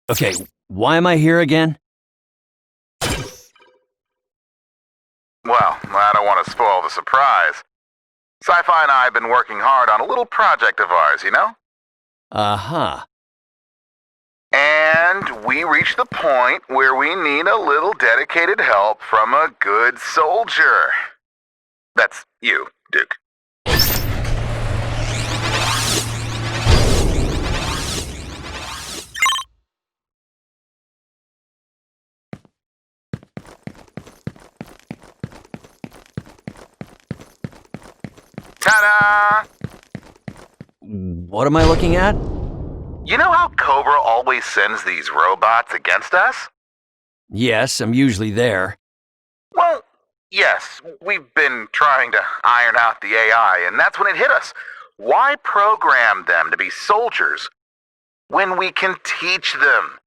Okay, why am I here again? Well, I don't want to spoil the surprise. Sci-Fi and I have been working hard on a little project of ours, you know? Uh-huh. And we reached the point where we need a little dedicated help from a good soldier. That's you, Duke. Ta-da! What am I looking at? You know how Cobra always sends these robots against us? Yes, I'm usually there. Well, yes, we've been trying to iron out the AI, and that's when it hit us. Why program them to be soldiers when we can teach them?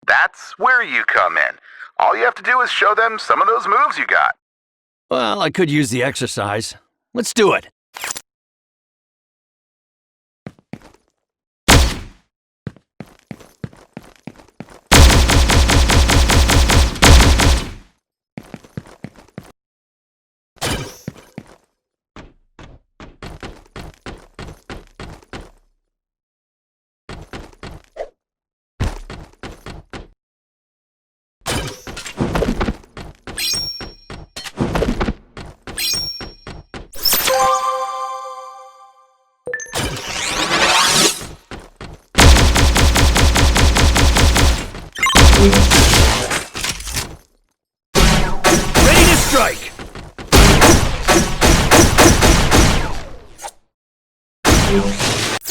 That's where you come in. All you have to do is show them some of those moves you got. Well, I could use the exercise. Let's do it. Ready to strike!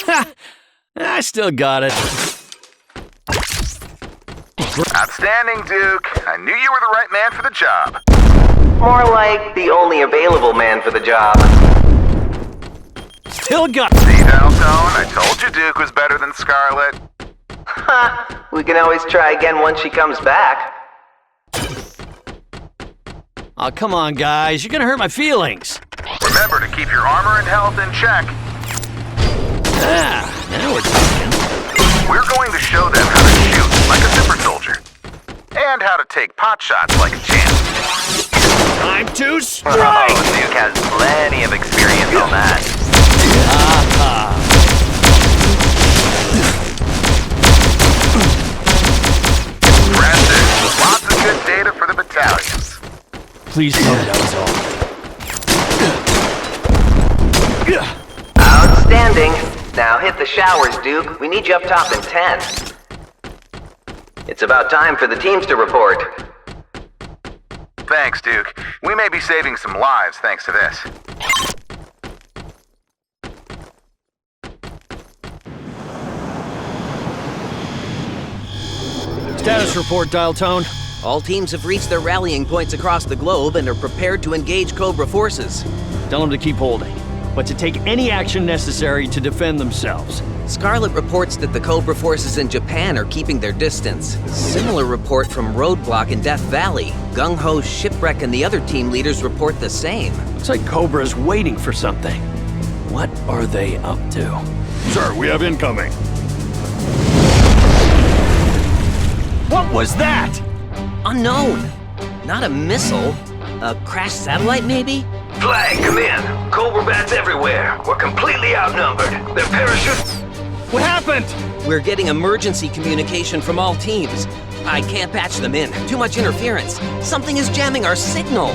Ha! I still got it. Outstanding, Duke. I knew you were the right man for the job. More like the only available man for the job. Still got See, Deltone, I told you Duke was better than Scarlet. Ha! We can always try again once she comes back. Oh, come on, guys. You're gonna hurt my feelings. Remember to keep your armor and health in check. Ah, now we're talking. We're going to show them how to shoot like a super soldier. And how to take pot shots like a champ. Time to Oh, strike! Duke has plenty of experience on that. Impressive. Lots of good data for the battalions. Please tell me that was all. Outstanding. Now hit the showers, Duke. We need you up top in 10. It's about time for the teams to report. Thanks, Duke. We may be saving some lives thanks to this. Status report, dial tone. All teams have reached their rallying points across the globe and are prepared to engage Cobra forces. Tell them to keep holding, but to take any action necessary to defend themselves. Scarlet reports that the Cobra forces in Japan are keeping their distance. Similar report from Roadblock in Death Valley. Gung Ho, Shipwreck, and the other team leaders report the same. Looks like Cobra's waiting for something. What are they up to? Sir, we have incoming. What was that? Unknown. Not a missile. A crashed satellite, maybe? Flagg, come in. Cobra bats everywhere. We're completely outnumbered. Their parachutes... What happened? We're getting emergency communication from all teams. I can't patch them in. Too much interference. Something is jamming our signal.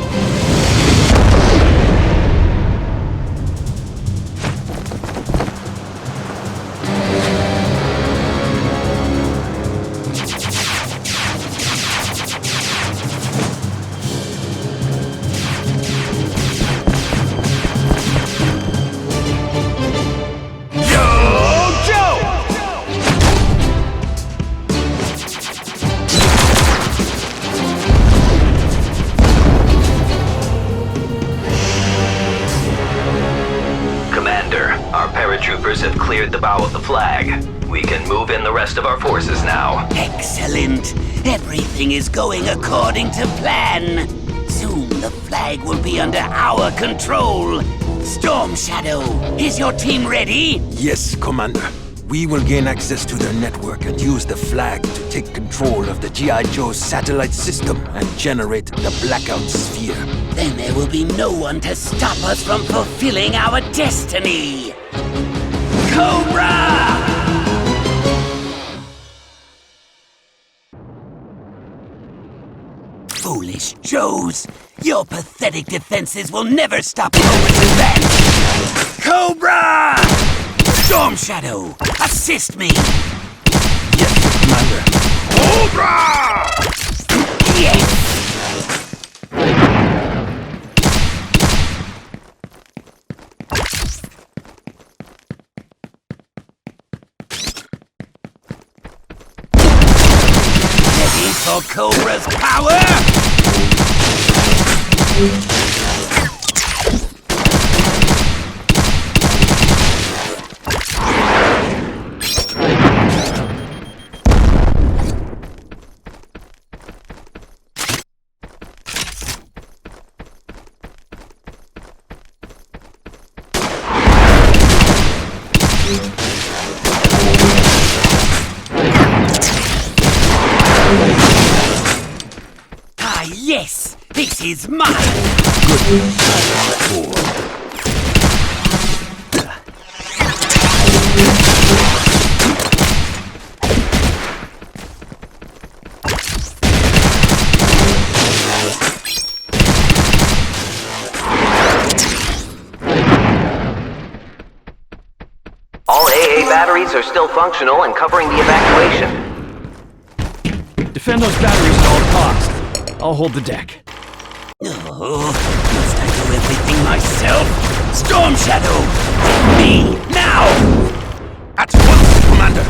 Paratroopers have cleared the bow of the Flagg. We can move in the rest of our forces now. Excellent. Everything is going according to plan. Soon the Flagg will be under our control. Storm Shadow, is your team ready? Yes, Commander. we will gain access to their network and use the Flagg to take control of the G.I. Joe satellite system and generate the Blackout Sphere. Then there will be no one to stop us from fulfilling our destiny! Cobra! Foolish Joes! Your pathetic defenses will never stop Cobra's advance! Cobra! Storm Shadow, assist me! Yes, Commander. Cobra! Yes! Ready for Cobra's power? Ah, yes! This is mine! All AA batteries are still functional and covering the evacuation. Defend those batteries at all costs. I'll hold the deck. Oh, must I do everything myself? Storm Shadow! Hit me, now! At once, Commander!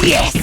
Yes!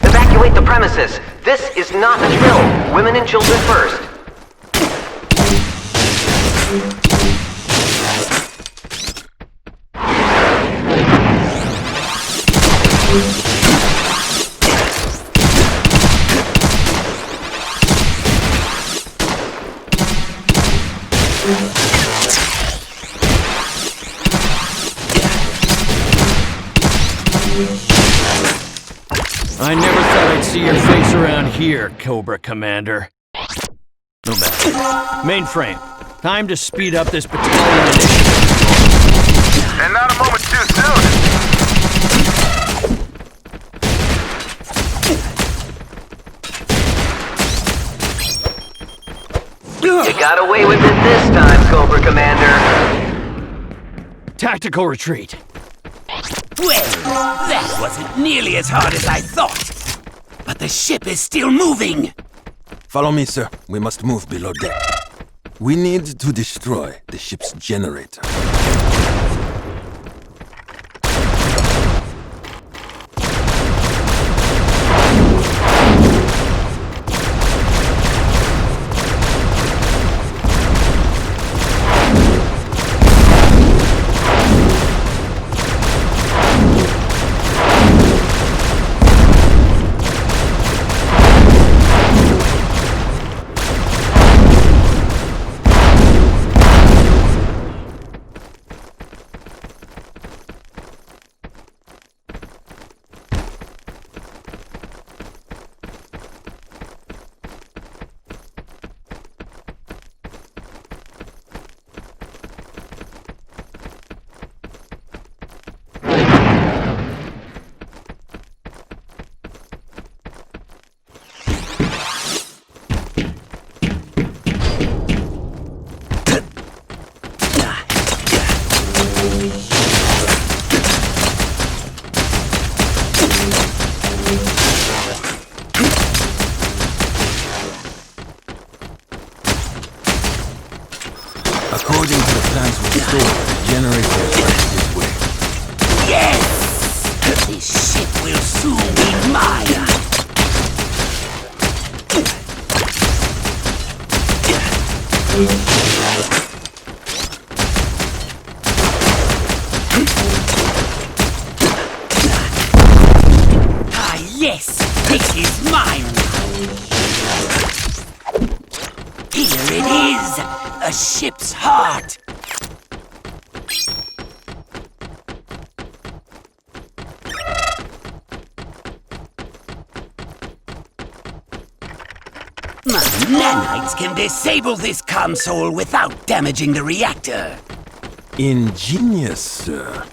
Evacuate the premises. This is not a drill. Women and children first. I never thought I'd see your face around here, Cobra Commander. No matter. Mainframe, time to speed up this battalion initiative. And not a moment too soon. You got away with it this time, Cobra Commander. Tactical retreat. Well, that wasn't nearly as hard as I thought. But the ship is still moving. Follow me, sir. We must move below deck. We need to destroy the ship's generator. According to the plans we stored, the generator is right this way. Yes! This ship will soon be mine! Ah, yes! This is mine! Here it is! A ship's heart! My nanites can disable this console without damaging the reactor. Ingenious, sir.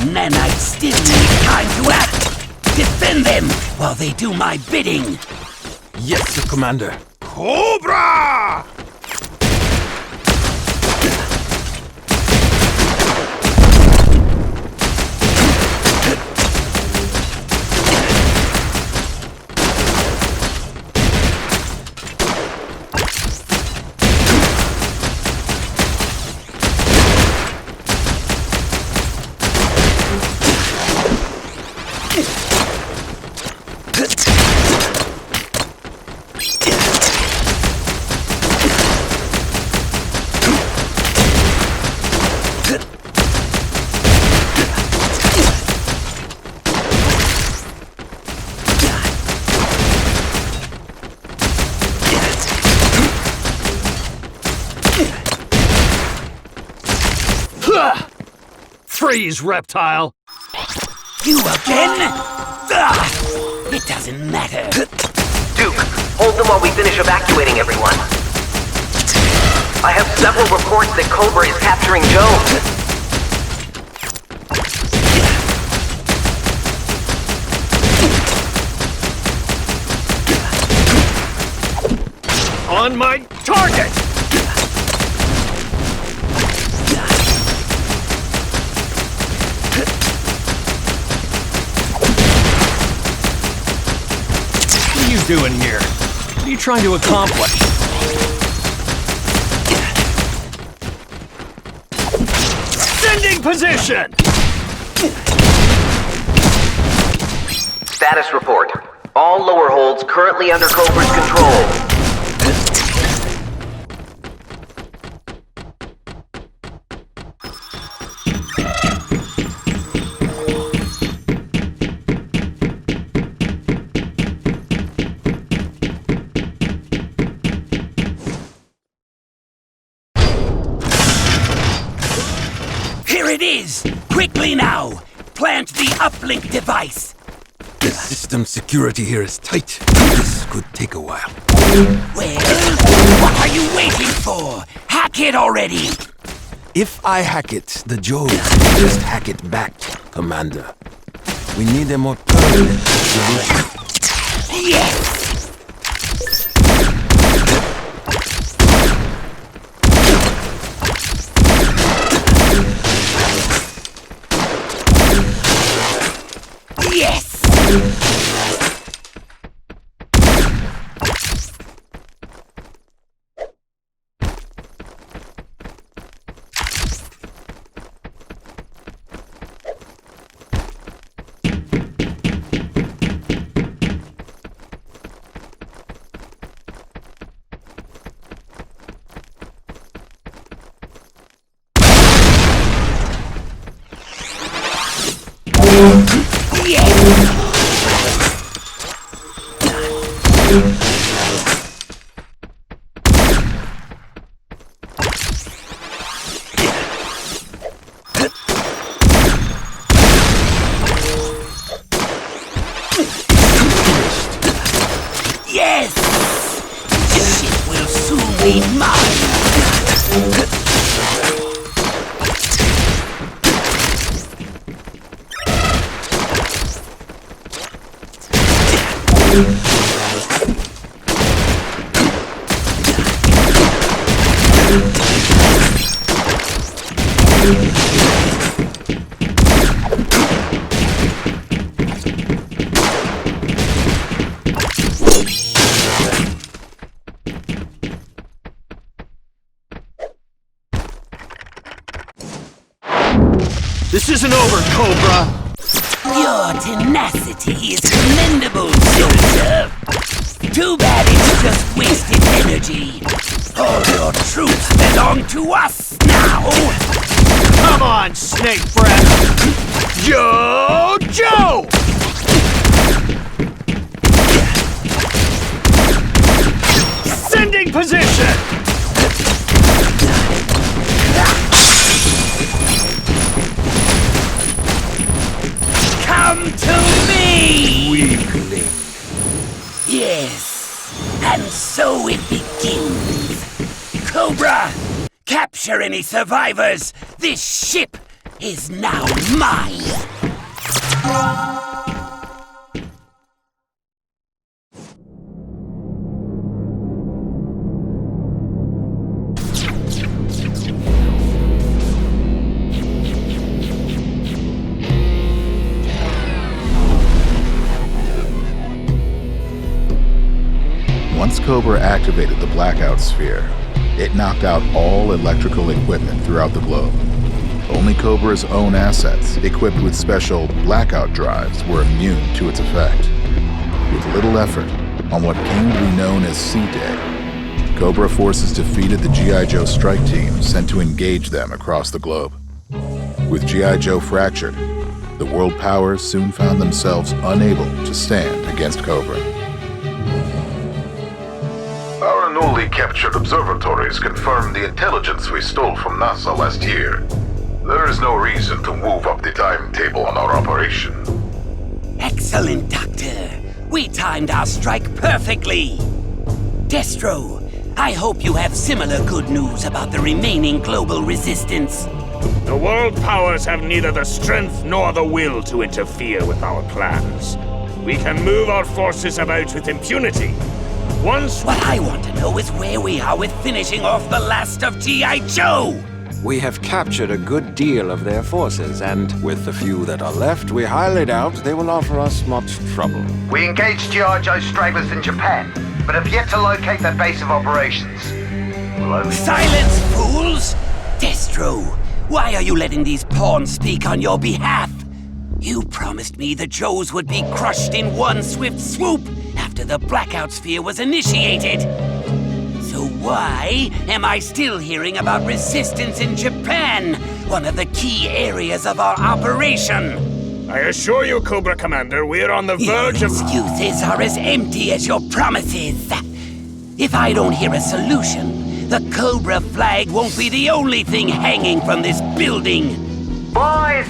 Nanites still need time to act! Defend them while they do my bidding! Yes, sir, Commander. Cobra! Freeze, reptile! You again? Ugh, it doesn't matter. Duke, hold them while we finish evacuating everyone. I have several reports that Cobra is capturing Jones. On my target! What are you doing here? What are you trying to accomplish? Sending position! Status report. All lower holds currently under Cobra's control. is! Quickly now! Plant the uplink device! The system security here is tight. This could take a while. Well, what are you waiting for? Hack it already! If I hack it, the Joes just hack it back, Commander. We need a more permanent solution. Yes! Yes! Yes! This ship will soon be mine! This isn't over, Cobra! Your tenacity is commendable, soldier. Too bad it's just wasted energy. All your troops belong to us now. Come on, snake breath! Joe! Sending position! Come to me! Weakling. Yes, and so it begins. Cobra, capture any survivors. This ship is now mine. Once Cobra activated the blackout sphere, it knocked out all electrical equipment throughout the globe. Only Cobra's own assets, equipped with special blackout drives, were immune to its effect. With little effort, on what came to be known as C-Day, Cobra forces defeated the G.I. Joe strike team sent to engage them across the globe. With G.I. Joe fractured, the world powers soon found themselves unable to stand against Cobra. Our newly captured observatories confirm the intelligence we stole from NASA last year. There is no reason to move up the timetable on our operation. Excellent, Doctor. We timed our strike perfectly. Destro, I hope you have similar good news about the remaining global resistance. The world powers have neither the strength nor the will to interfere with our plans. We can move our forces about with impunity. What I want to know is where we are with finishing off the last of G.I. Joe! We have captured a good deal of their forces, and with the few that are left, we highly doubt they will offer us much trouble. We engaged G.I. Joe stragglers in Japan, but have yet to locate their base of operations. Silence, fools! Destro, why are you letting these pawns speak on your behalf? You promised me the Joes would be crushed in one swift swoop after the blackout sphere was initiated. So why am I still hearing about resistance in Japan, one of the key areas of our operation? I assure you, Cobra Commander, we're on the verge of... Your excuses are as empty as your promises. If I don't hear a solution, the Cobra flag won't be the only thing hanging from this building. Boys.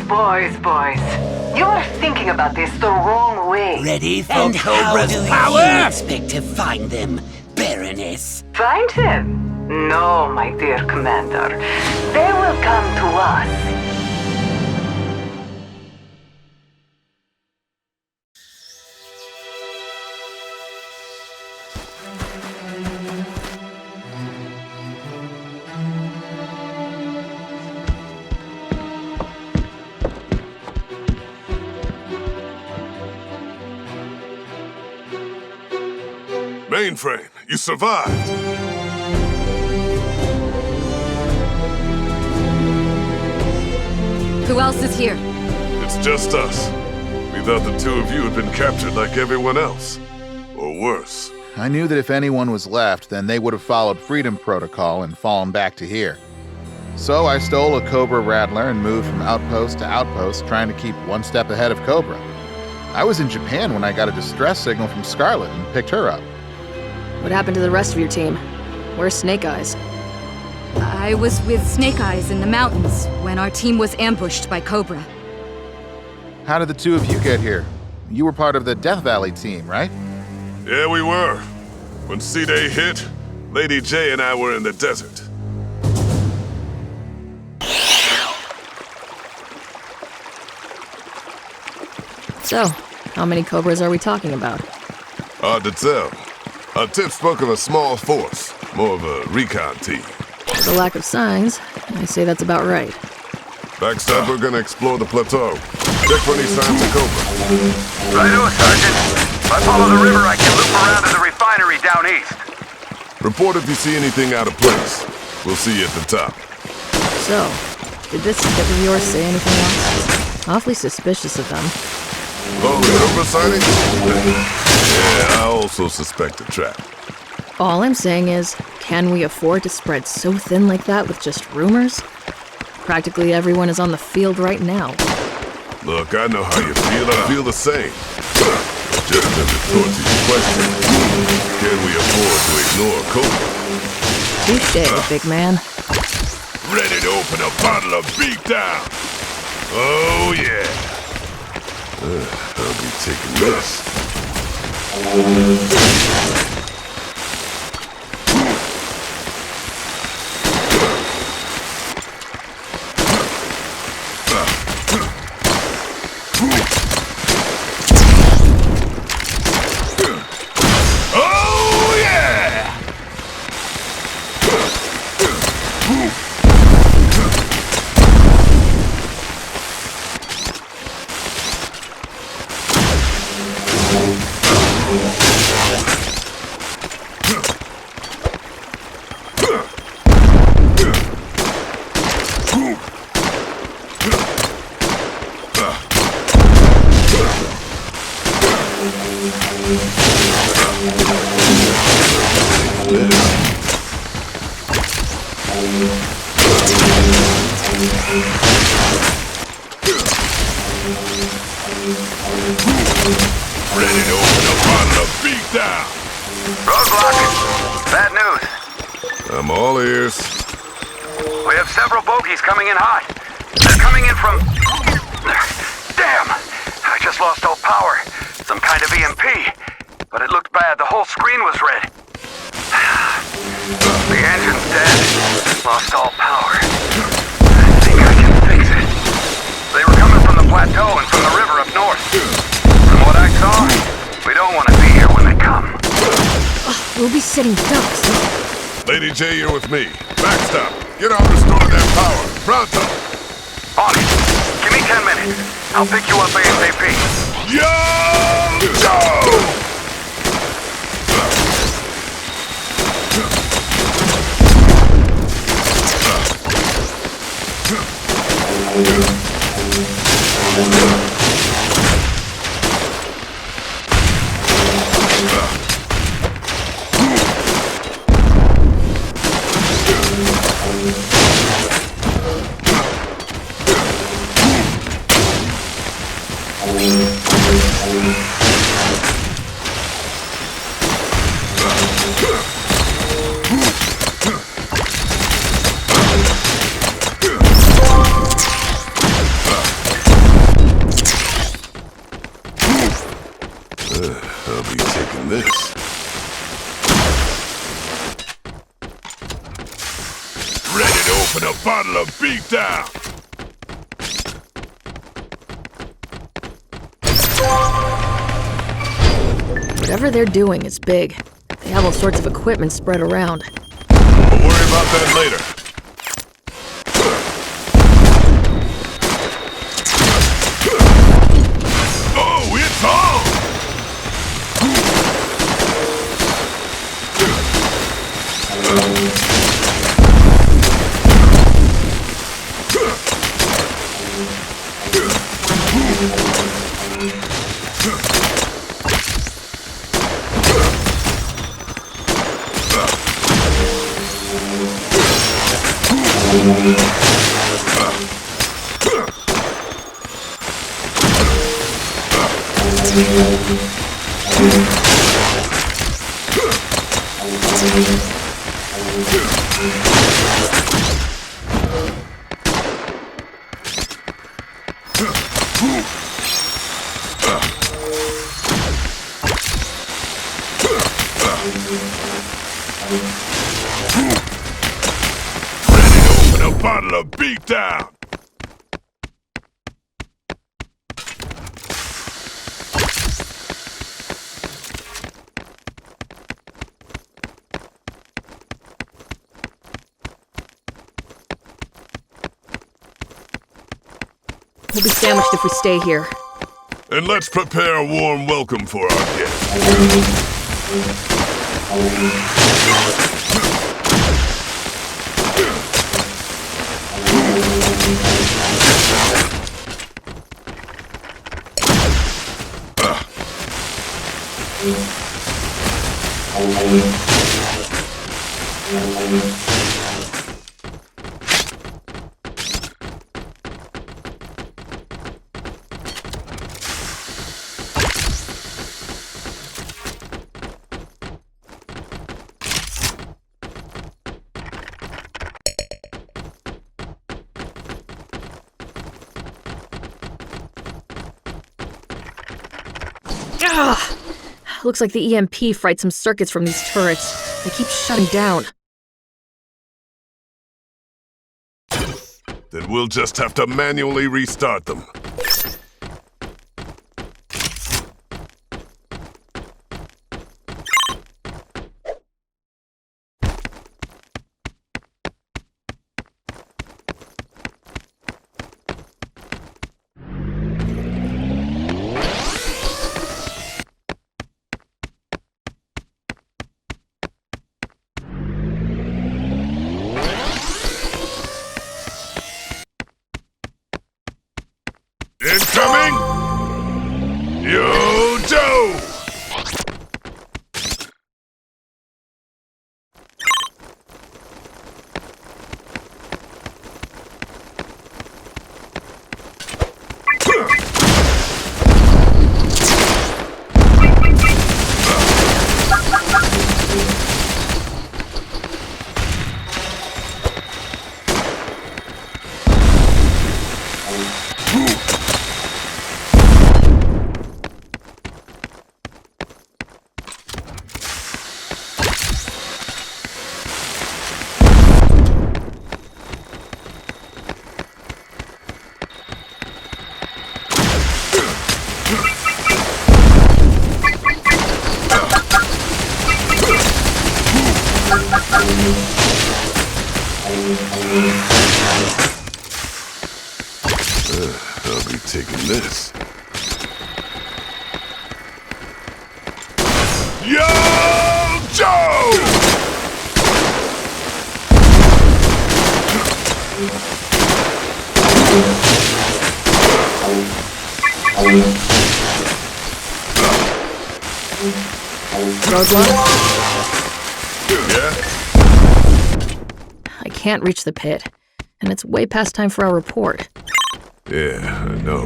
You're thinking about this the wrong way. Ready for And Cobra's how do power? you Expect to find them, Baroness. Find them? No, my dear Commander. They will come to us. Mainframe, you survived. Who else is here? It's just us. We thought the two of you had been captured like everyone else. Or worse. I knew that if anyone was left, then they would have followed Freedom Protocol and fallen back to here. So I stole a Cobra Rattler and moved from outpost to outpost, trying to keep one step ahead of Cobra. I was in Japan when I got a distress signal from Scarlet and picked her up. What happened to the rest of your team? Where's Snake Eyes? I was with Snake Eyes in the mountains when our team was ambushed by Cobra. How did the two of you get here? You were part of the Death Valley team, right? Yeah, we were. When C-Day hit, Lady J and I were in the desert. So, how many Cobras are we talking about? Hard to tell. Our tip spoke of a small force, more of a recon team. With a lack of signs, I say that's about right. Backstab, we're gonna explore the plateau. Check for any signs of Cobra. Righto, Sergeant. If I follow the river, I can loop around to the refinery down east. Report if you see anything out of place. We'll see you at the top. So, did this tip of yours say anything else? Awfully suspicious of them. Oh, Cobra sighting? Yeah, I also suspect a trap. All I'm saying is, can we afford to spread so thin like that with just rumors? Practically everyone is on the field right now. Look, I know how you feel. I feel the same. Just as a retort to your question, can we afford to ignore Cobra? Touché, big man. Ready to open a bottle of beatdown! Oh, yeah! I'll be taking this. Oh, yeah! Ready to open a bottle of beatdown! Roadblock. Bad news. I'm all ears. We have several bogies coming in hot. They're coming in from... Damn! I just lost all power. Some kind of EMP. But it looked bad. The whole screen was red. The engine's dead. Lost all power. I think I can fix it. They were coming from the plateau and from the river up north. From what I saw, we don't want to be here when they come. We'll be sitting ducks. Lady J, you're with me. Backstop. Get on, restore that power. Pronto. On it. Give me 10 minutes. I'll pick you up ASAP. Yo! Go! to open a bottle of beatdown! Whatever they're doing is big. They have all sorts of equipment spread around. We'll worry about that later. Oh, it's on! Ready to open a bottle of beatdown! We'll be sandwiched if we stay here. And let's prepare a warm welcome for our guest. Ugh. Looks like the EMP fried some circuits from these turrets. They keep shutting down. Then we'll just have to manually restart them. Incoming! Yo, Joe! I'll be taking this. Yo, Joe! Roadblock? Yeah? I can't reach the pit, and it's way past time for our report. Yeah, I know.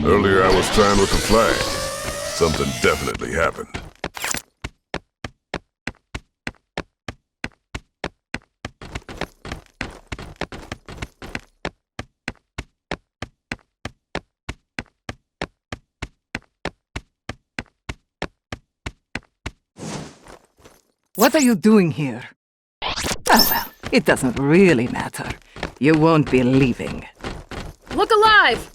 Earlier I was trying with the Flagg. Something definitely happened. What are you doing here? Oh well, It doesn't really matter. You won't be leaving. Look alive!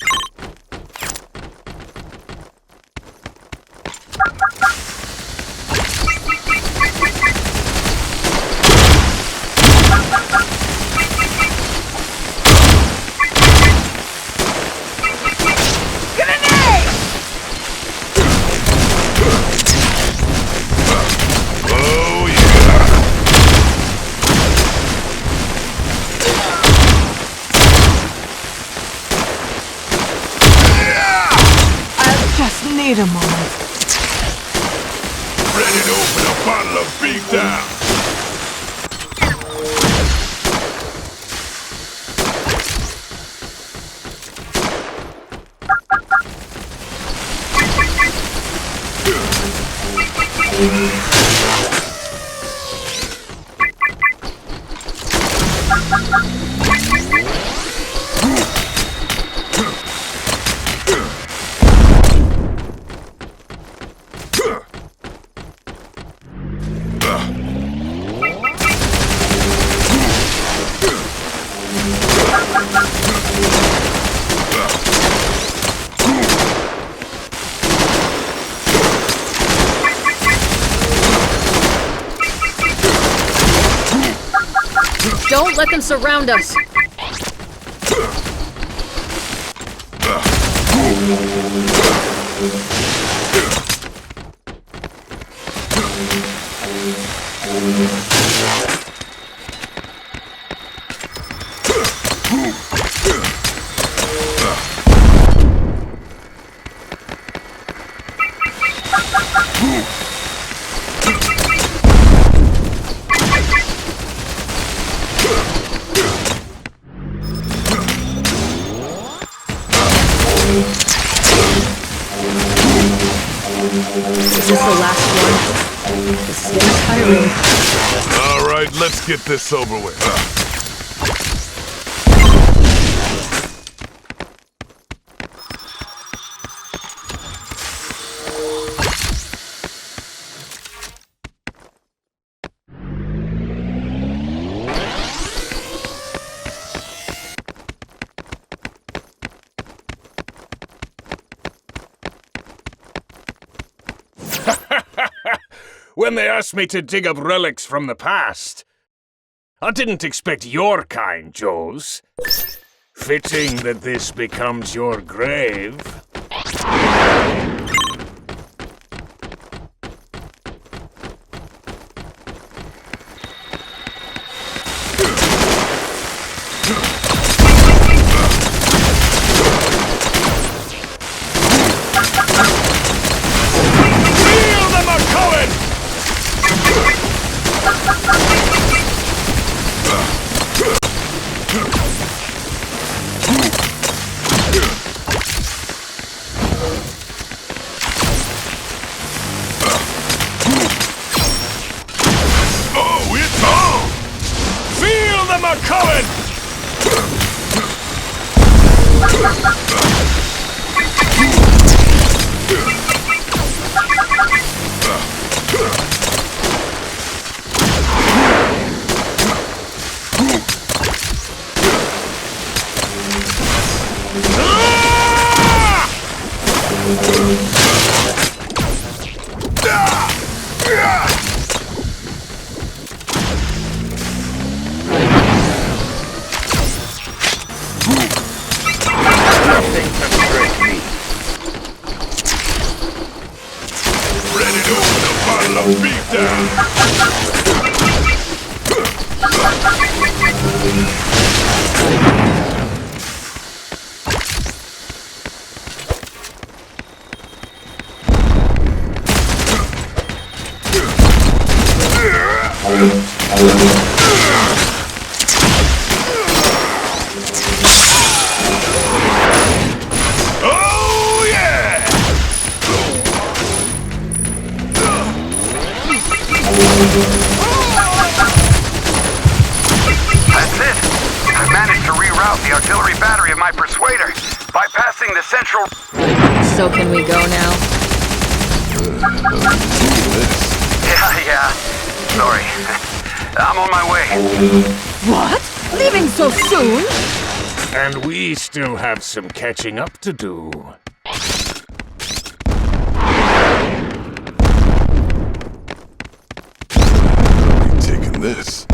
Need a moment. Ready to open a bottle of beatdown. Don't let them surround us! Is this the last one? This is getting tiring. All right, let's get this over with. When they asked me to dig up relics from the past, I didn't expect your kind, Joes. Fitting that this becomes your grave. That's it! I've managed to reroute the artillery battery of my persuader, bypassing the central... So can we go now? Yeah. Sorry. I'm on my way. What? Leaving so soon? And we still have some catching up to do. I'll be taking this.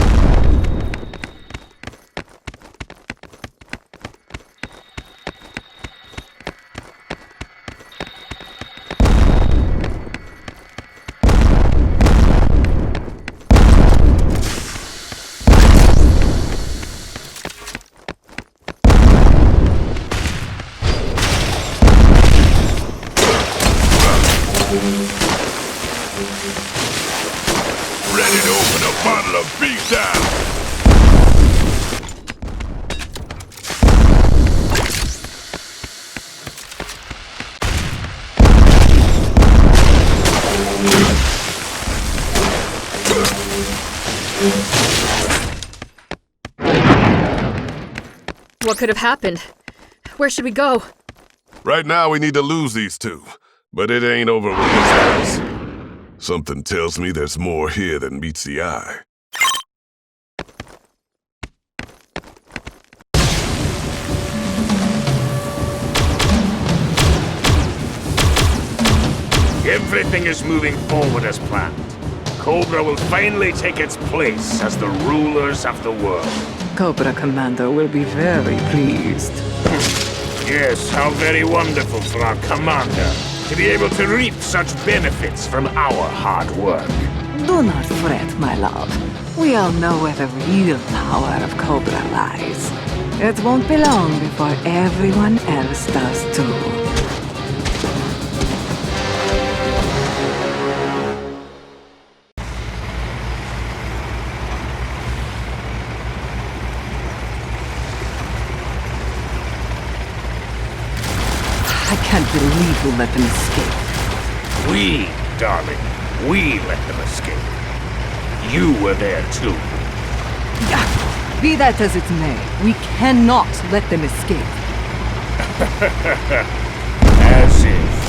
Ready to open a bottle of beatdown! What could have happened? Where should we go? Right now we need to lose these two, but it ain't over with this place. Something tells me there's more here than meets the eye. Everything is moving forward as planned. Cobra will finally take its place as the rulers of the world. Cobra Commander will be very pleased. Yes, how very wonderful for our commander to be able to reap such benefits from our hard work. Do not fret, my love. We all know where the real power of Cobra lies. It won't be long before everyone else does too. I can't believe you let them escape. We, darling, we let them escape. You were there too. Be that as it may, we cannot let them escape. As if.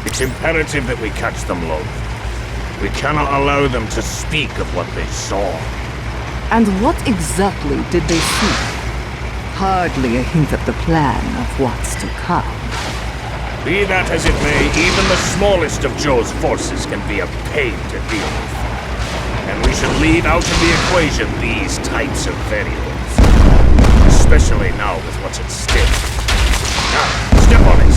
It's imperative that we catch them, love. We cannot allow them to speak of what they saw. And what exactly did they see? Hardly a hint of the plan of what's to come. Be that as it may, even the smallest of Joe's forces can be a pain to deal with. And we should leave out of the equation these types of variables. Especially now with what's at stake. Now, step on it!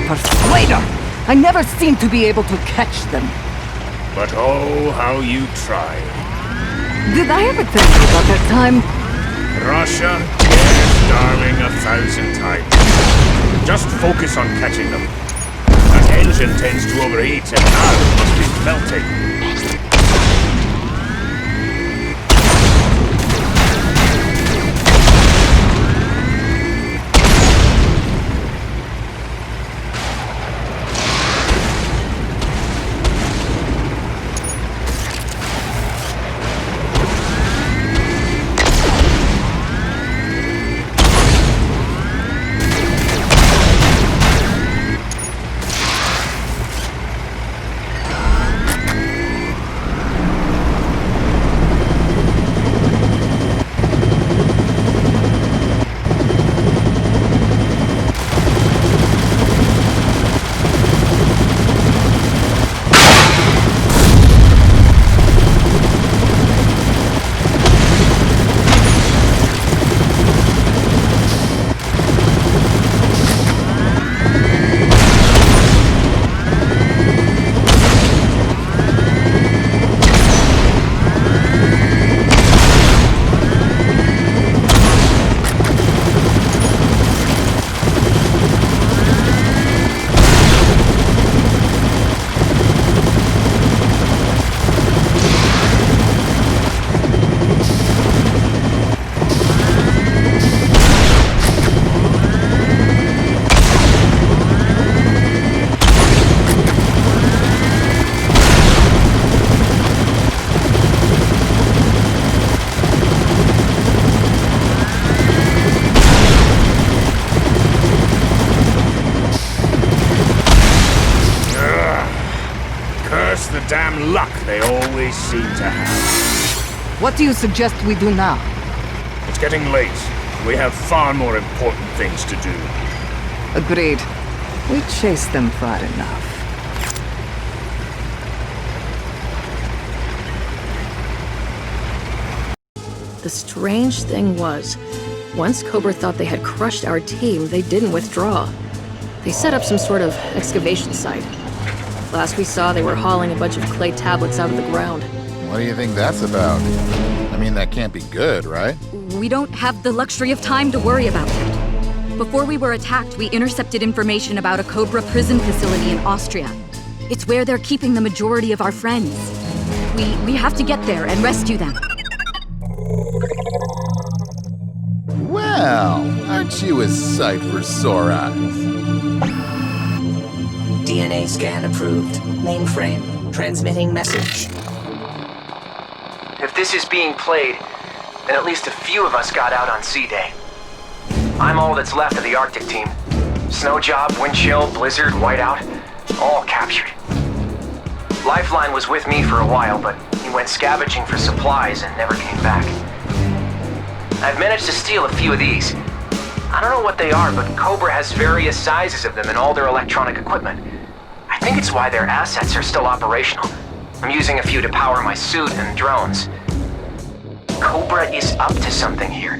persuader! I never seem to be able to catch them. But oh, how you try. Did I ever tell you about that time? Russia? Yes, darling, 1,000 times. Just focus on catching them. That engine tends to overheat, and now it must be melting. Damn luck they always seem to have. What do you suggest we do now? It's getting late. We have far more important things to do. Agreed. We chased them far enough. The strange thing was, once Cobra thought they had crushed our team, they didn't withdraw. They set up some sort of excavation site. Last we saw, they were hauling a bunch of clay tablets out of the ground. What do you think that's about? I mean, that can't be good, right? We don't have the luxury of time to worry about that. Before we were attacked, we intercepted information about a Cobra prison facility in Austria. It's where they're keeping the majority of our friends. We have to get there and rescue them. Well, aren't you a sight for sore eyes? DNA scan approved. Mainframe. Transmitting message. If this is being played, then at least a few of us got out on C-Day. I'm all that's left of the Arctic team. Snow job, wind chill, blizzard, whiteout, all captured. Lifeline was with me for a while, but he went scavenging for supplies and never came back. I've managed to steal a few of these. I don't know what they are, but Cobra has various sizes of them in all their electronic equipment. I think it's why their assets are still operational. I'm using a few to power my suit and drones. Cobra is up to something here.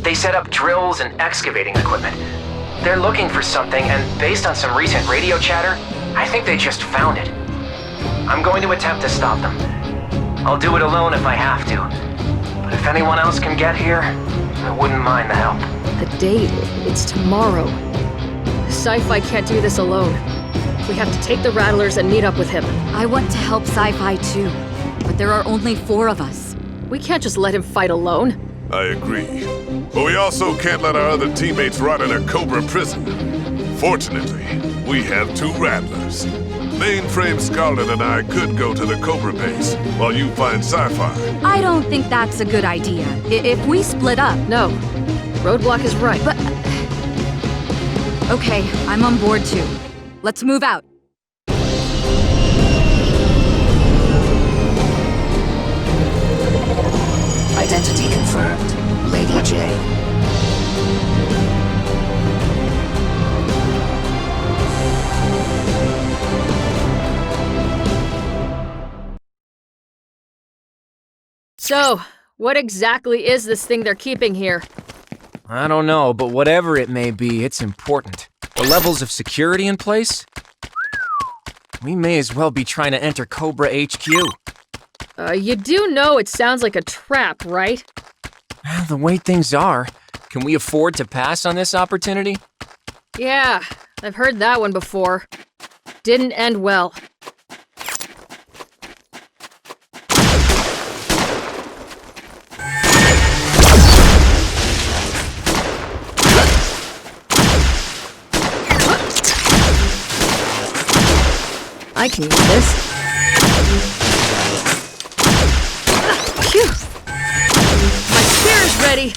They set up drills and excavating equipment. They're looking for something, and based on some recent radio chatter, I think they just found it. I'm going to attempt to stop them. I'll do it alone if I have to. But if anyone else can get here, I wouldn't mind the help. The date, it's tomorrow. Sci-Fi can't do this alone. We have to take the Rattlers and meet up with him. I want to help Sci-Fi too, but there are only 4 of us. We can't just let him fight alone. I agree. But we also can't let our other teammates rot in a Cobra prison. Fortunately, we have 2 Rattlers. Mainframe Scarlet and I could go to the Cobra base, while you find Sci-Fi. I don't think that's a good idea. If we split up... No. Roadblock is right. But... Okay, I'm on board too. Let's move out. Identity confirmed. Lady J. So, what exactly is this thing they're keeping here? I don't know, but whatever it may be, it's important. The levels of security in place? We may as well be trying to enter Cobra HQ. You do know it sounds like a trap, right? The way things are, can we afford to pass on this opportunity? Yeah, I've heard that one before. Didn't end well. I can use this. Phew! My spear is ready!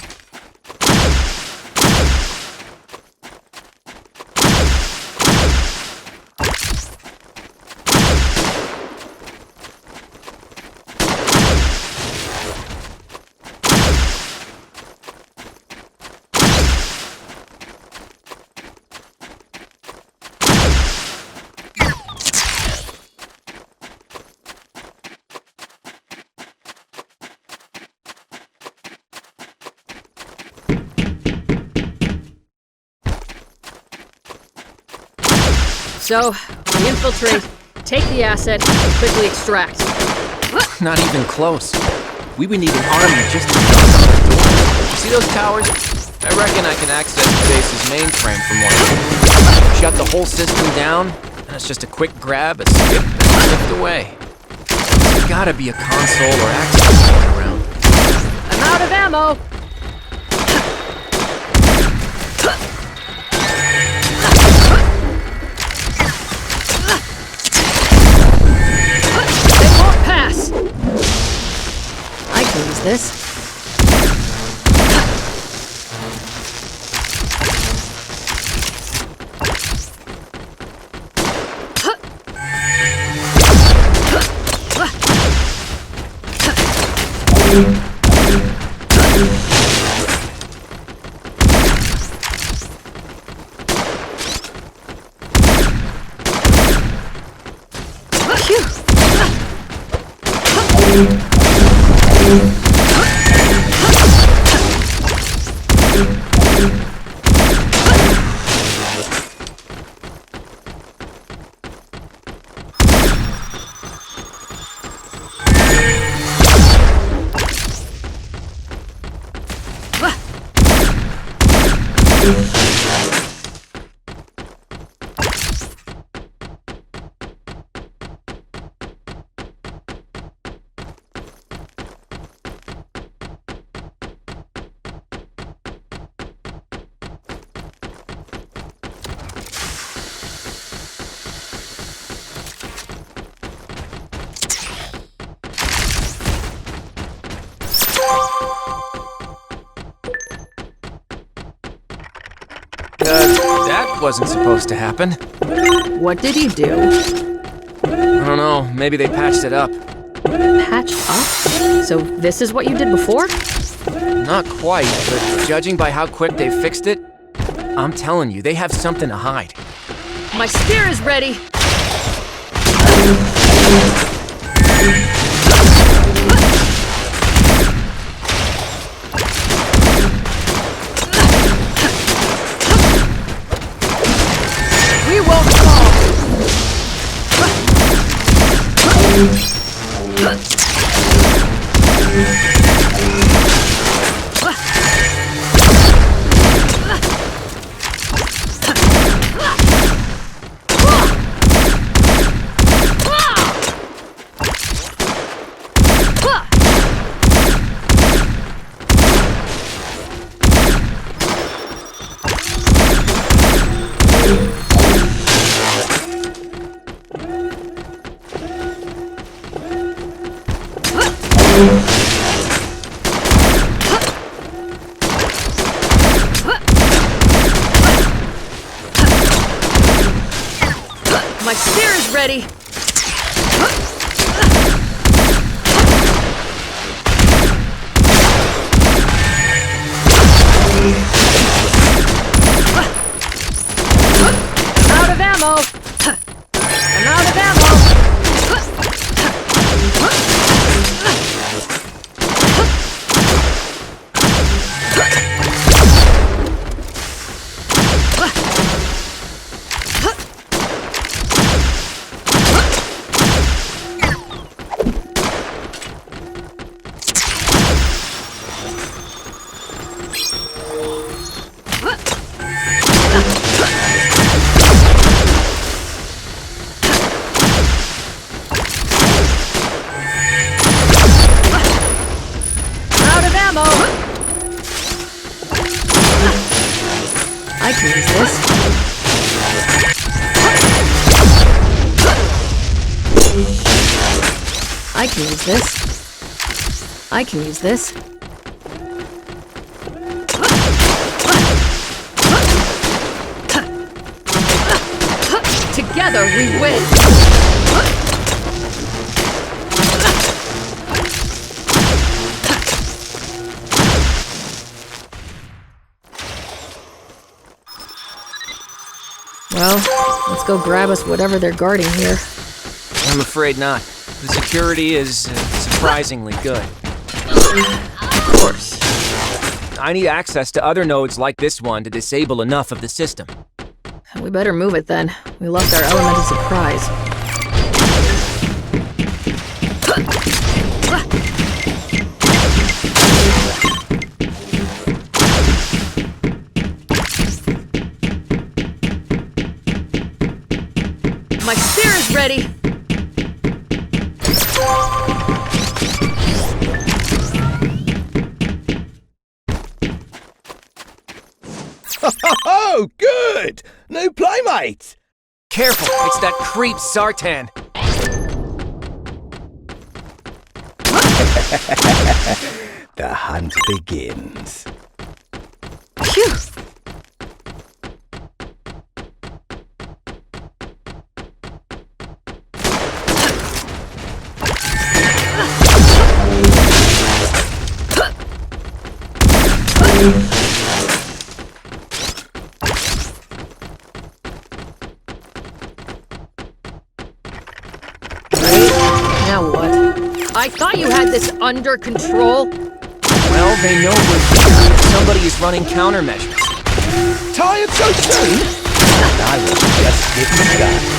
So, we infiltrate, take the asset, and quickly extract. Not even close. We would need an army just to... See those towers? I reckon I can access the base's mainframe from one of them. Shut the whole system down, and it's just a quick grab, a skip, and lift away. There's gotta be a console or access point around. I'm out of ammo! I can use this. That wasn't supposed to happen. What did he do? I don't know, maybe they patched it up. Patched up? So this is what you did before? Not quite, but judging by how quick they fixed it, I'm telling you, they have something to hide. My spear is ready! We won't fall! My spear is ready! I'm out of ammo! I'm out of ammo! can use this. I can use this. I can use this. Together we win! Well, let's go grab us whatever they're guarding here. I'm afraid not. The security is surprisingly good. Of course. I need access to other nodes like this one to disable enough of the system. We better move it then. We lost our element of surprise. My spear is ready! Oh, good! New playmate! Careful, it's that creep Sartan. The hunt begins. Phew! Now what? I thought you had this under control. Well, they know we're here. Somebody is running countermeasures. Tired so soon? I was just getting started.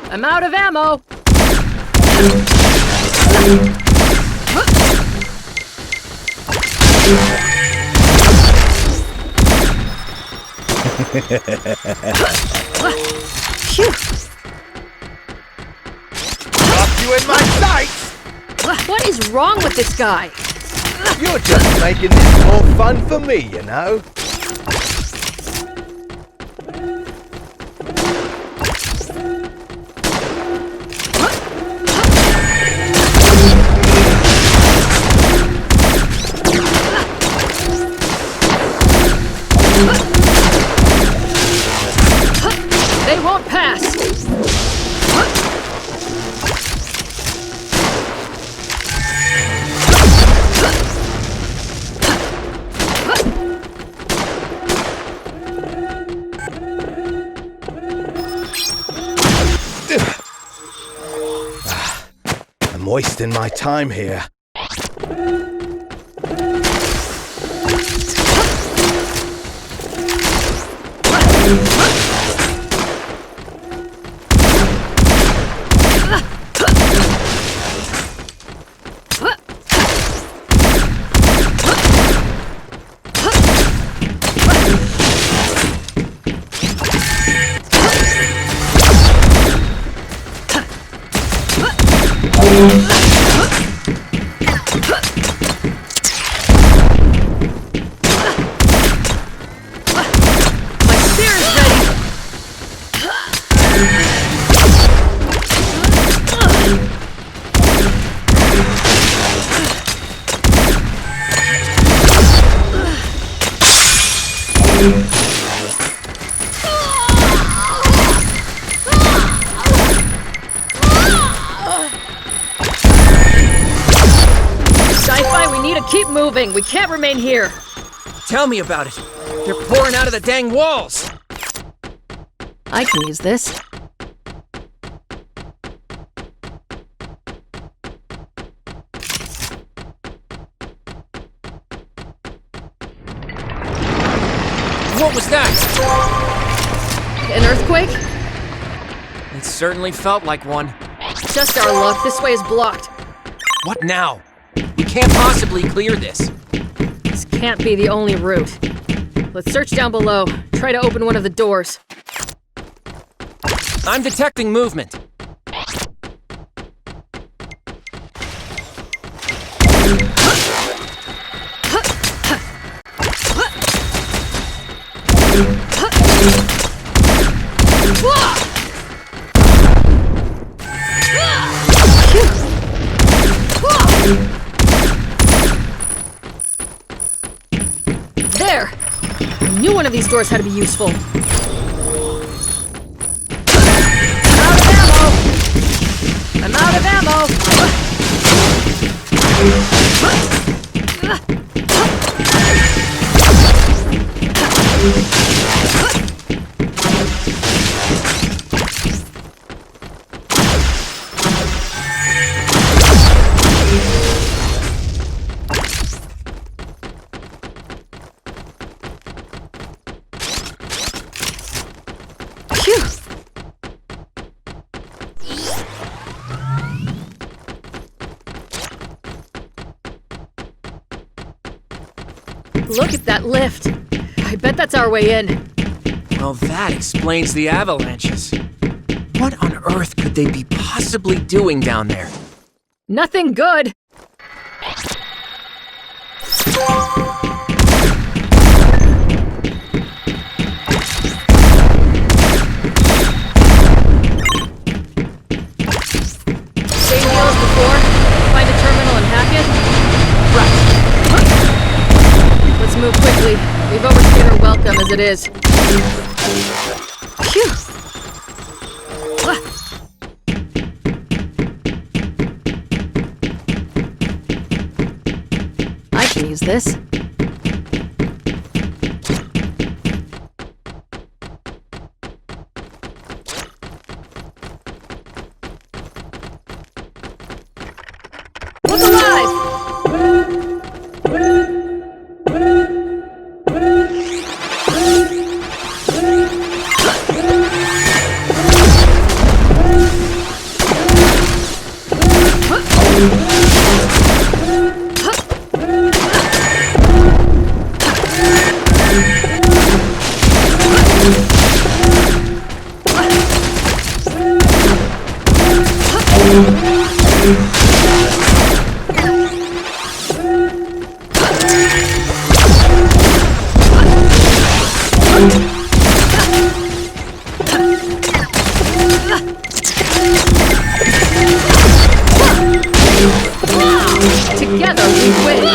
I'm out of ammo! Phew! Got you in my sights! What is wrong with this guy? You're just making this more fun for me, you know? They won't pass! I'm wasting my time here. Keep moving! We can't remain here! Tell me about it! They're pouring out of the dang walls! I can use this. What was that? An earthquake? It certainly felt like one. Just our luck. This way is blocked. What now? We can't possibly clear this. This can't be the only route. Let's search down below. Try to open one of the doors. I'm detecting movement. There! I knew one of these doors had to be useful. I'm out of ammo! Look at that lift. I bet that's our way in. Well, that explains the avalanches. What on earth could they be possibly doing down there? Nothing good. Same deal as before? Find a terminal and hack it? Right. Let's move quickly. We've overstayed our welcome as it is. Phew. I can use this. Look alive! Together we win!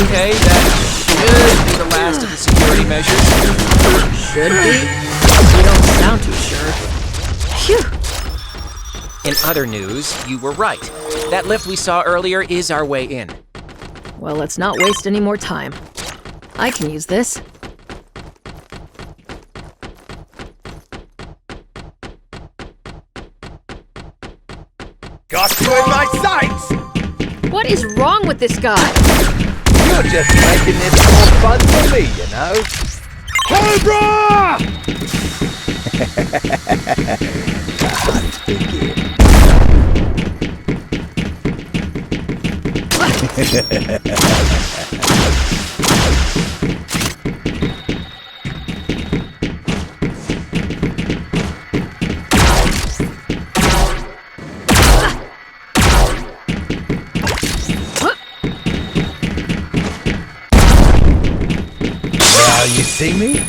Okay, that should be the last of the security measures. Should be? You don't sound too sure. Phew! In other news, you were right. That lift we saw earlier is our way in. Well, let's not waste any more time. I can use this. Got you in my sights! What is wrong with this guy? You're just making this more fun for me, you know? Cobra! The hunt begins. Now you see me?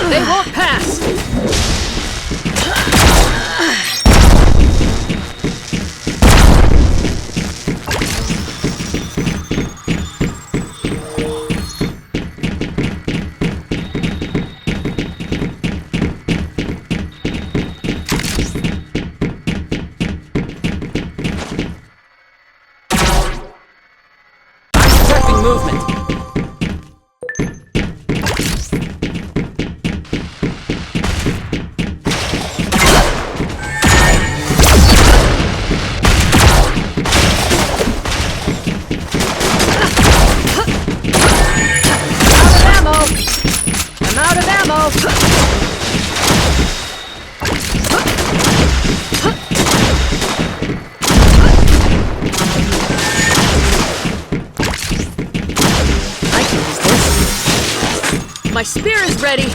They won't pass! Detecting movement. I'm out of ammo! I can use this. My spear is ready!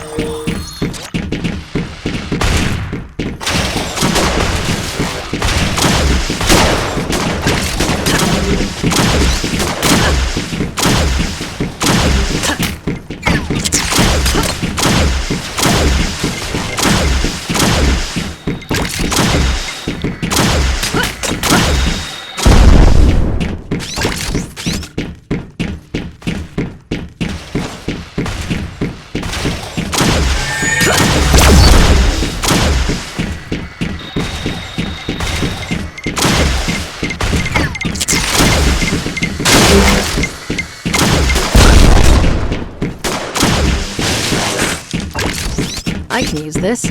I can use this.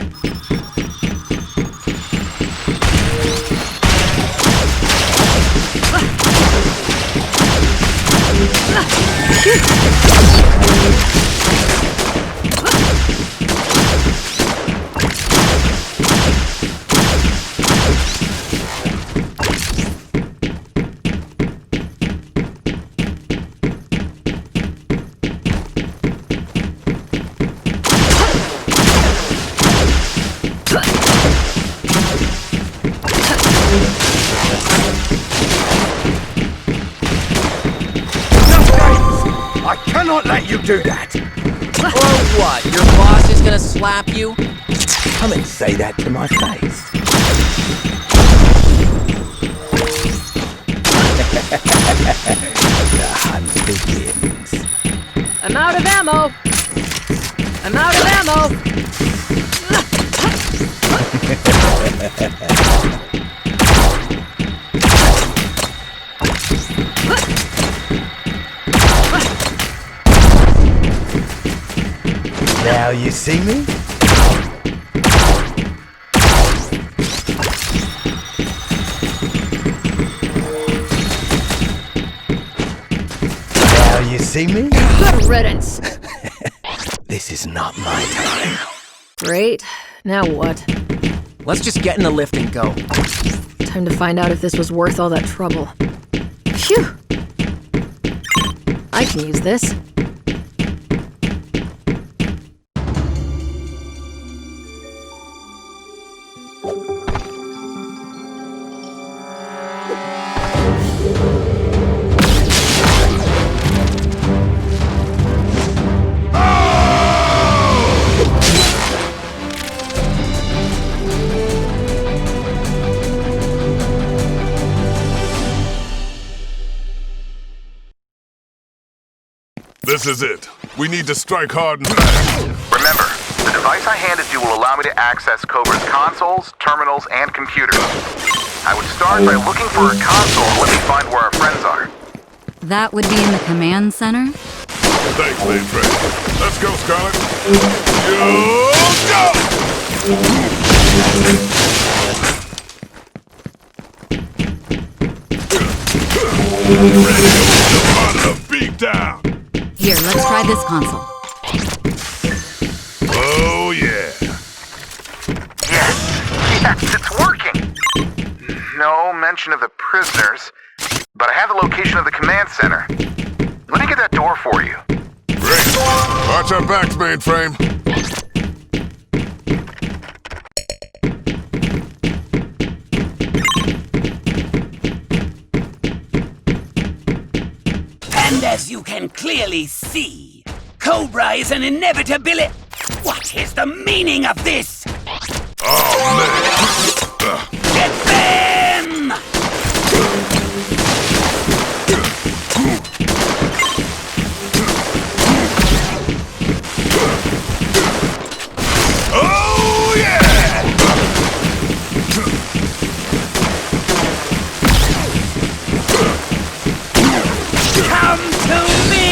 I cannot let you do that! Or what? Your boss is gonna slap you? Come and say that to my face. The hunt begins. I'm out of ammo! I'm out of ammo! Now you see me? Now you see me? Good riddance! This is not my time. Great. Now what? Let's just get in the lift and go. Time to find out if this was worth all that trouble. Phew! I can use this. This is it. We need to strike hard and fast. Remember, the device I handed you will allow me to access Cobra's consoles, terminals, and computers. I would start by looking for a console and let me find where our friends are. That would be in the command center? Thanks, mainframe. Let's go, Scarlet. Yo, go! Ready to put the beat down. Here, let's try this console. Oh, yeah. Yes, it's working. No mention of the prisoners, but I have the location of the command center. Let me get that door for you. Great. Watch our backs, mainframe. And as you can clearly see, Cobra is an inevitability. What is the meaning of this? Oh, man. Get them! Oh, yeah! Come to me!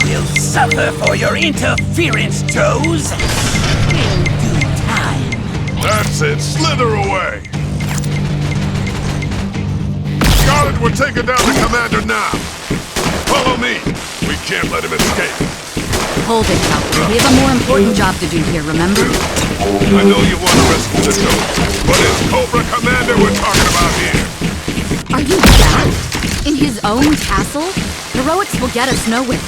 You'll suffer for your interference, Joes. In due time. That's it. Slither away. Scarlet, we're taking down the commander now. Follow me. We can't let him escape. Hold it, Calvin. We have a more important job to do here, remember? I know you want to rescue the Joes, but it's Cobra Commander we're talking about here. Are you that? In his own castle? Heroics will get us nowhere.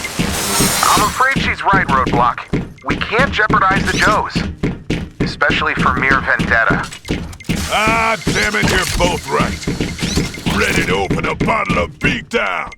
I'm afraid she's right, Roadblock. We can't jeopardize the Joes. Especially for mere vendetta. Ah, damn it, you're both right. Ready to open a bottle of beatdown.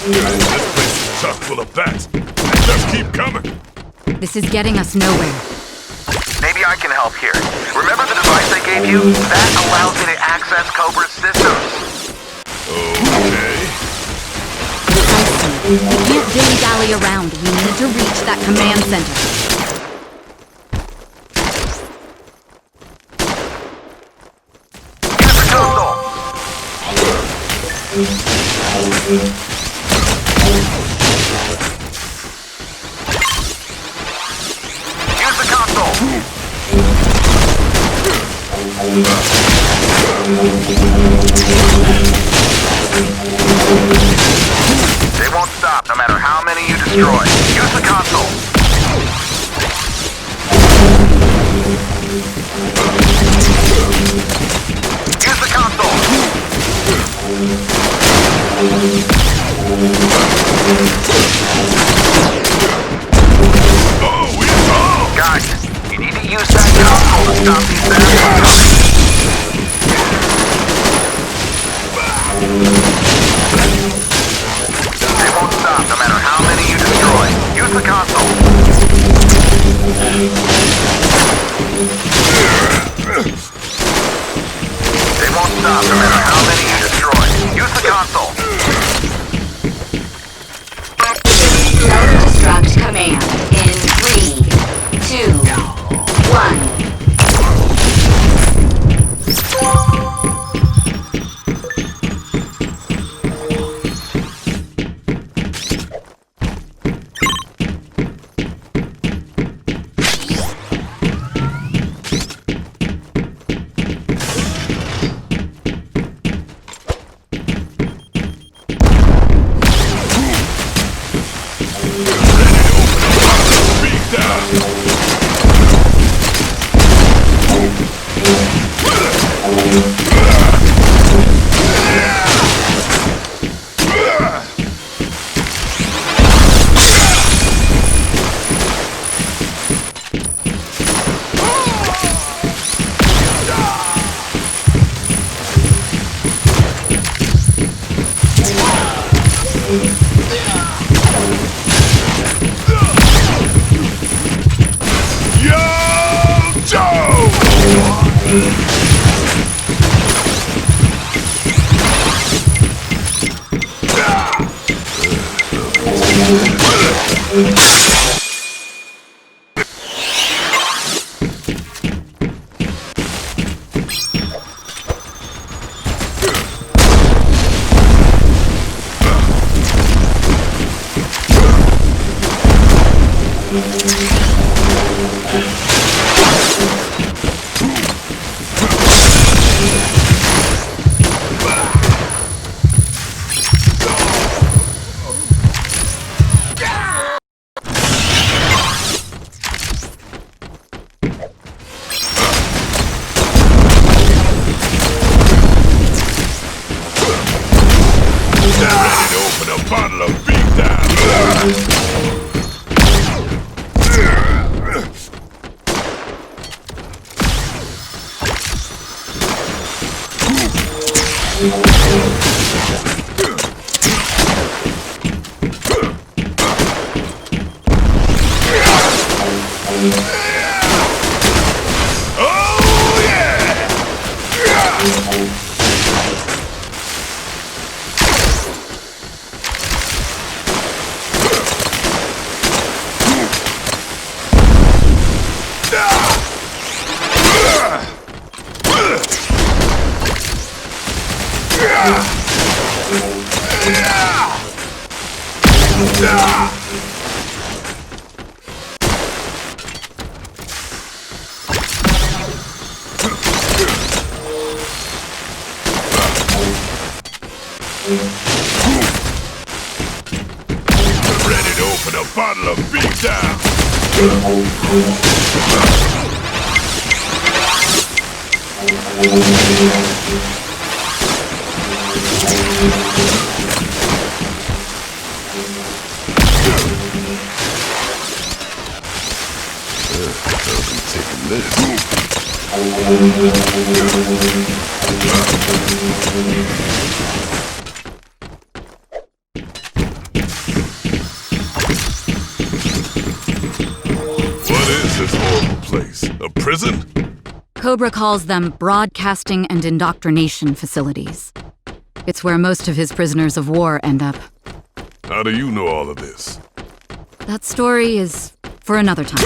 This place is chock full of bats. They just keep coming. This is getting us nowhere. Maybe I can help here. Remember the device I gave you? That allows me to access Cobra's systems. Okay. We can't dilly-dally around. We need to reach that command center. Use the console. They won't stop no matter how many you destroy. Use the console. Use the console. Guys, you need to use that console to stop these bad They won't stop no matter how many you destroy. Use the console. They won't stop no matter how many you destroy. Use the console. Self-destruct command in 3, 2, 1. A prison? Cobra calls them broadcasting and indoctrination facilities. It's where most of his prisoners of war end up. How do you know all of this? That story is for another time.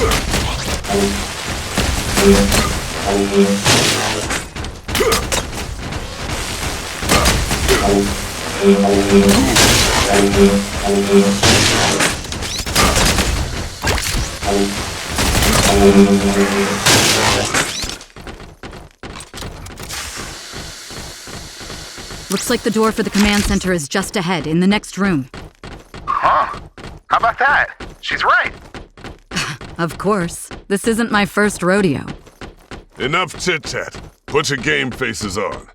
Looks like the door for the command center is just ahead, in the next room. Huh? How about that? She's right. Of course. This isn't my first rodeo. Enough chit-chat. Put your game faces on.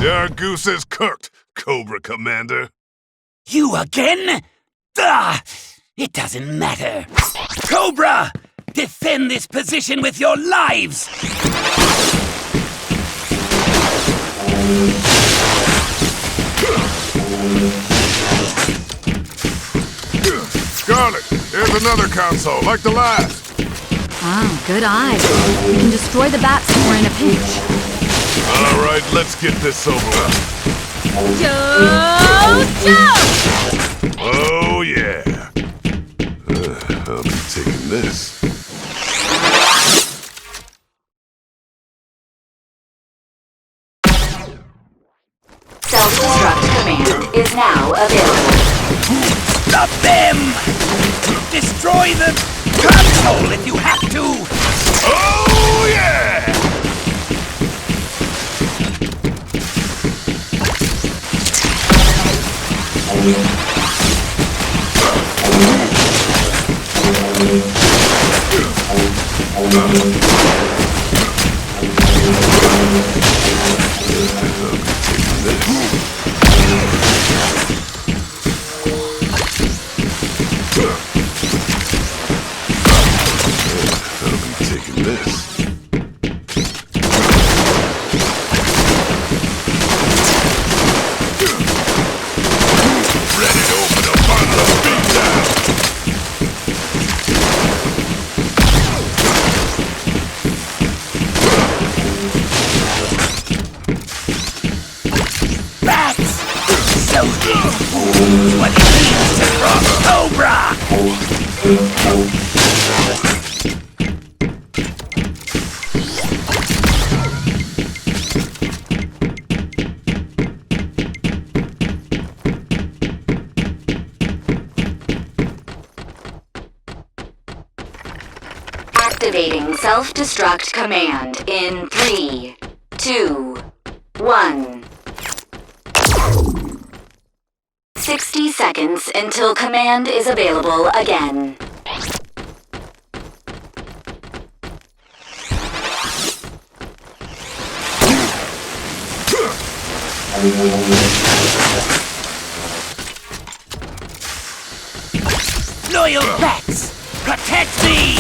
Your goose is cooked, Cobra Commander. You again? It doesn't matter. Cobra! Defend this position with your lives! Scarlet, here's another console, like the last. Ah, good eye. We can destroy the bats when we're in a pinch. All right, let's get this over with. Joe! Oh, yeah. I'll be taking this. Self-destruct command is now available. Stop them! Destroy the console if you have to! Oh, yeah! What it means to cross Cobra! Activating self-destruct command in 3, 2, 1. 60 seconds until command is available again. Loyal bats! Protect me!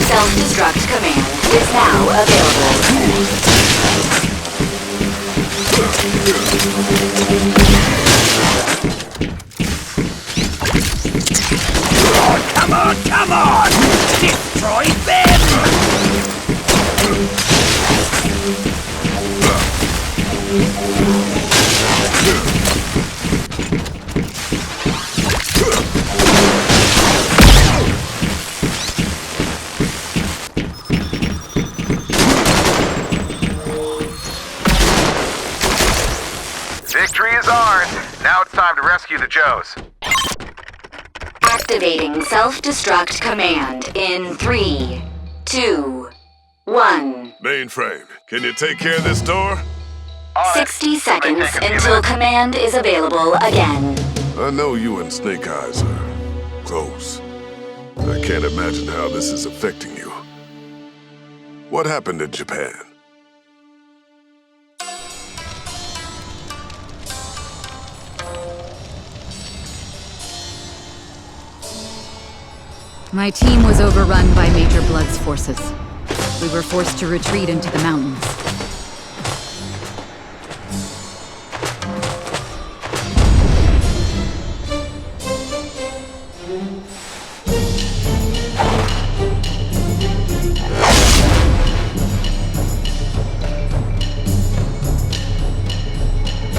Self-destruct command is now available. Oh, come on, come on! Destroy them! Victory is ours. Now it's time to rescue the Joes. Activating self-destruct command in 3, 2, 1. Mainframe, can you take care of this door? 60 seconds until command is available again. I know you and Snake Eyes are close. I can't imagine how this is affecting you. What happened in Japan? My team was overrun by Major Blood's forces. We were forced to retreat into the mountains.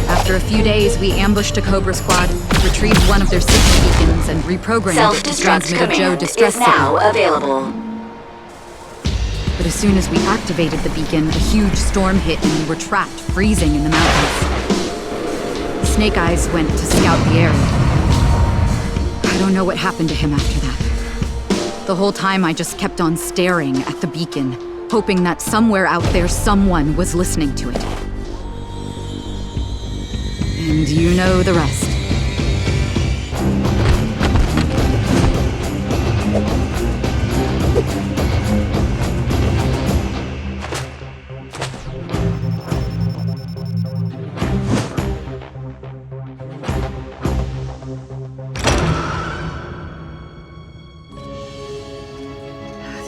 After a few days, we ambushed a Cobra squad, retrieved one of their signal beacons, and reprogrammed it to transmit a Joe distress is now signal. available. But as soon as we activated the beacon, a huge storm hit and we were trapped, freezing in the mountains. Snake Eyes went to scout the area. I don't know what happened to him after that. The whole time I just kept on staring at the beacon, hoping that somewhere out there someone was listening to it. And you know the rest.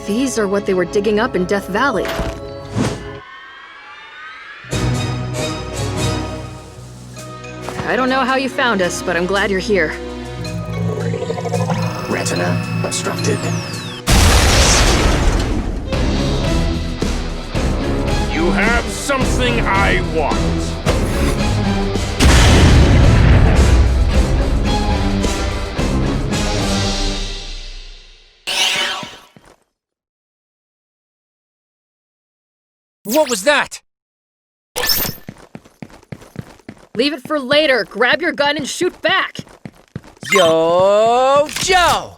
These are what they were digging up in Death Valley. I don't know how you found us, but I'm glad you're here. Retina obstructed. You have something I want. What was that? Leave it for later. Grab your gun and shoot back. Yo, Joe!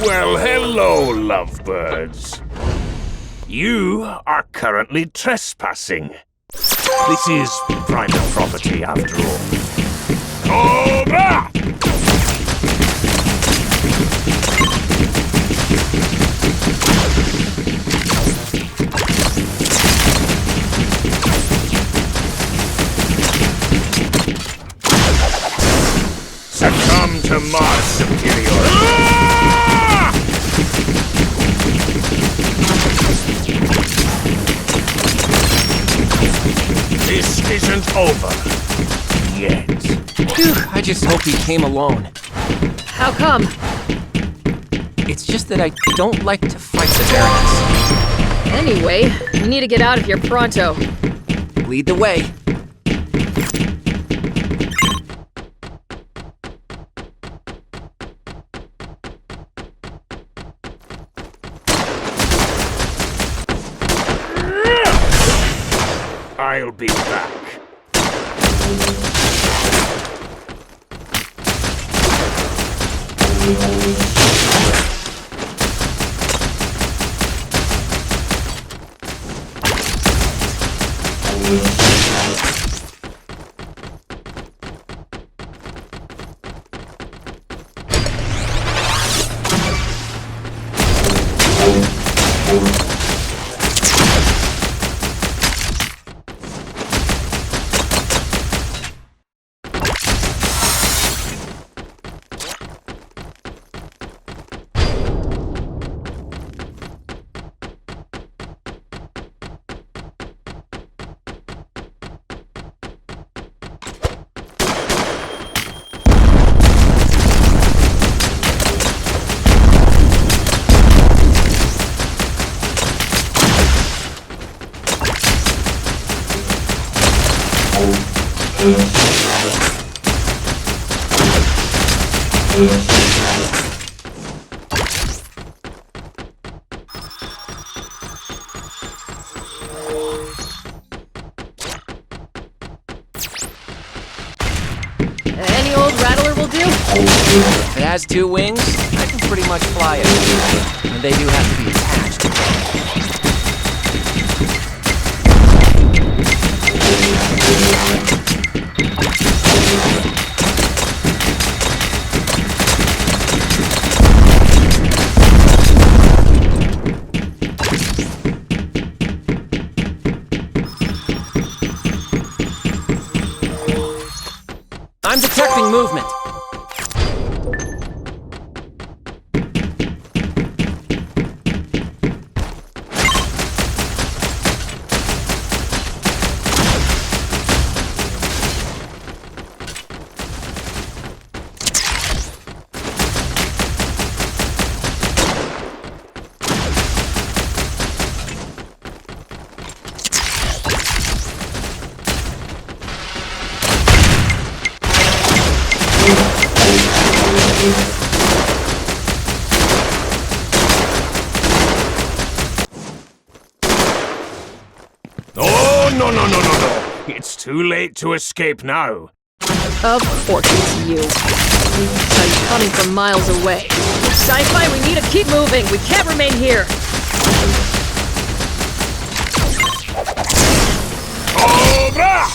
Well, hello, lovebirds. You are currently trespassing. This is private property, after all. Cobra! Succumb to Mars superiority. This isn't over yet. Phew, I just hope he came alone. How come? It's just that I don't like to fight the Baroness. Anyway, we need to get out of here pronto. Lead the way. I'll be back. Any old rattler will do? If it has two wings, I can pretty much fly it. And they do have to be attached. I'm detecting movement. Oh, no. It's too late to escape now. Of course it's you. I'm coming from miles away. Sci-Fi, we need to keep moving. We can't remain here. Cobra!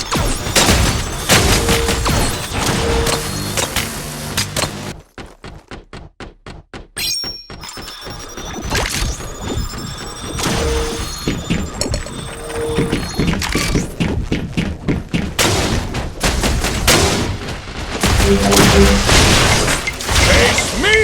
Face me!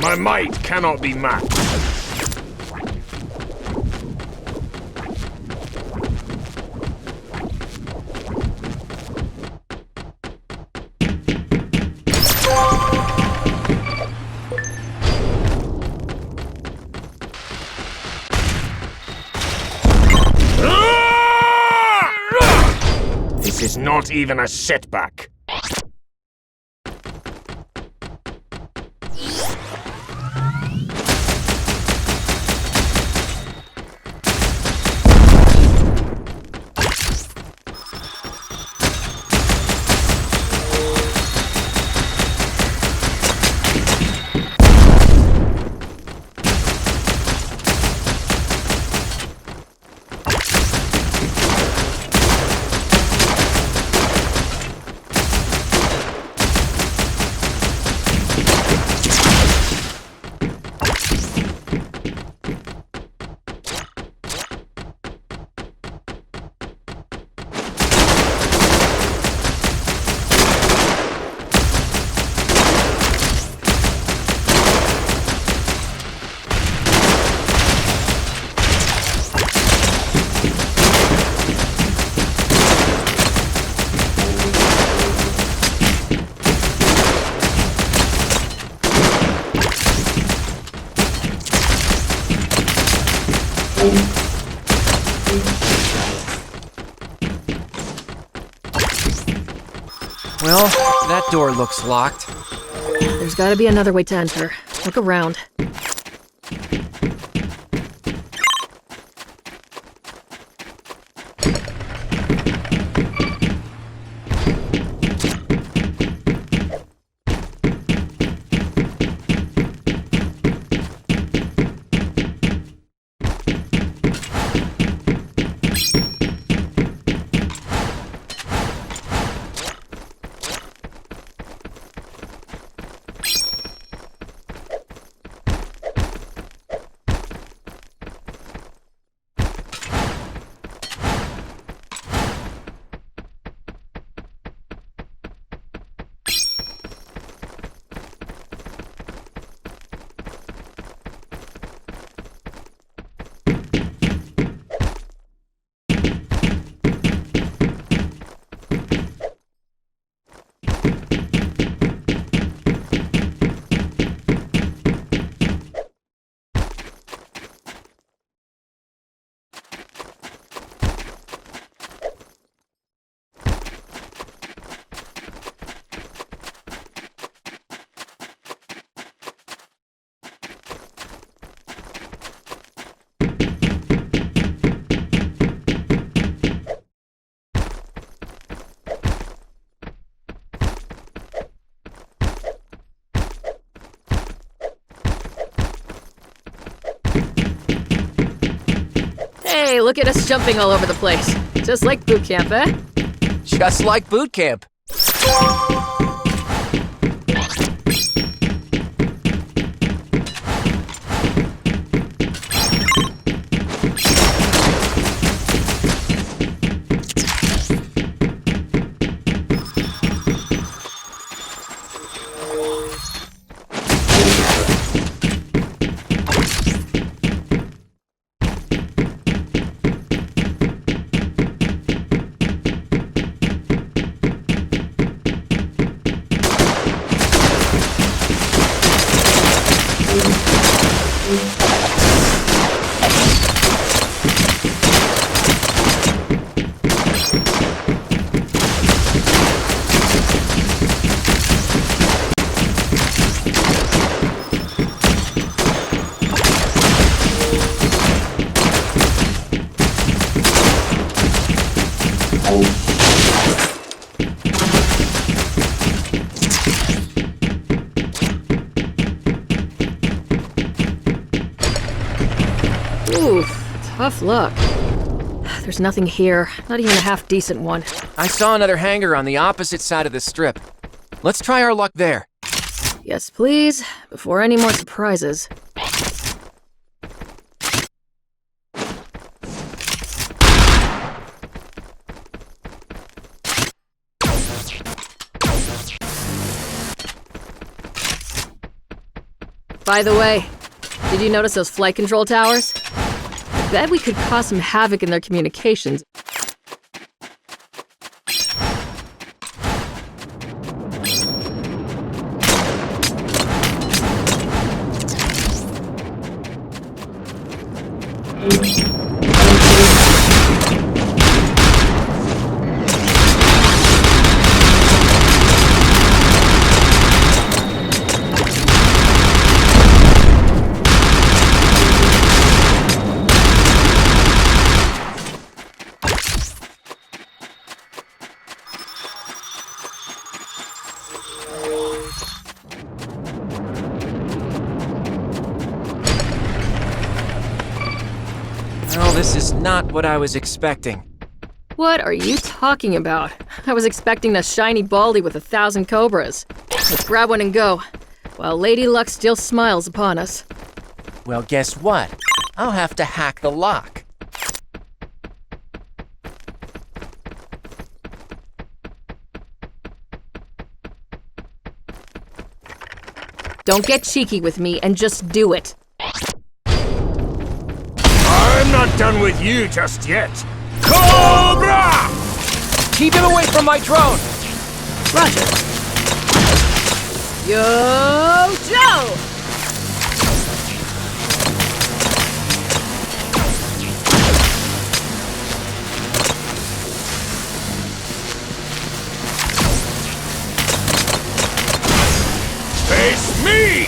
My might cannot be matched. This is not even a setback. Well, that door looks locked. There's gotta be another way to enter. Look around. Hey, look at us jumping all over the place. Just like boot camp, eh? Just like boot camp. Tough luck. There's nothing here, not even a half-decent one. I saw another hangar on the opposite side of the strip. Let's try our luck there. Yes, please, before any more surprises. By the way, did you notice those flight control towers? I bet we could cause some havoc in their communications. Well, this is not what I was expecting. What are you talking about? I was expecting a shiny baldy with 1,000 cobras. Let's grab one and go, while Lady Luck still smiles upon us. Well, guess what? I'll have to hack the lock. Don't get cheeky with me and just do it. I'm not done with you just yet. Cobra! Keep him away from my drone! Roger. Yo, Joe! Face me!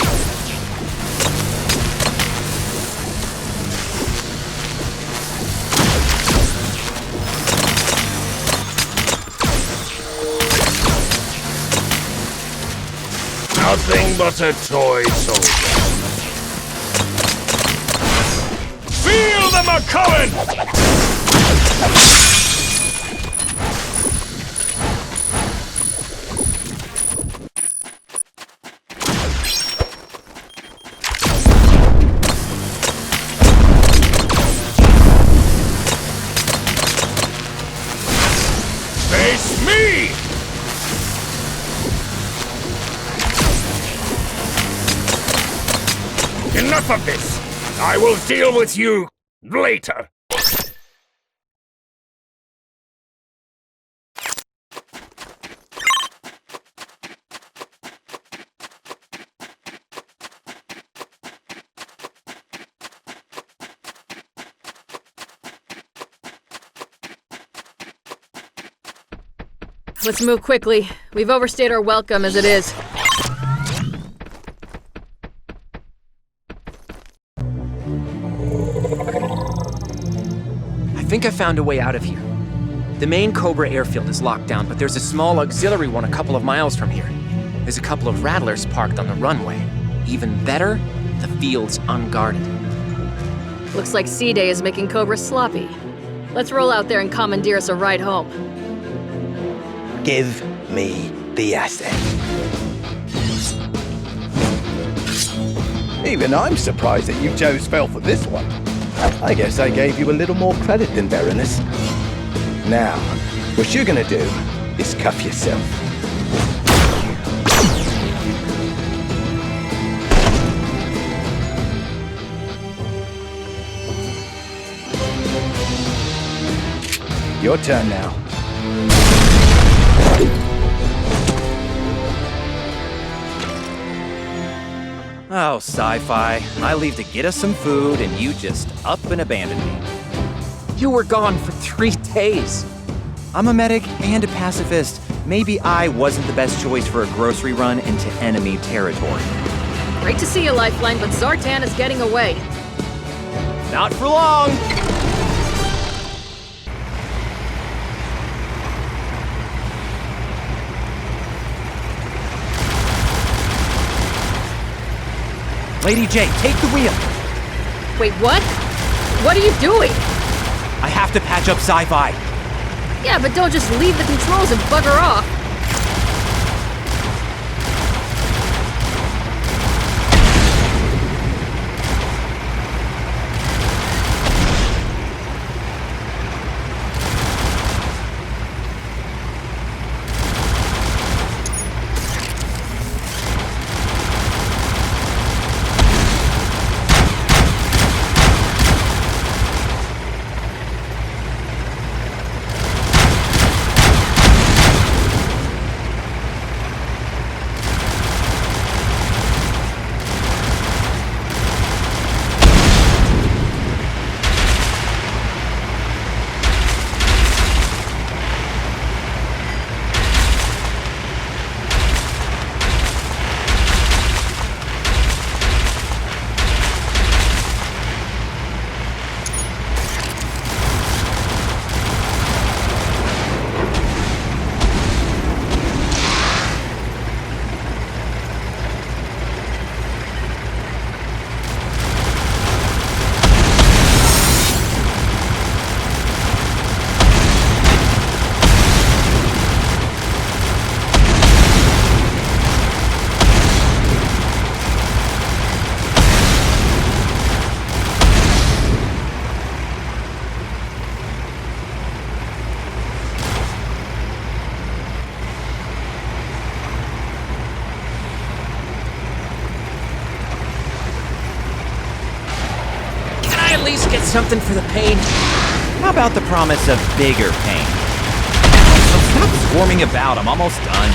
Nothing but a toy soldier. Feel them a-comin'! Face me! Enough of this! I will deal with you later! Let's move quickly. We've overstayed our welcome as it is. I think I found a way out of here. The main Cobra airfield is locked down, but there's a small auxiliary one a couple of miles from here. There's a couple of rattlers parked on the runway. Even better, the field's unguarded. Looks like C-Day is making Cobra sloppy. Let's roll out there and commandeer us a ride home. Give me the asset. Even I'm surprised that you Joes fell for this one. I guess I gave you a little more credit than Baroness. Now, what you're gonna do is cuff yourself. Your turn now. Oh, Sci-Fi. I leave to get us some food, and you just up and abandon me. You were gone for 3 days. I'm a medic and a pacifist. Maybe I wasn't the best choice for a grocery run into enemy territory. Great to see you, Lifeline, but Zartan is getting away. Not for long! Lady J, take the wheel! Wait, what? What are you doing? I have to patch up Sci-Fi. Yeah, but don't just leave the controls and bugger off. Get something for the pain? How about the promise of bigger pain? So stop swarming about, I'm almost done.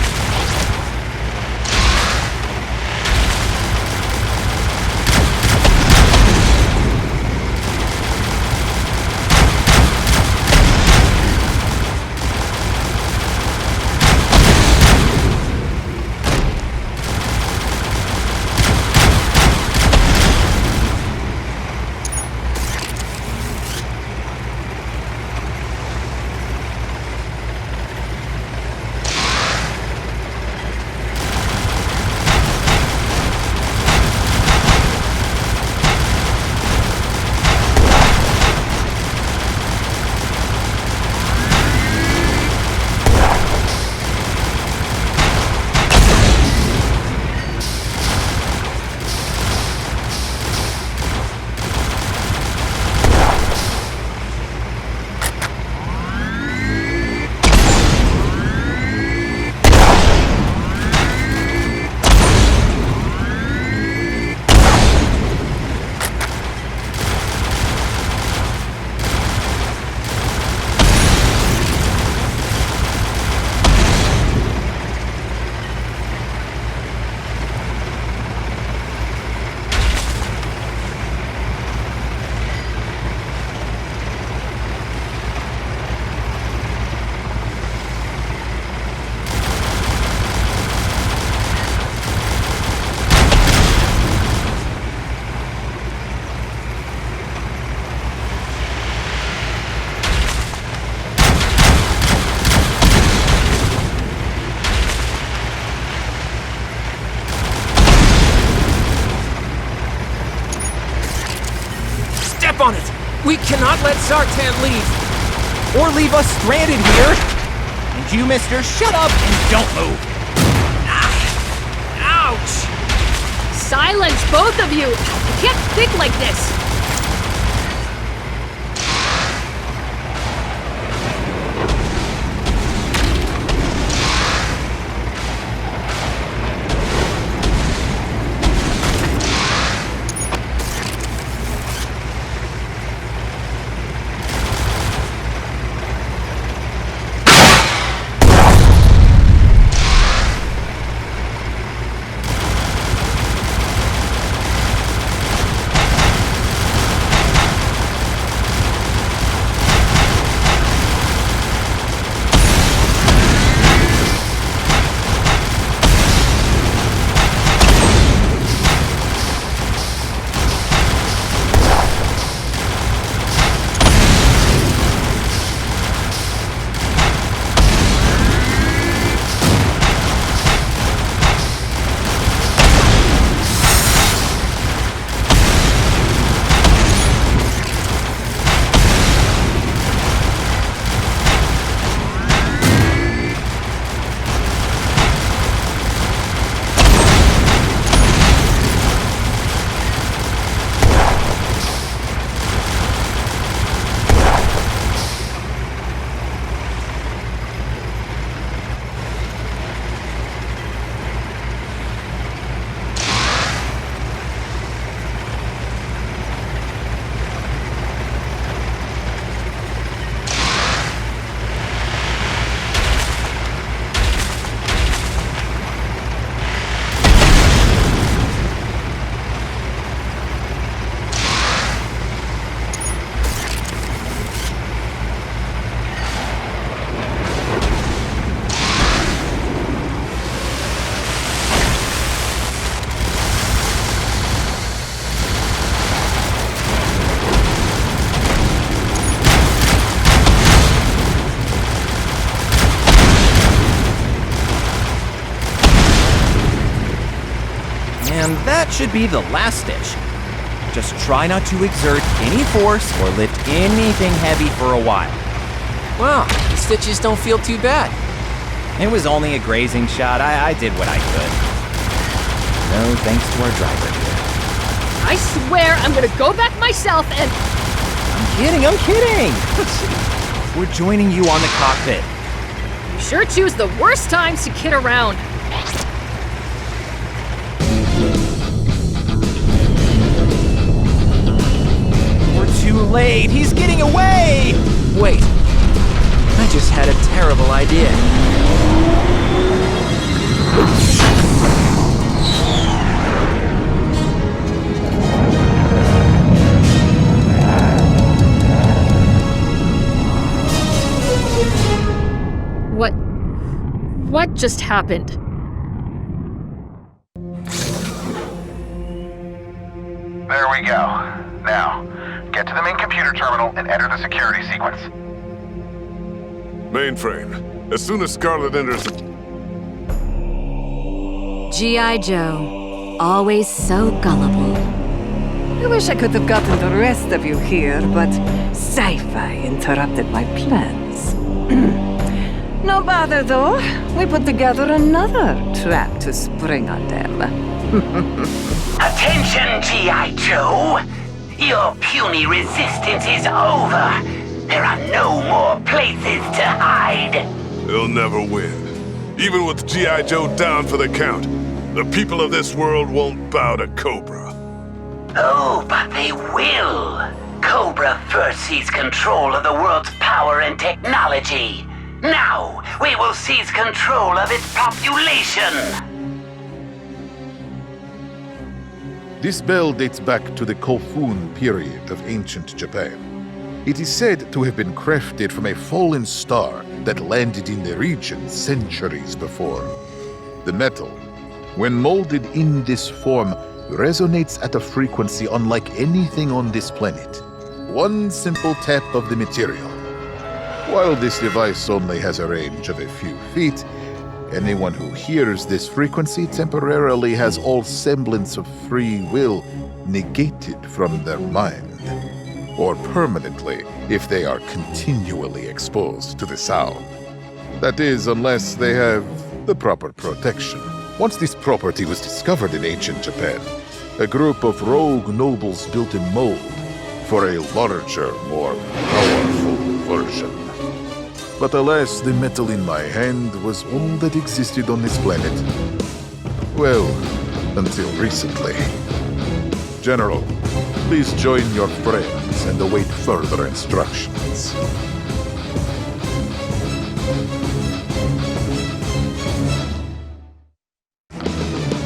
cannot let Sartan leave. Or leave us stranded here. And you, mister, shut up and don't move. Ouch! Silence, both of you! You can't think like this! And that should be the last stitch. Just try not to exert any force or lift anything heavy for a while. Wow, the stitches don't feel too bad. It was only a grazing shot. I did what I could. No thanks to our driver here. I swear I'm gonna go back myself and... I'm kidding! We're joining you on the cockpit. You sure choose the worst times to kid around. Too late! He's getting away! Wait, I just had a terrible idea. What just happened? There we go. Now, get to the main computer terminal and enter the security sequence. Mainframe. As soon as Scarlet enters the... G.I. Joe. Always so gullible. I wish I could have gotten the rest of you here, but sci-fi interrupted my plans. No bother, though. We put together another trap to spring on them. Attention, G.I. Joe! Your puny resistance is over. There are no more places to hide. They'll never win. Even with G.I. Joe down for the count, the people of this world won't bow to Cobra. Oh, but they will. Cobra first seized control of the world's power and technology. Now, we will seize control of its population. This bell dates back to the Kofun period of ancient Japan. It is said to have been crafted from a fallen star that landed in the region centuries before. The metal, when molded in this form, resonates at a frequency unlike anything on this planet. One simple tap of the material. While this device only has a range of a few feet, anyone who hears this frequency temporarily has all semblance of free will negated from their mind. or permanently if they are continually exposed to the sound. That is, unless they have the proper protection. Once this property was discovered in ancient Japan, a group of rogue nobles built a mold for a larger, more powerful version. But alas, the metal in my hand was all that existed on this planet. Well, until recently. General, please join your friends and await further instructions.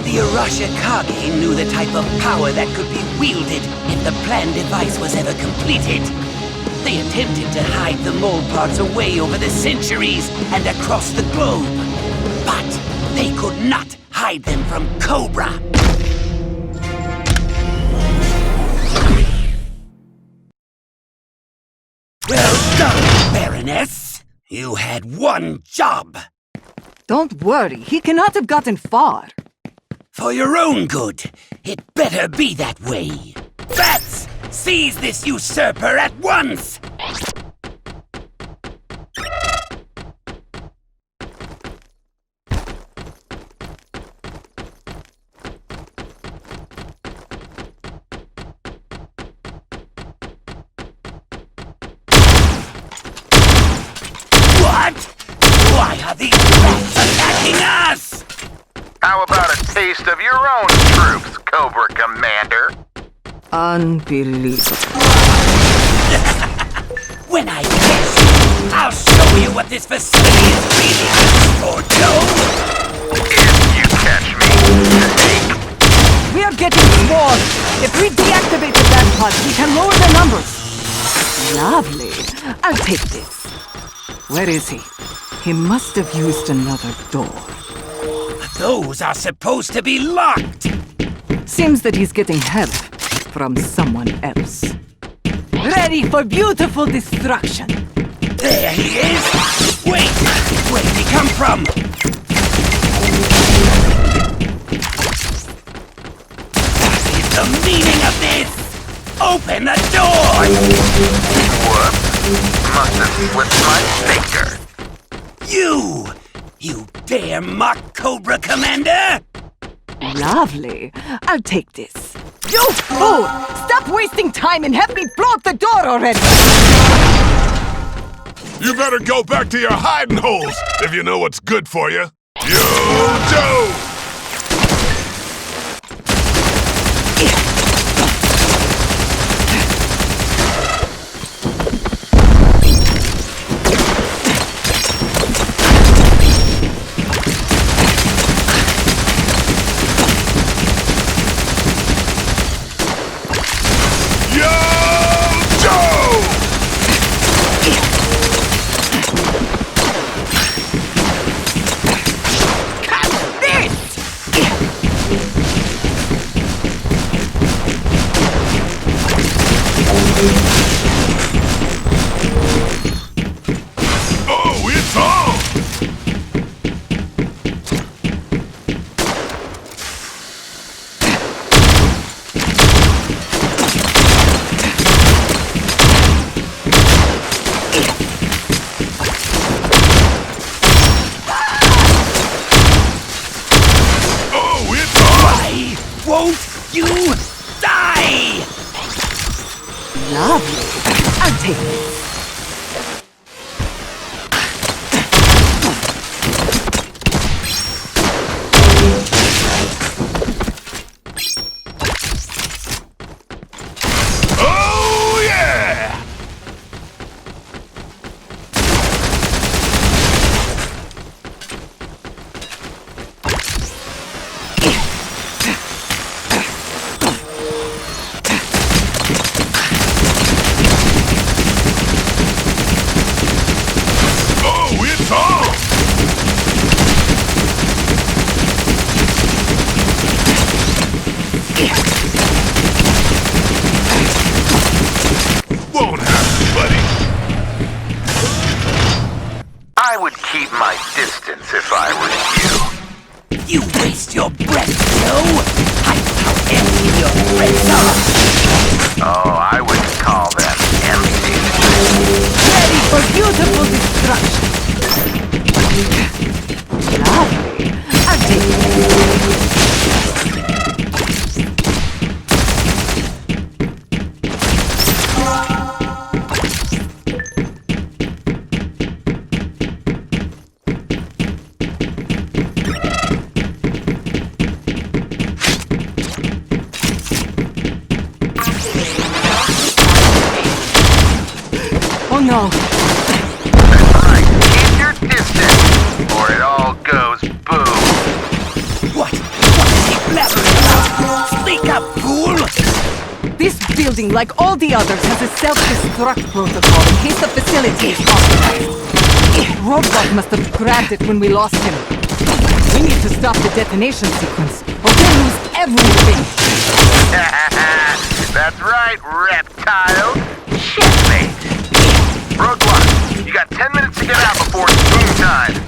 The Arashikage knew the type of power that could be wielded if the planned device was ever completed. They attempted to hide the mold parts away over the centuries and across the globe. But they could not hide them from Cobra. Well done, Baroness. You had one job. Don't worry, he cannot have gotten far. For your own good, it better be that way. Bats, seize this usurper at once! What? Why are these bats attacking us? How about a taste of your own troops, Cobra Commander? Unbelievable. When I catch you, I'll show you what this facility is really for, Joe! If you catch me, We are getting swarmed. If we deactivate the bat pods, we can lower the numbers. Lovely. I'll take this. Where is he? He must have used another door. Those are supposed to be locked! Seems that he's getting help from someone else. Ready for beautiful destruction. There he is! Wait! Where did he come from? What is the meaning of this? Open the door! Whoops. Must have slipped my finger. You dare mock Cobra Commander? Lovely. I'll take this. You fool! Stop wasting time and have me blow up the door already! You better go back to your hiding holes if you know what's good for you. Yo, Joe! Won't you die? Lovely. I'll take this. Oh, yeah! I would keep my distance if I were you. You waste your breath, Joe! I know how empty your threats are! Oh, I wouldn't call them for beautiful destruction. Lovely. I'll take it. Oh no. That's right. Keep your distance, or it all goes boom. What is he blabbering about? Speak up, fool! This building, like all the others, has a self-destruct protocol in case the facility is compromised. Roadblock must have grabbed it when we lost him. We need to stop the detonation sequence, or we'll lose everything. That's right, reptile. Checkmate. Roadblock, you got 10 minutes to get out before it's boom time.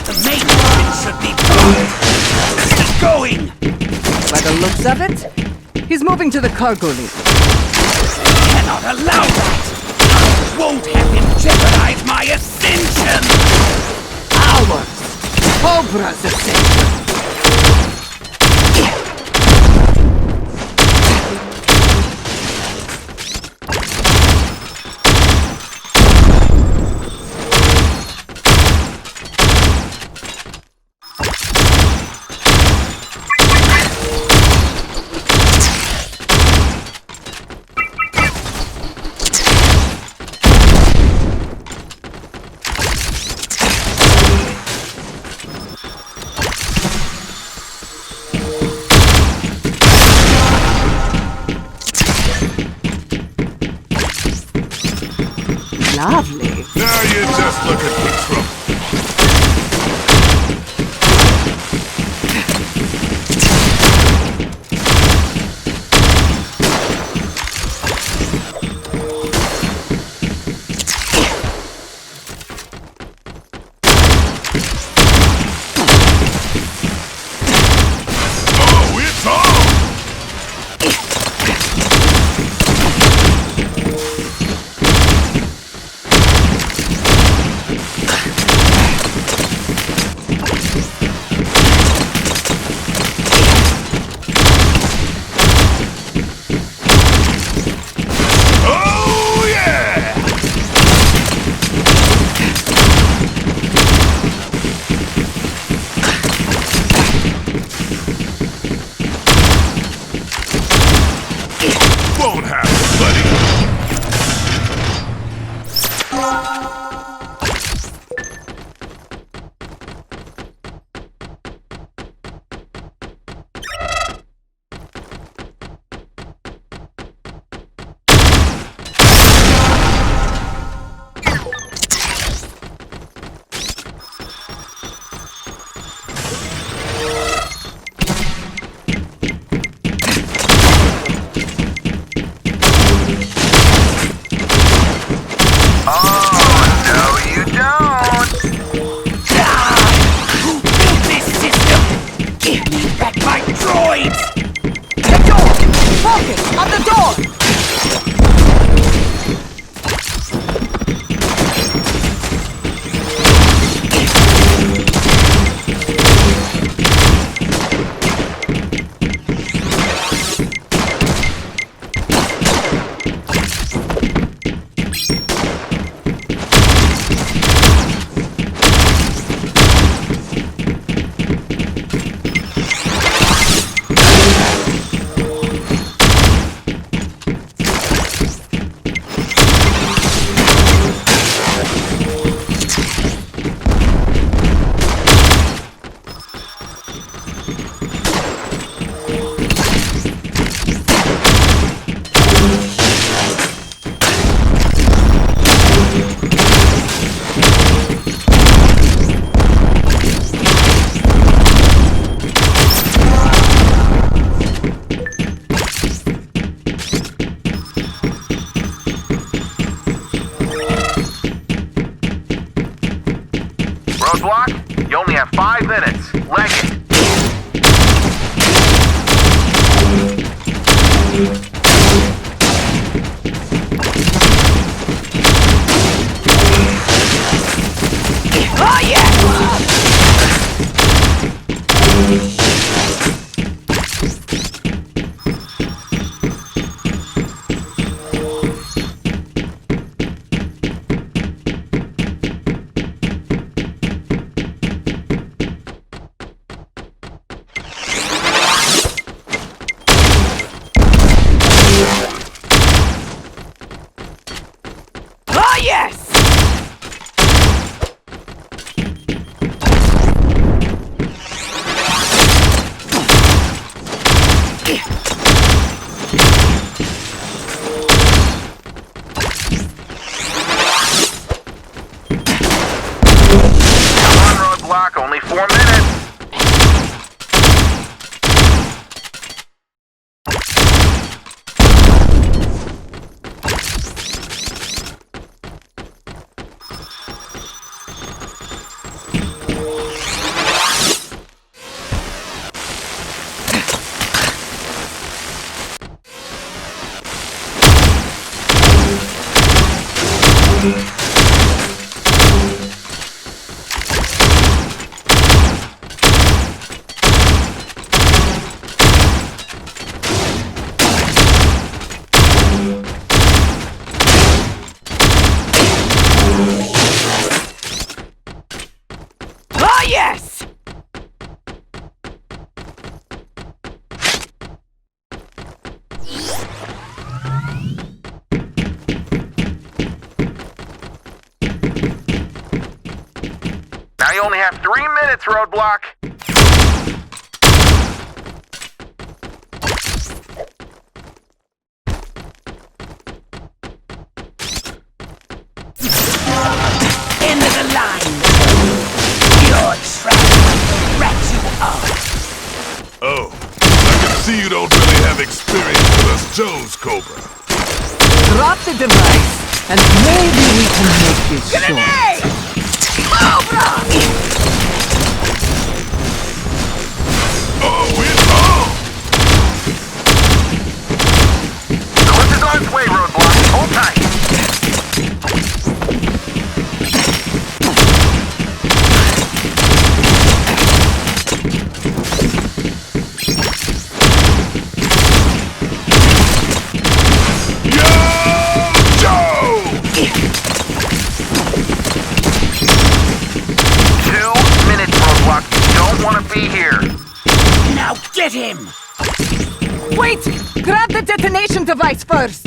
The main line should be blocked. Keep going! By the looks of it, he's moving to the cargo lead. Cannot allow that! I won't have him jeopardize my ascension! Ours! Cobra's ascension! Lovely. Now you just look at the trouble. Oh, it's on! Won't happen, buddy. Roadblock, you only have 5 minutes. Leg it. Oh, yeah! Oh, yes! Come on, Roadblock, only 4 minutes. Oh, yes! Now you only have 3 minutes, Roadblock. End of the line! Your trap wraps you up! Oh, I can see you don't really have experience with us Joes, Cobra. Drop the device, and maybe we can make this short. Grenade! Cobra! Oh, it's on! The lift is on its way, Roadblock. Hold tight. Yo, Joe! 2 minutes, Roadblock. You don't want to be here. Now get him! Wait! Grab the detonation device first!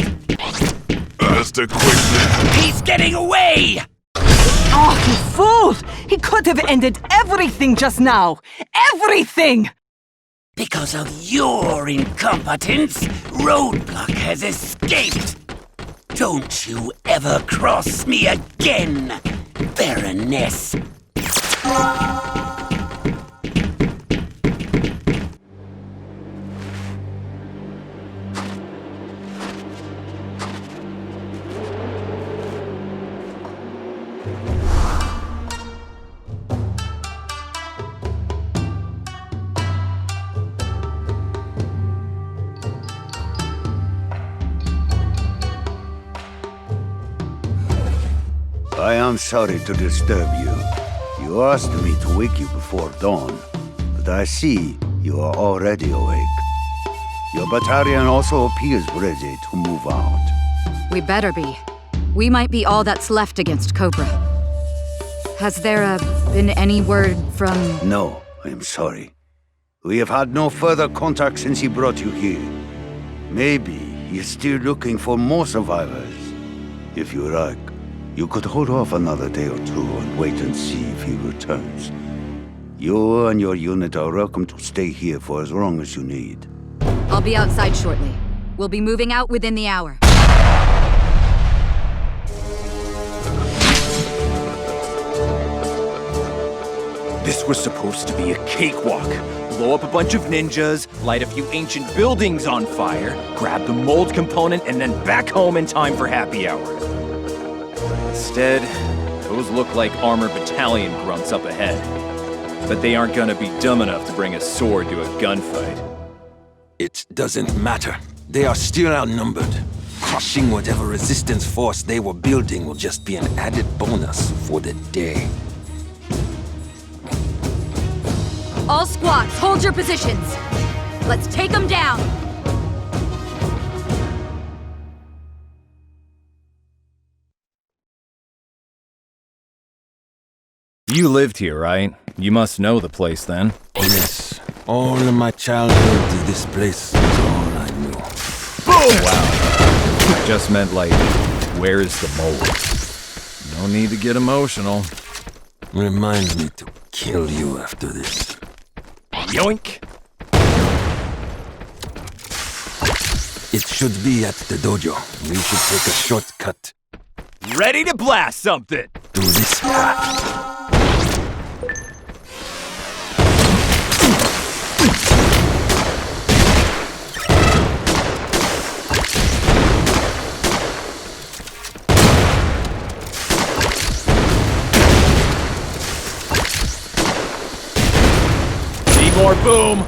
Just a quick minute. He's getting away! Oh, you fool! He could have ended everything just now! Everything! Because of your incompetence, Roadblock has escaped! Don't you ever cross me again, Baroness! I am sorry to disturb you. You asked me to wake you before dawn, but I see you are already awake. Your battalion also appears ready to move out. We better be. We might be all that's left against Cobra. Has there been any word from... No, I am sorry. We have had no further contact since he brought you here. Maybe he is still looking for more survivors. If you like, you could hold off another day or two and wait and see if he returns. You and your unit are welcome to stay here for as long as you need. I'll be outside shortly. We'll be moving out within the hour. This was supposed to be a cakewalk. Blow up a bunch of ninjas, light a few ancient buildings on fire, grab the mold component, and then back home in time for happy hour. Instead, Those look like armored battalion grunts up ahead. But they aren't gonna be dumb enough to bring a sword to a gunfight. It doesn't matter. They are still outnumbered. Crushing whatever resistance force they were building will just be an added bonus for the day. All squads, hold your positions. Let's take them down. You lived here, right? You must know the place then. Yes. All of my childhood, this place is all I knew. Boom! Wow. I just meant like, where's the mold? No need to get emotional. Remind me to kill you after this. Yoink! It should be at the dojo. We should take a shortcut. Ready to blast something! Through this path. More boom!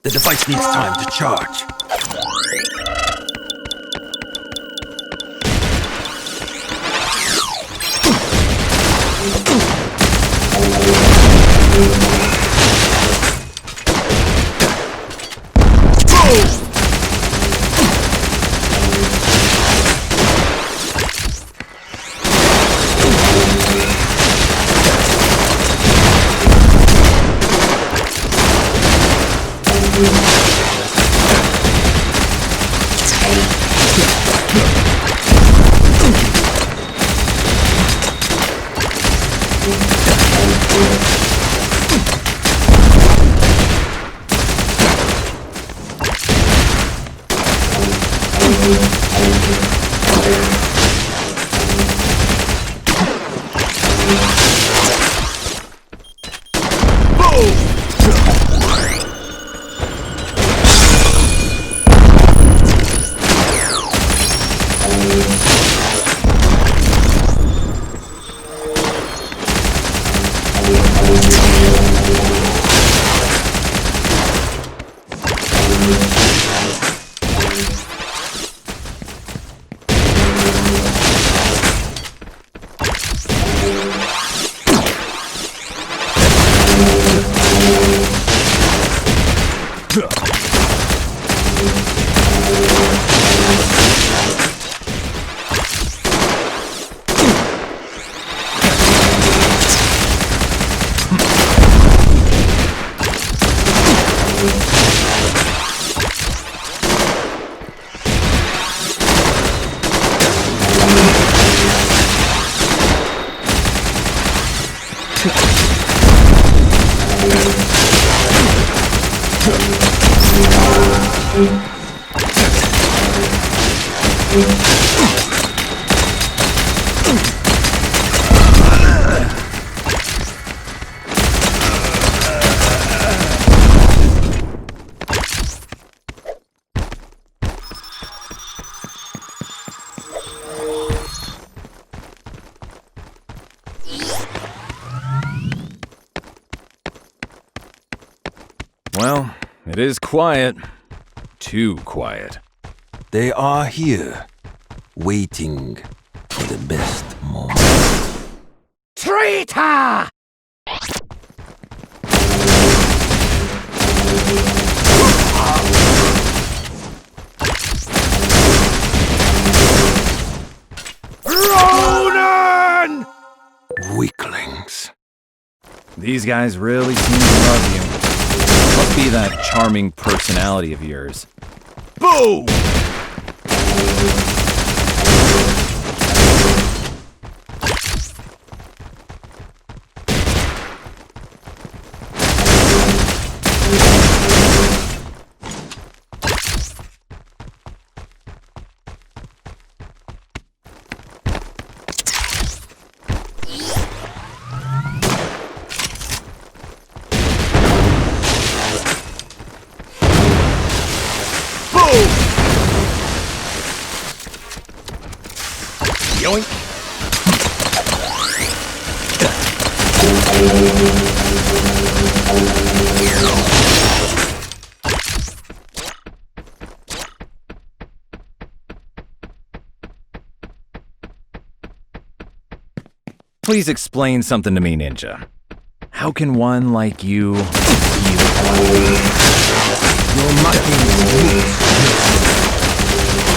The device needs time to charge. Well, it is quiet. Too quiet. They are here, waiting for the best moment. Traitor! Ronan! Weaklings. These guys really seem to love you. Must be that charming personality of yours. Boom! Please explain something to me, Ninja. How can one like you be the You're mocking me.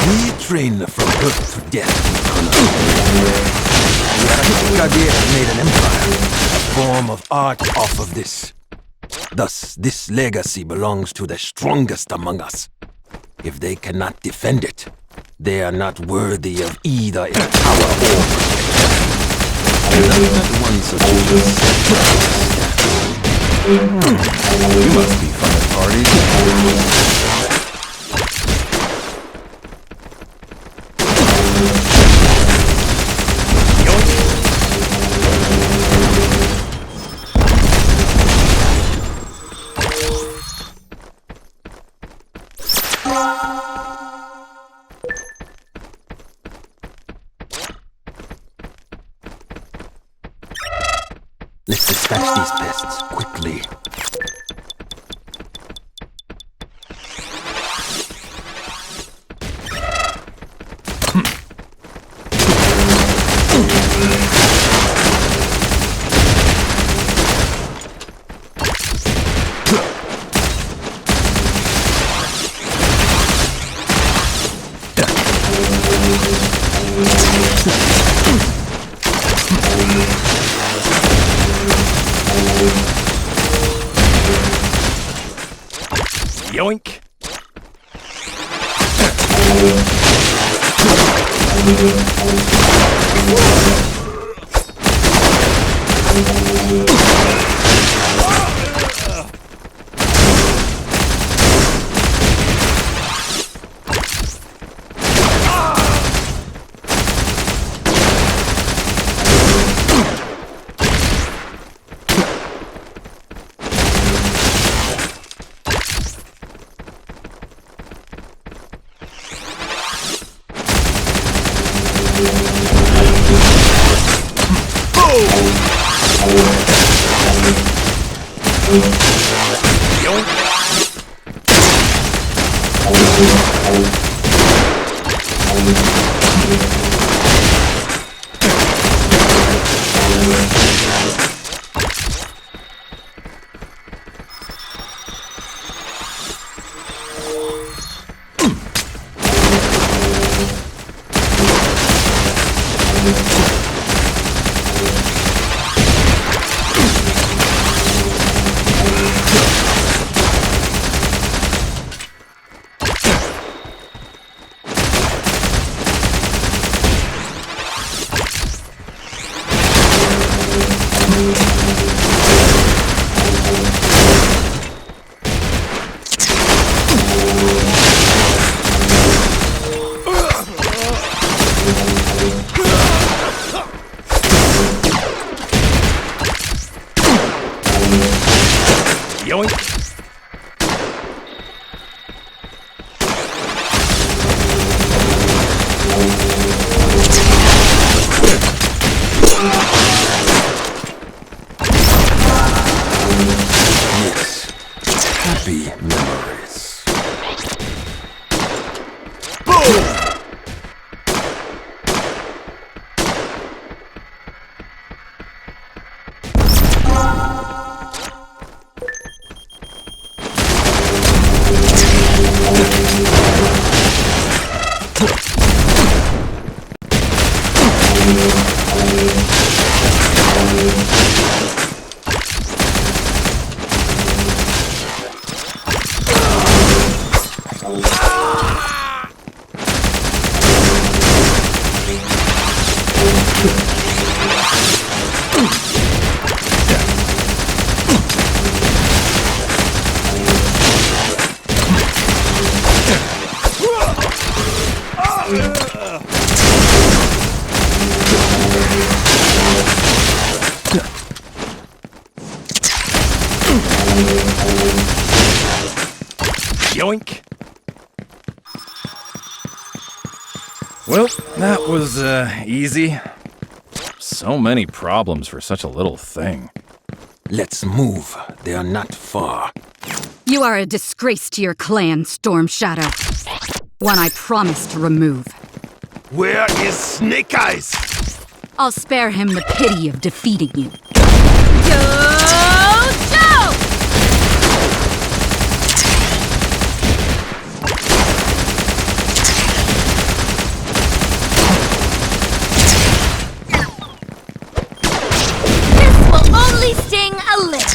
We train from birth to death. The Commandeering made an empire, a form of art off of this. Thus, this legacy belongs to the strongest among us. If they cannot defend it, they are not worthy of either its power or protection. None that one such as yourself. You must be fun at parties. Let's dispatch these pests quickly. Yoink! Happy memories. Yoink! Well, that was, easy. So many problems for such a little thing. Let's move. They are not far. You are a disgrace to your clan, Storm Shadow. One I promise to remove. Where is Snake Eyes? I'll spare him the pity of defeating you. Only sting a little.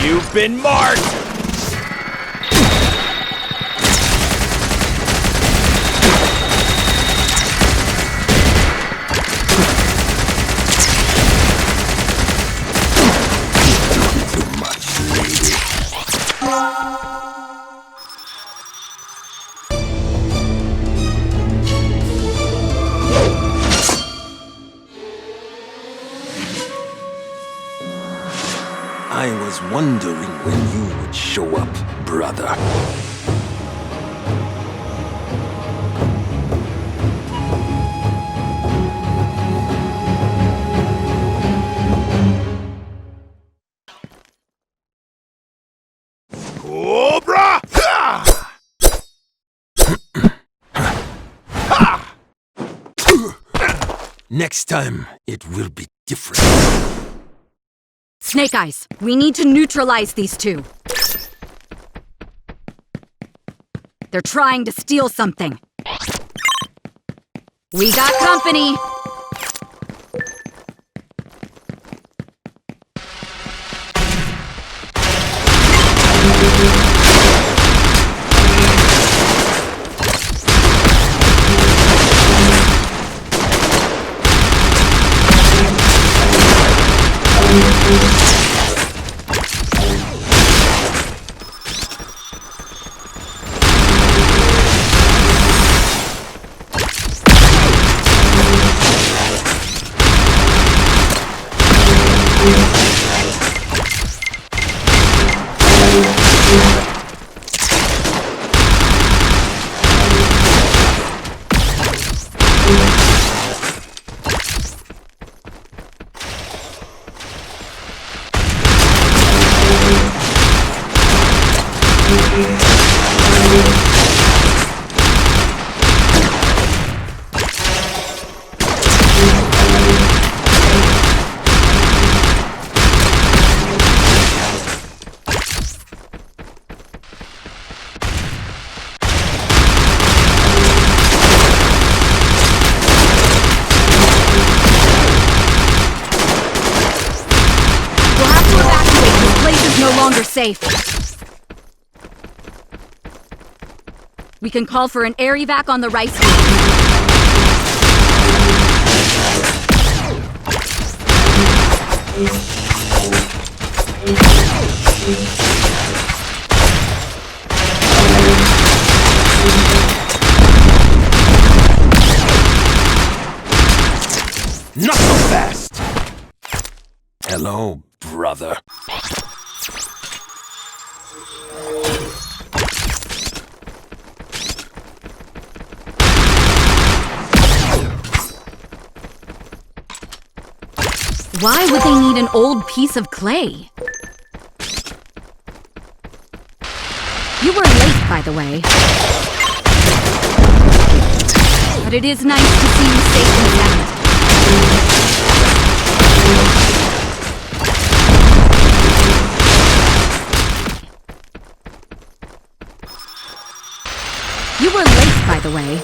You've been marked! Too much, lady. I was wondering when you would show up, brother. Cobra! Next time, it will be different. Snake Eyes, we need to neutralize these two. They're trying to steal something. We got company! Safe. We can call for an air evac on the rice field. Not so fast! Hello, brother. Why would they need an old piece of clay? You were late, by the way. But it is nice to see you safe and sound. You were late, by the way.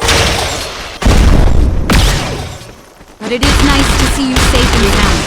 But it is nice to see you safe and sound.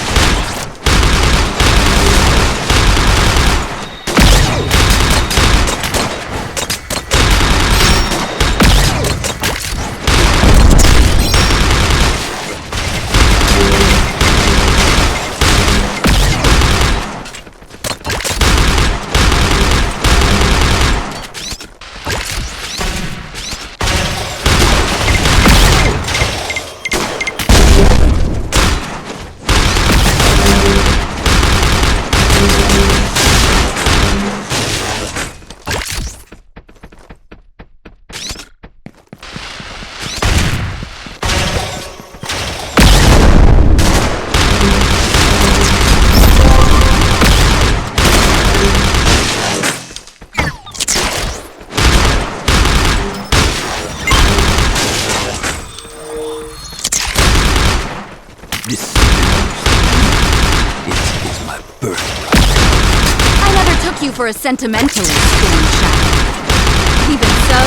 It is my birthright. I never took you for a sentimentalist, Storm Shadow. Even so,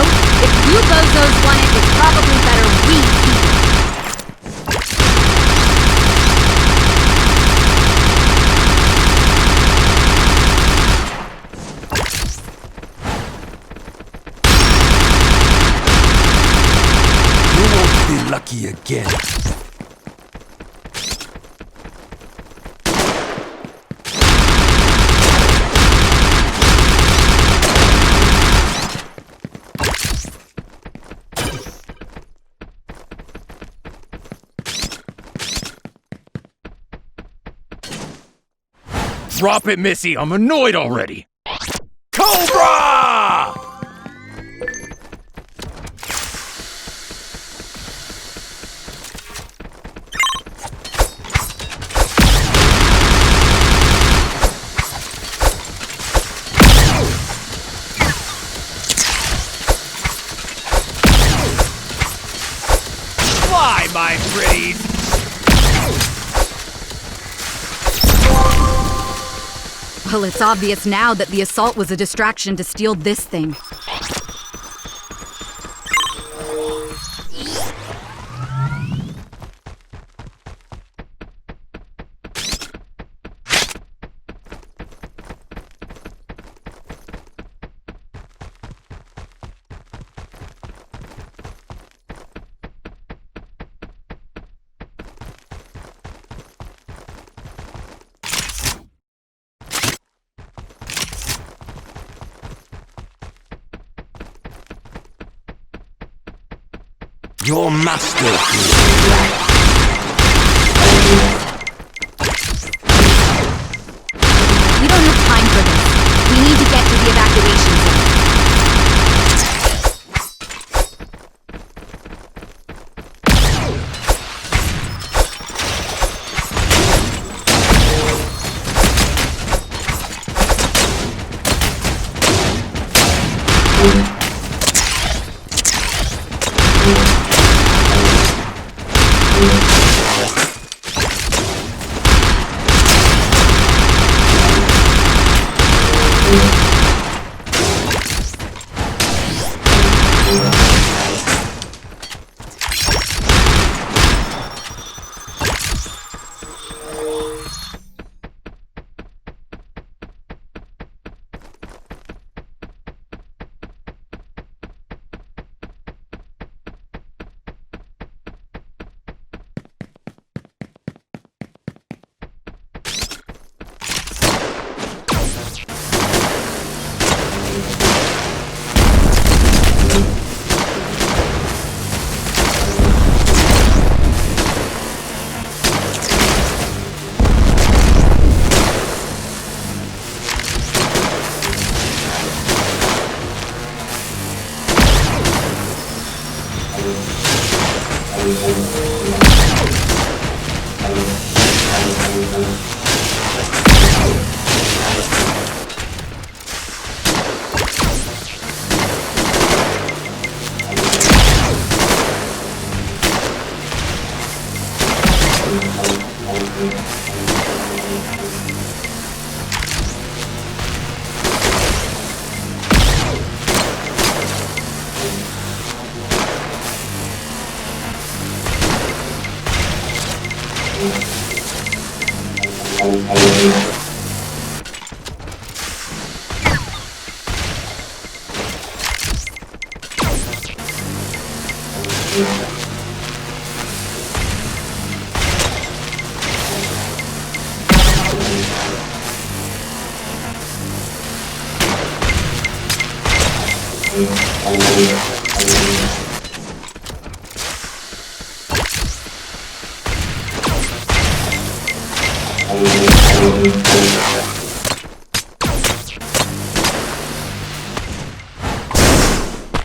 if you bozos want it, it's probably better we keep it. You won't be lucky again. Drop it, Missy! I'm annoyed already! Cobra! Fly, my pretties! Well, it's obvious now that the assault was a distraction to steal this thing. Your master is We don't have time for this. We need to get to the evacuation zone.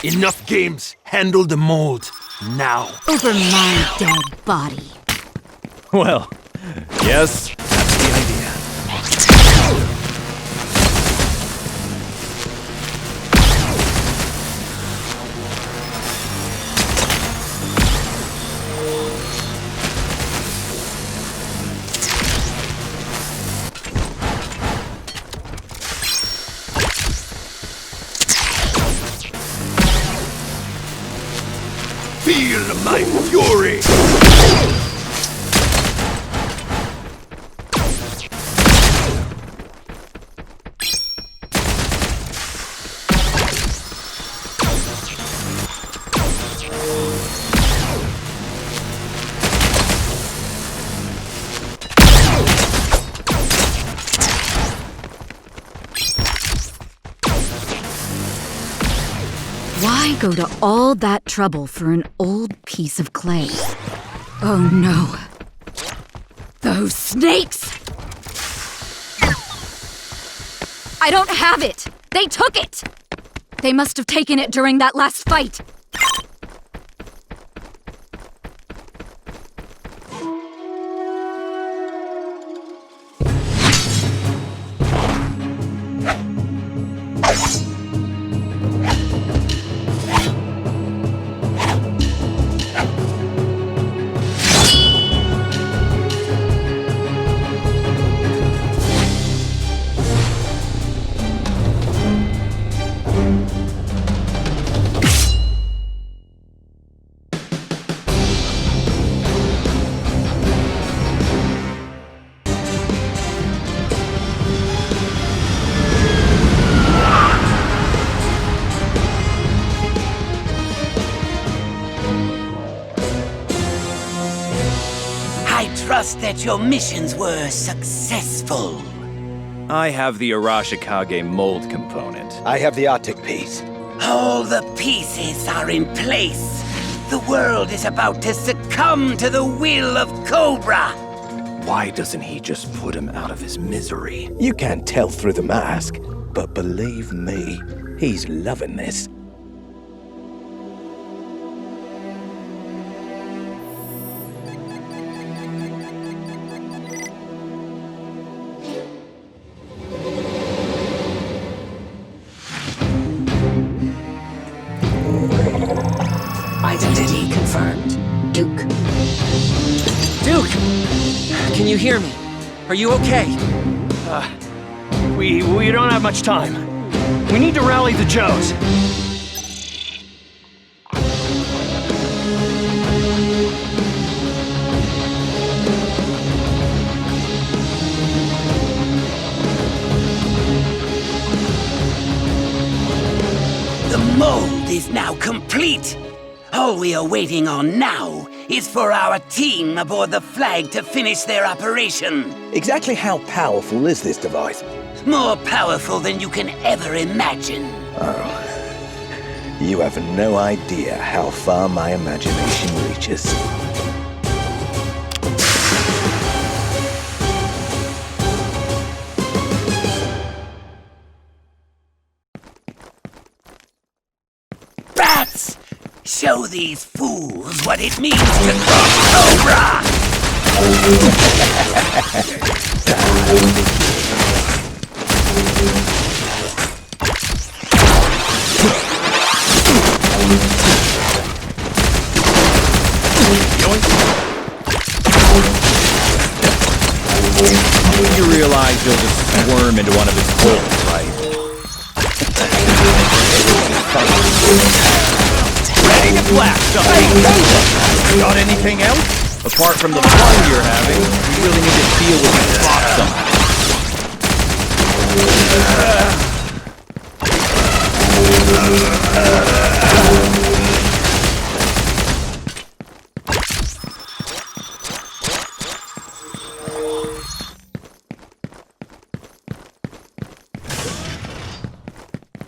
Enough games. Handle the mold. Now. Over my dead body. Well, yes, that's the idea. Feel my fury! Why go to all that trouble for an old piece of clay? Oh no. Those snakes! I don't have it! They took it! They must have taken it during that last fight! Trust that your missions were successful. I have the Arashikage mold component. I have the Arctic piece. All the pieces are in place. The world is about to succumb to the will of Cobra. Why doesn't he just put him out of his misery? You can't tell through the mask, but believe me, he's loving this. Identity confirmed. Duke. Duke! Can you hear me? Are you okay? We don't have much time. We need to rally the Joes. The mold is now complete. All we are waiting on now is for our team aboard the Flagg to finish their operation. Exactly how powerful is this device? More powerful than you can ever imagine. Oh, you have no idea how far my imagination reaches. Bats! Show these fools what it means to cross Cobra! You realize you'll just squirm into one of his holes, right? Ready to blast, something! Got anything else? Apart from the fun you're having, you really need to deal with these spots somehow.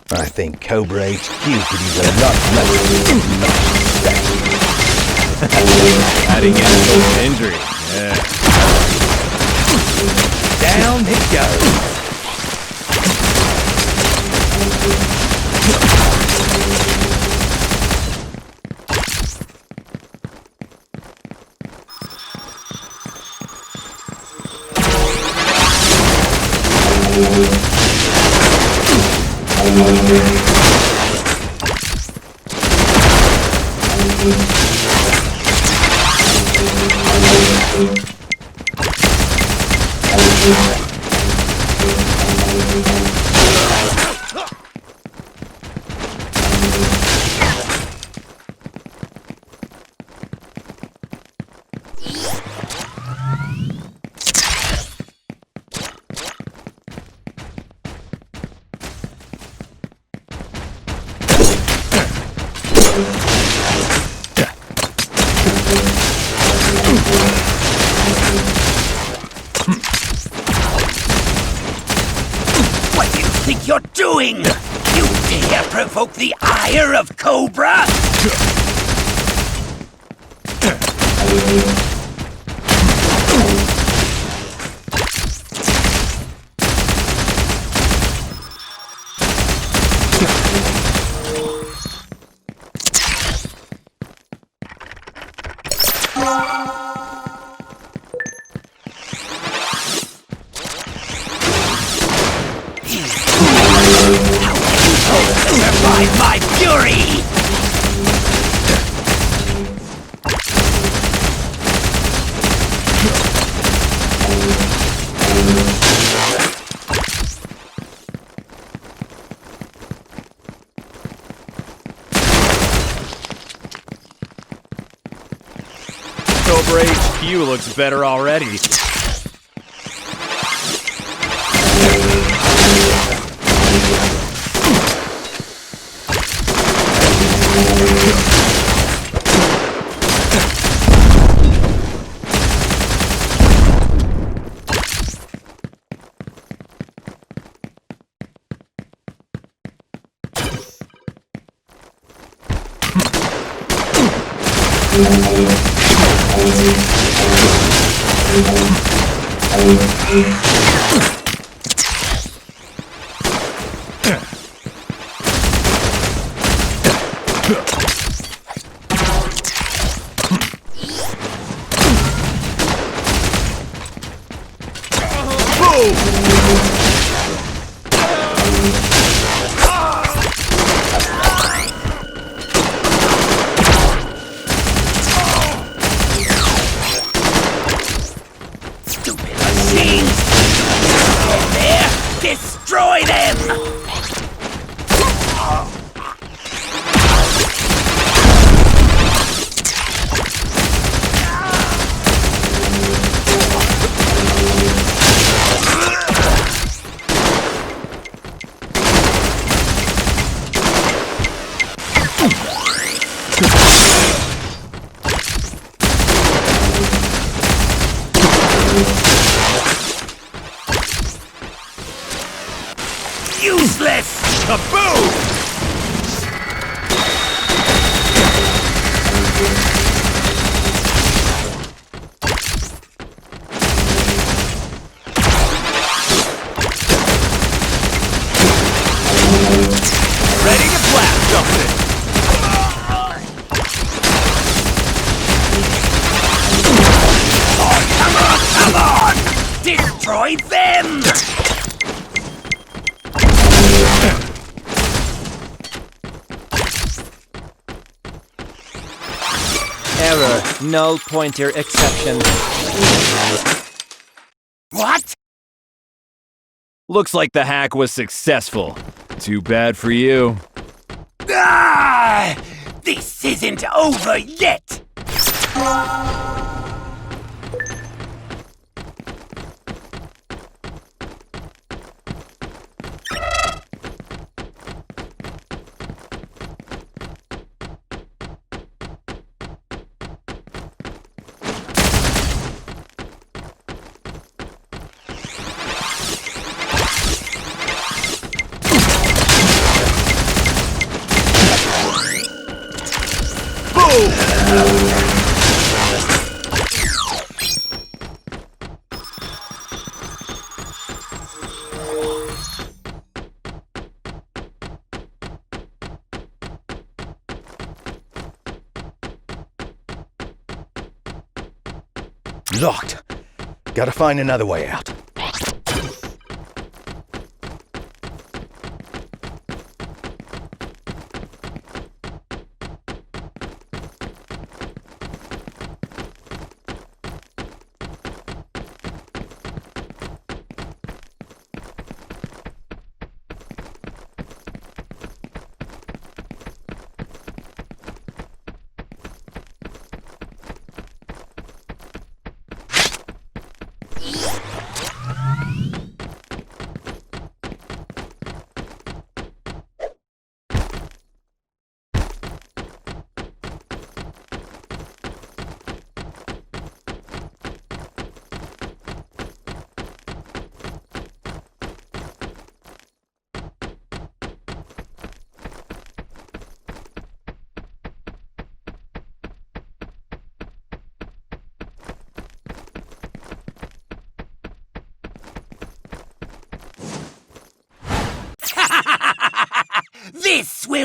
I think Cobra HQ could use a lot less. Adding insult to injury. Yeah. Down it goes. What do you think you're doing? You dare provoke the ire of Cobra? Survive my fury! Cobra HQ looks better already. Destroy them! Useless! Kaboom! Ready to blast something! Oh, come on! Destroy them! Error. Null pointer exception. What? Looks like the hack was successful. Too bad for you. Ah! This isn't over yet! Locked. Gotta find another way out.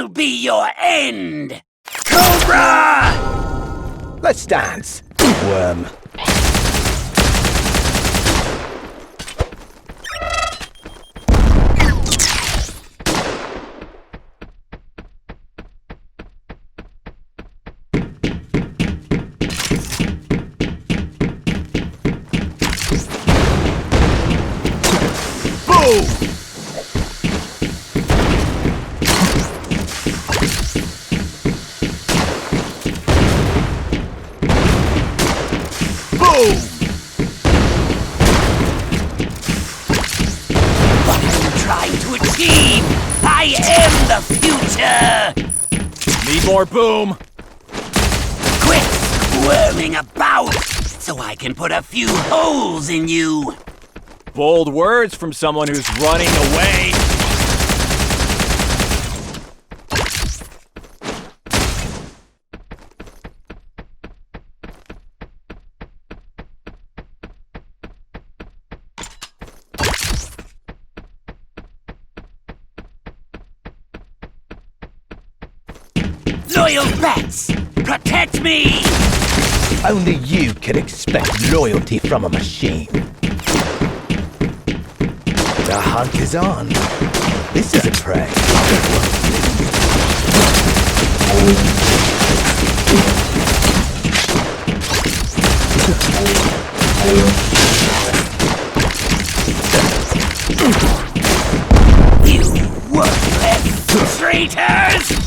will be your end! Cobra! Let's dance, worm. I am the future! Need more boom! Quit squirming about so I can put a few holes in you! Bold words from someone who's running away! Loyal bats! Protect me! Only you can expect loyalty from a machine. The hunt is on. This is a prey. You worthless traitors!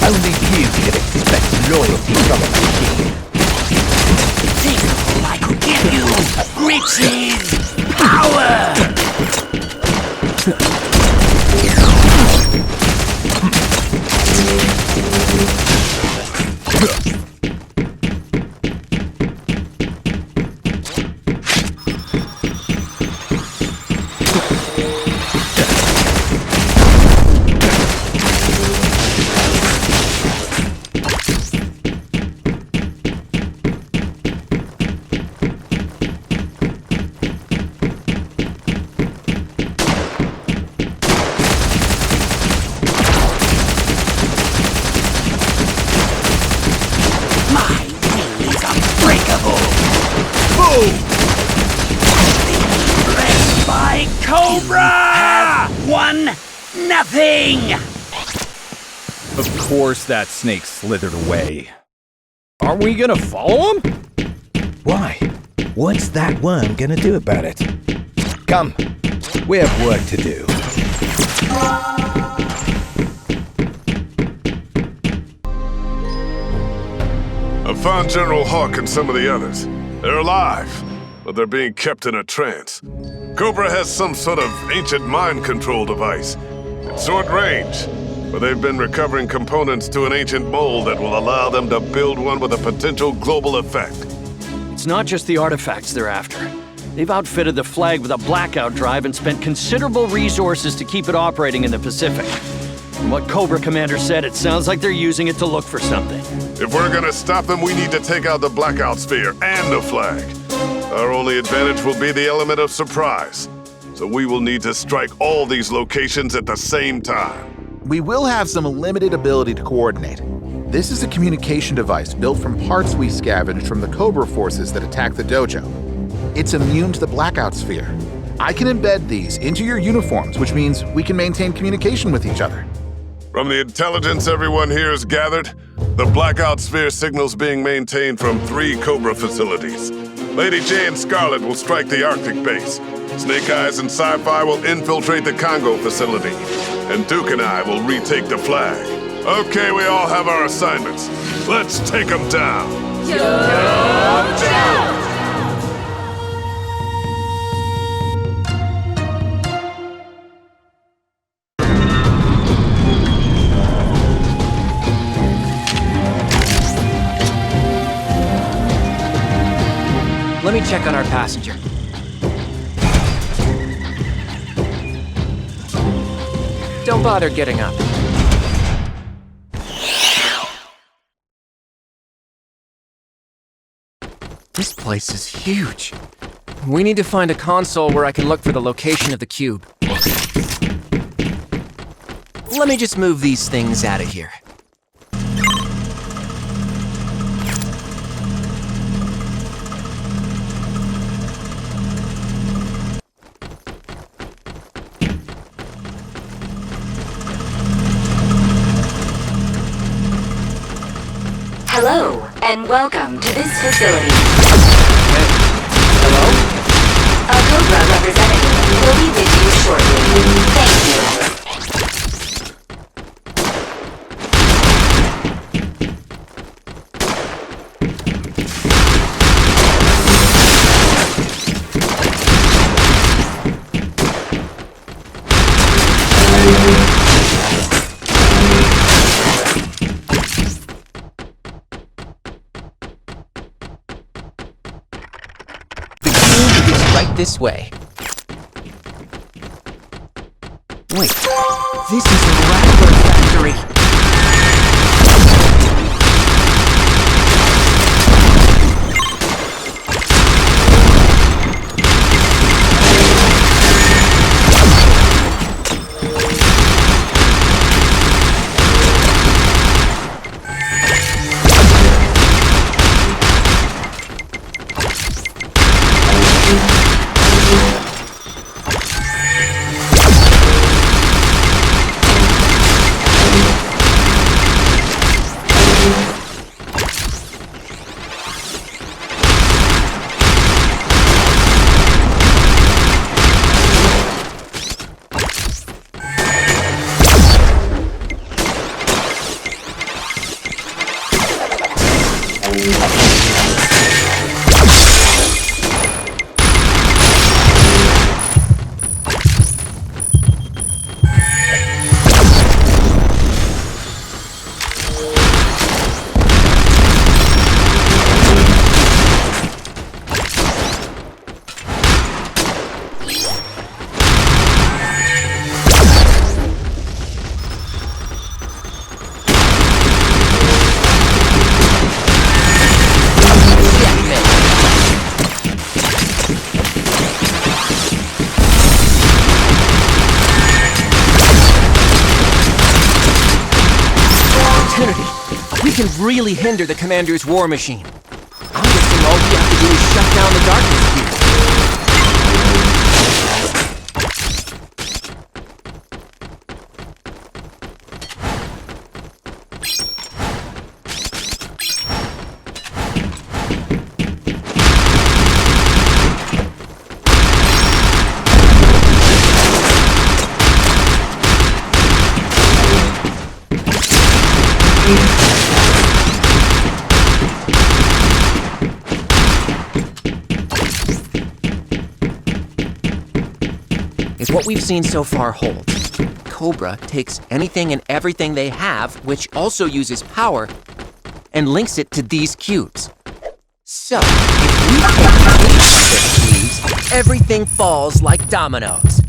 Only you can expect loyalty from a machine. Think all I could give you! Riches! Power! By Cobra! 1-0! Of course that snake slithered away. Aren't we gonna follow him? Why? What's that worm gonna do about it? Come, we have work to do. I found General Hawk and some of the others. They're alive, but they're being kept in a trance. Cobra has some sort of ancient mind control device. It's short range, but they've been recovering components to an ancient mold that will allow them to build one with a potential global effect. It's not just the artifacts they're after. They've outfitted the Flagg with a blackout drive and spent considerable resources to keep it operating in the Pacific. From what Cobra Commander said, it sounds like they're using it to look for something. If we're gonna stop them, we need to take out the blackout sphere and the Flagg. Our only advantage will be the element of surprise. So we will need to strike all these locations at the same time. We will have some limited ability to coordinate. This is a communication device built from parts we scavenged from the Cobra forces that attacked the dojo. It's immune to the blackout sphere. I can embed these into your uniforms, which means we can maintain communication with each other. From the intelligence everyone here has gathered, the blackout sphere signal's being maintained from 3 Cobra facilities. Lady J and Scarlet will strike the Arctic base. Snake Eyes and Sci-Fi will infiltrate the Congo facility. And Duke and I will retake the Flagg. Okay, we all have our assignments. Let's take them down. me check on our passenger. Don't bother getting up. This place is huge. We need to find a console where I can look for the location of the cube. Let me just move these things out of here. Hello, and welcome to this facility. Hello? A Cobra representative will be with you shortly. Thank you. This way. Wait, this is a Rattler factory. Really hinder the Commander's war machine. I'm guessing all we have to do is shut down the darkness cube. If what we've seen so far holds, Cobra takes anything and everything they have, which also uses power, and links it to these cubes. So, if we take these cubes, everything falls like dominoes.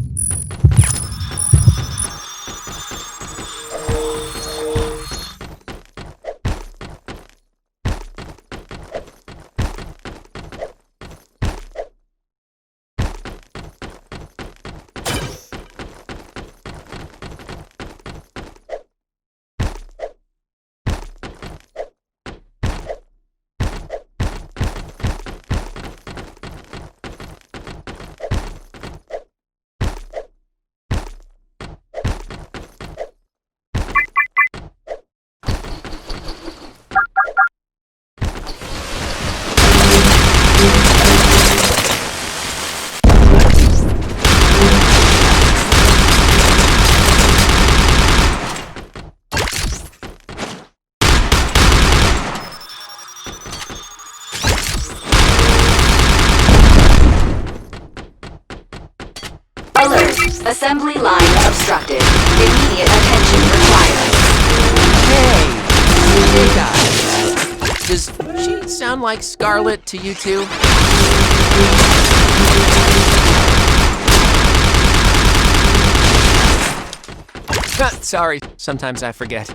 Assembly line obstructed. Immediate attention required. Hey, guys. Does she sound like Scarlet to you two? Sorry, sometimes I forget.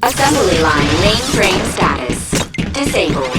Assembly line mainframe status. Disabled.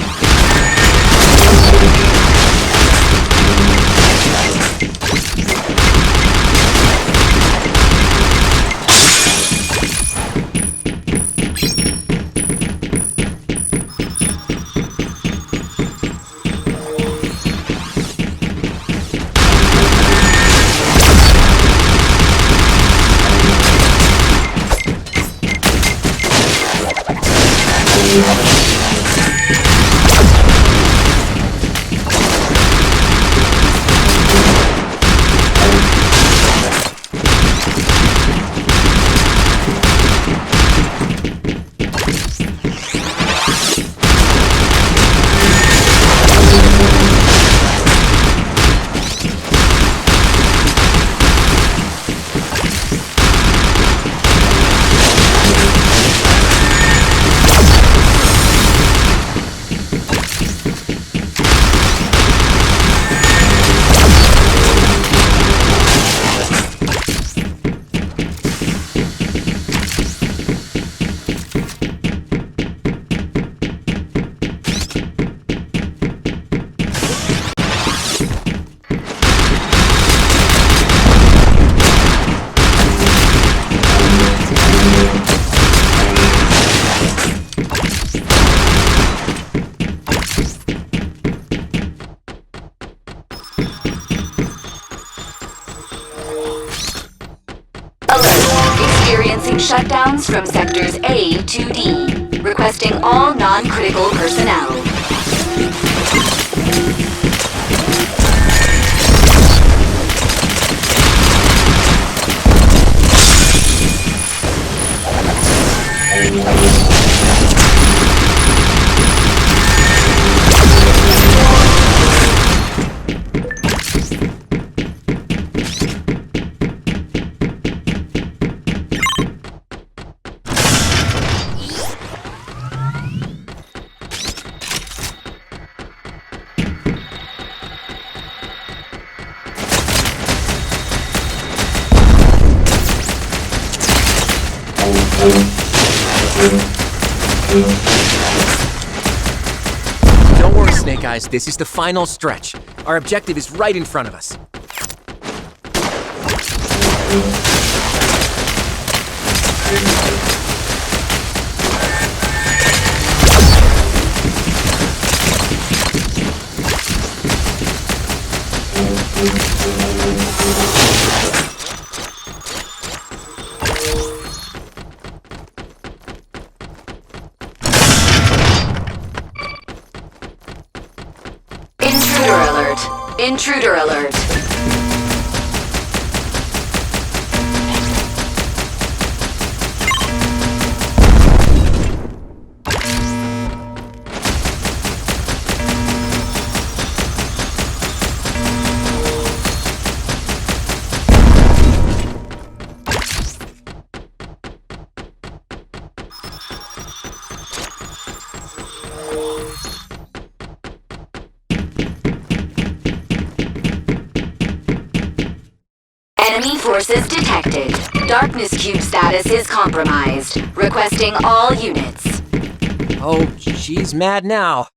Shutdowns from sectors A to D. Requesting all non-critical personnel. Don't worry, Snake Eyes. This is the final stretch. Our objective is right in front of us. Intruder alert. Intruder alert. Enemy forces detected. Darkness Cube status is compromised. Requesting all units. Oh, she's mad now.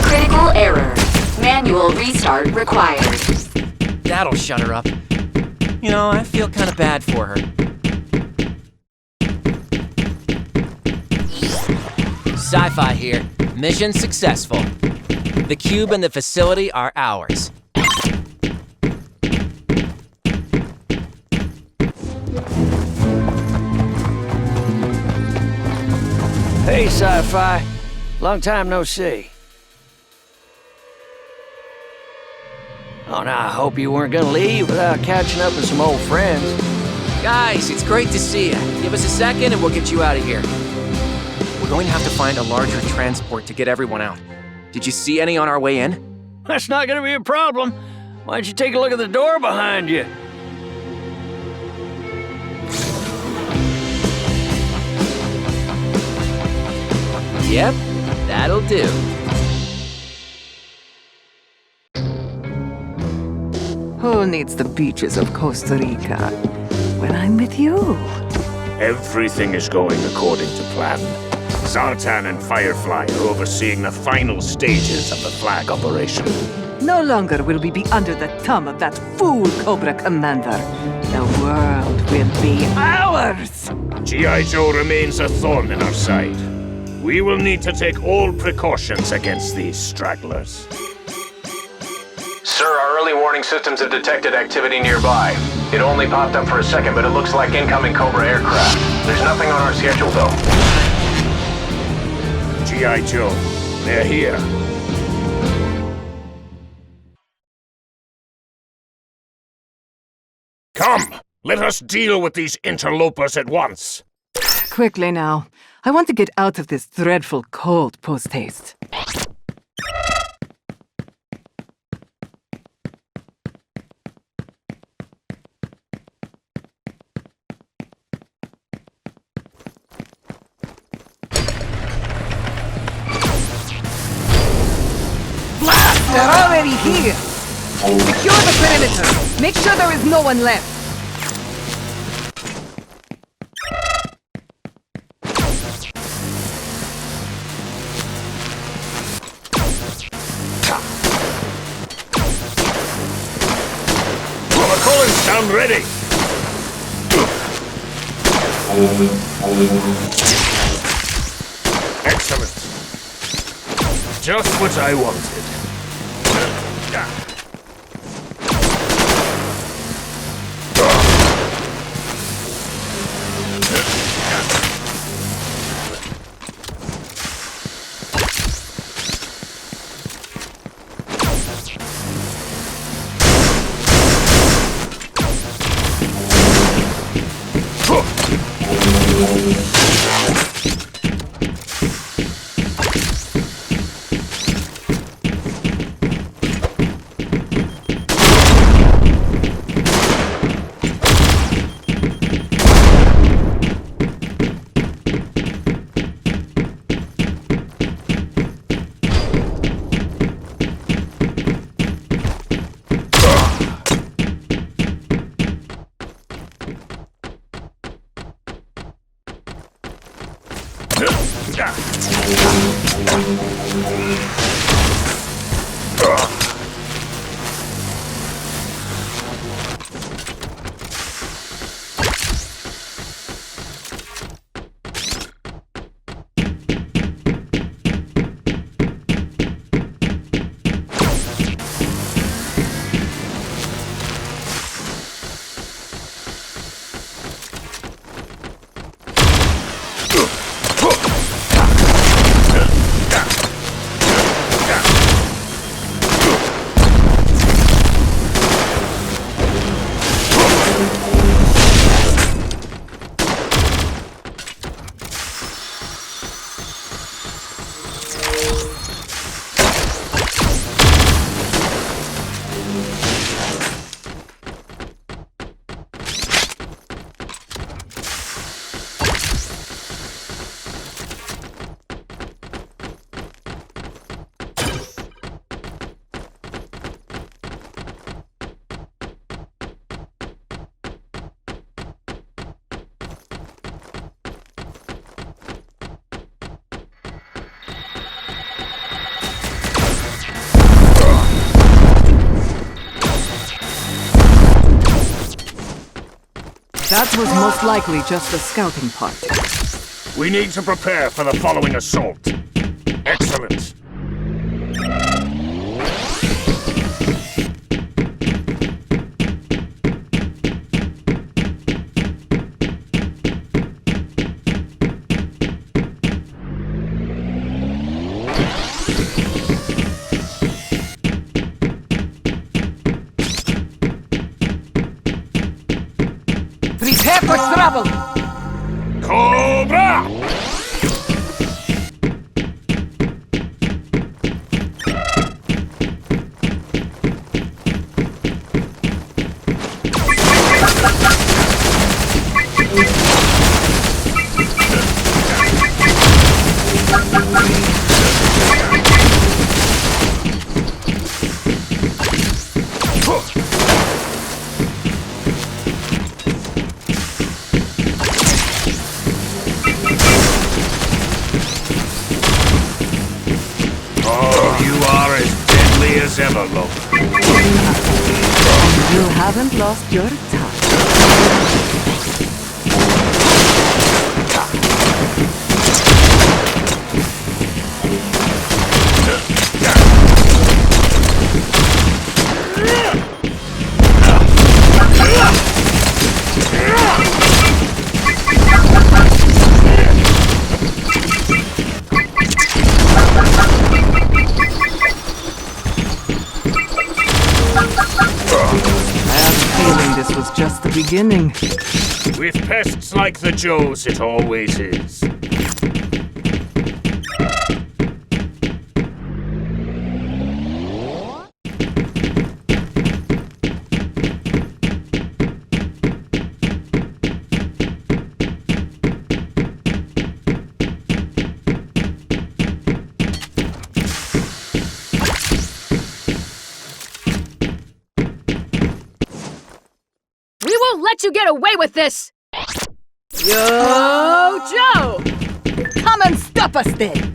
Critical error. Manual restart required. That'll shut her up. You know, I feel kind of bad for her. Sci-Fi here. Mission successful. The cube and the facility are ours. Hey, Sci-Fi. Long time no see. Oh, now I hope you weren't gonna leave without catching up with some old friends. Guys, it's great to see you. Give us a second and we'll get you out of here. We're going to have to find a larger transport to get everyone out. Did you see any on our way in? That's not gonna be a problem. Why don't you take a look at the door behind you? Yep, that'll do. Who needs the beaches of Costa Rica when I'm with you? Everything is going according to plan. Zartan and Firefly are overseeing the final stages of the Flagg operation. No longer will we be under the thumb of that fool Cobra Commander. The world will be ours! G.I. Joe remains a thorn in our side. We will need to take all precautions against these stragglers. Sir, our early warning systems have detected activity nearby. It only popped up for a second, but it looks like incoming Cobra aircraft. There's nothing on our schedule, though. G.I. Joe, they're here. Come! Let us deal with these interlopers at once! Quickly now. I want to get out of this dreadful cold post-haste. They're already here! Secure the perimeter! Make sure there is no one left! Sound ready! Excellent. Just what I wanted. That was most likely just a scouting party. We need to prepare for the following assault. Excellent. Prepare for trouble! Cobra! As ever, love. You haven't lost your touch. This was just the beginning. With pests like the Joes, it always is. Let you get away with this! Yo, Joe! Come and stop us then!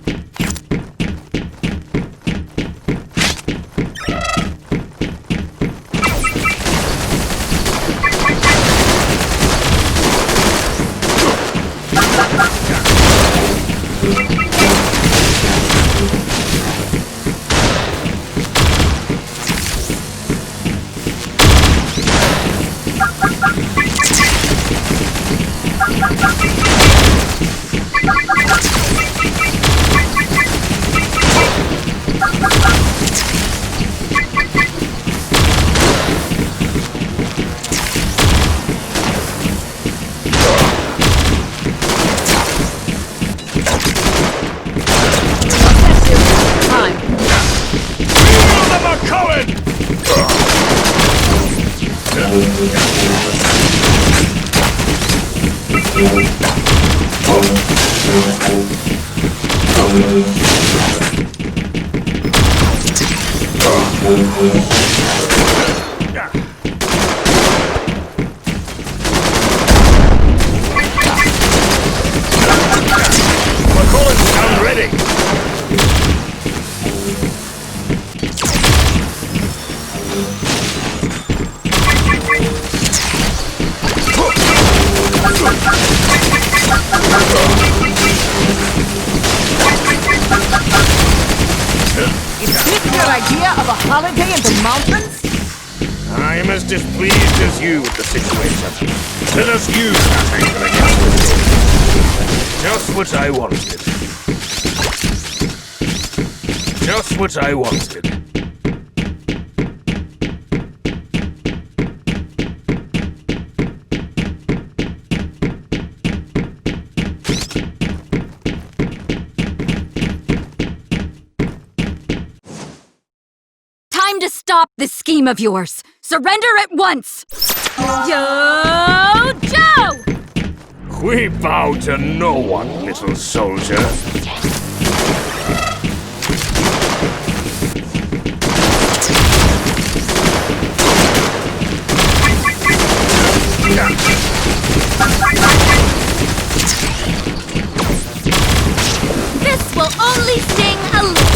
holiday in the mountains? I am as displeased as you with the situation. Let us use that anger against the Just what I wanted. Just what I wanted. Time to stop this scheme of yours! Surrender at once! Yo, Joe! We bow to no one, little soldier. This will only sting a little.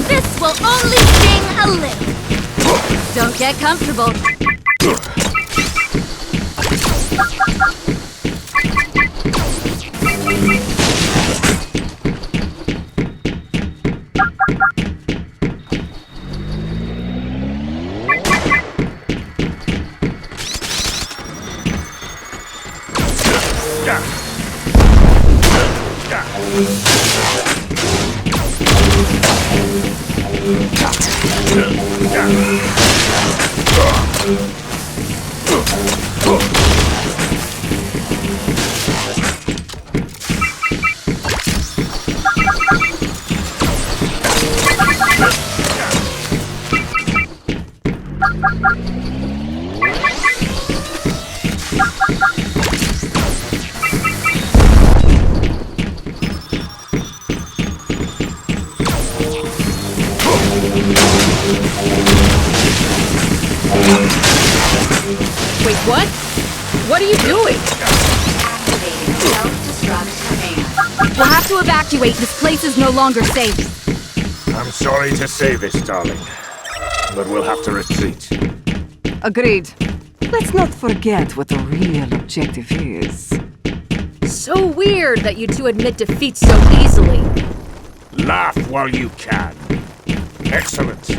This will only sting a little. Don't get comfortable. Wait, what? What are you doing? Activating self-destruct command. We'll have to evacuate. This place is no longer safe. I'm sorry to say this, darling, but we'll have to retreat. Agreed. Let's not forget what the real objective is. So weird that you two admit defeat so easily. Laugh while you can. Excellent.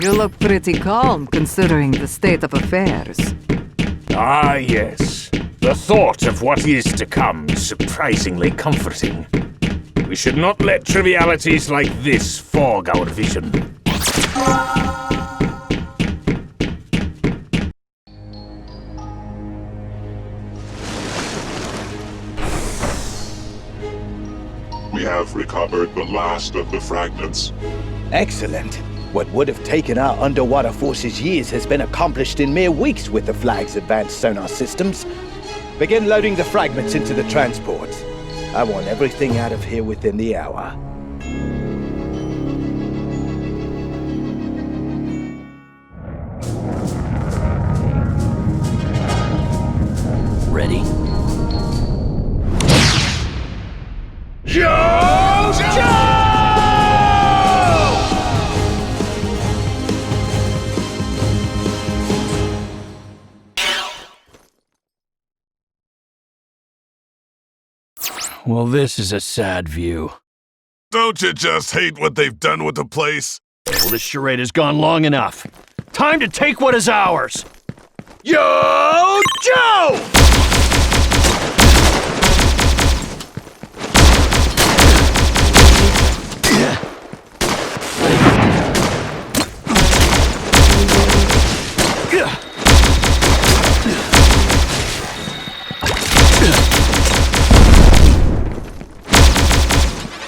You look pretty calm, considering the state of affairs. Ah, yes. The thought of what is to come is surprisingly comforting. We should not let trivialities like this fog our vision. We have recovered the last of the fragments. Excellent. What would have taken our underwater forces years has been accomplished in mere weeks with the Flagg's advanced sonar systems. Begin loading the fragments into the transports. I want everything out of here within the hour. Ready? Well, this is a sad view. Don't you just hate what they've done with the place? Well, this charade has gone long enough. Time to take what is ours! Yo, Joe!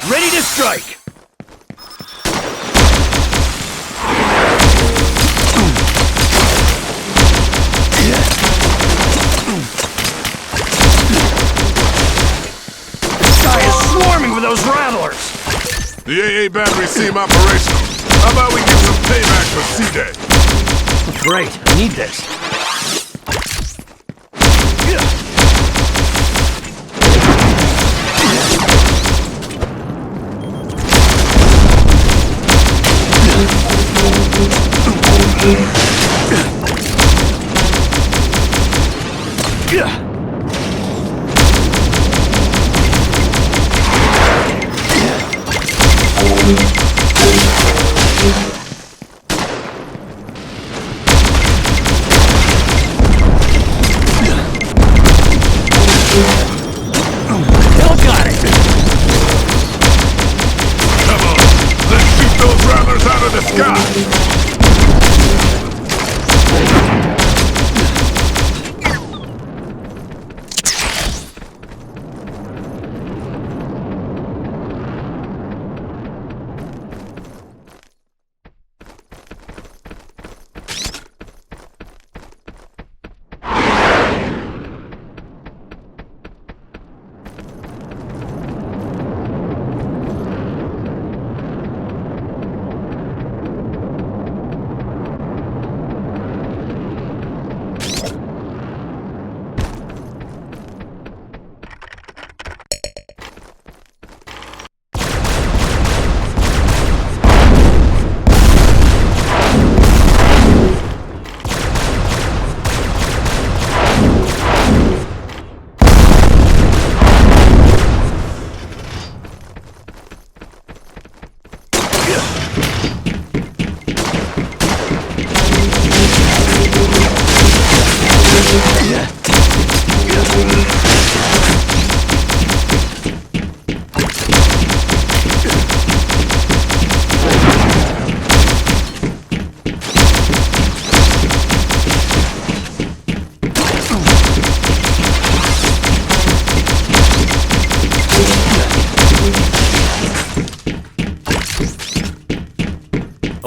Ready to strike! This guy is swarming with those rattlers! The AA batteries seem operational. How about we get some payback for C-Day? Great, I need this.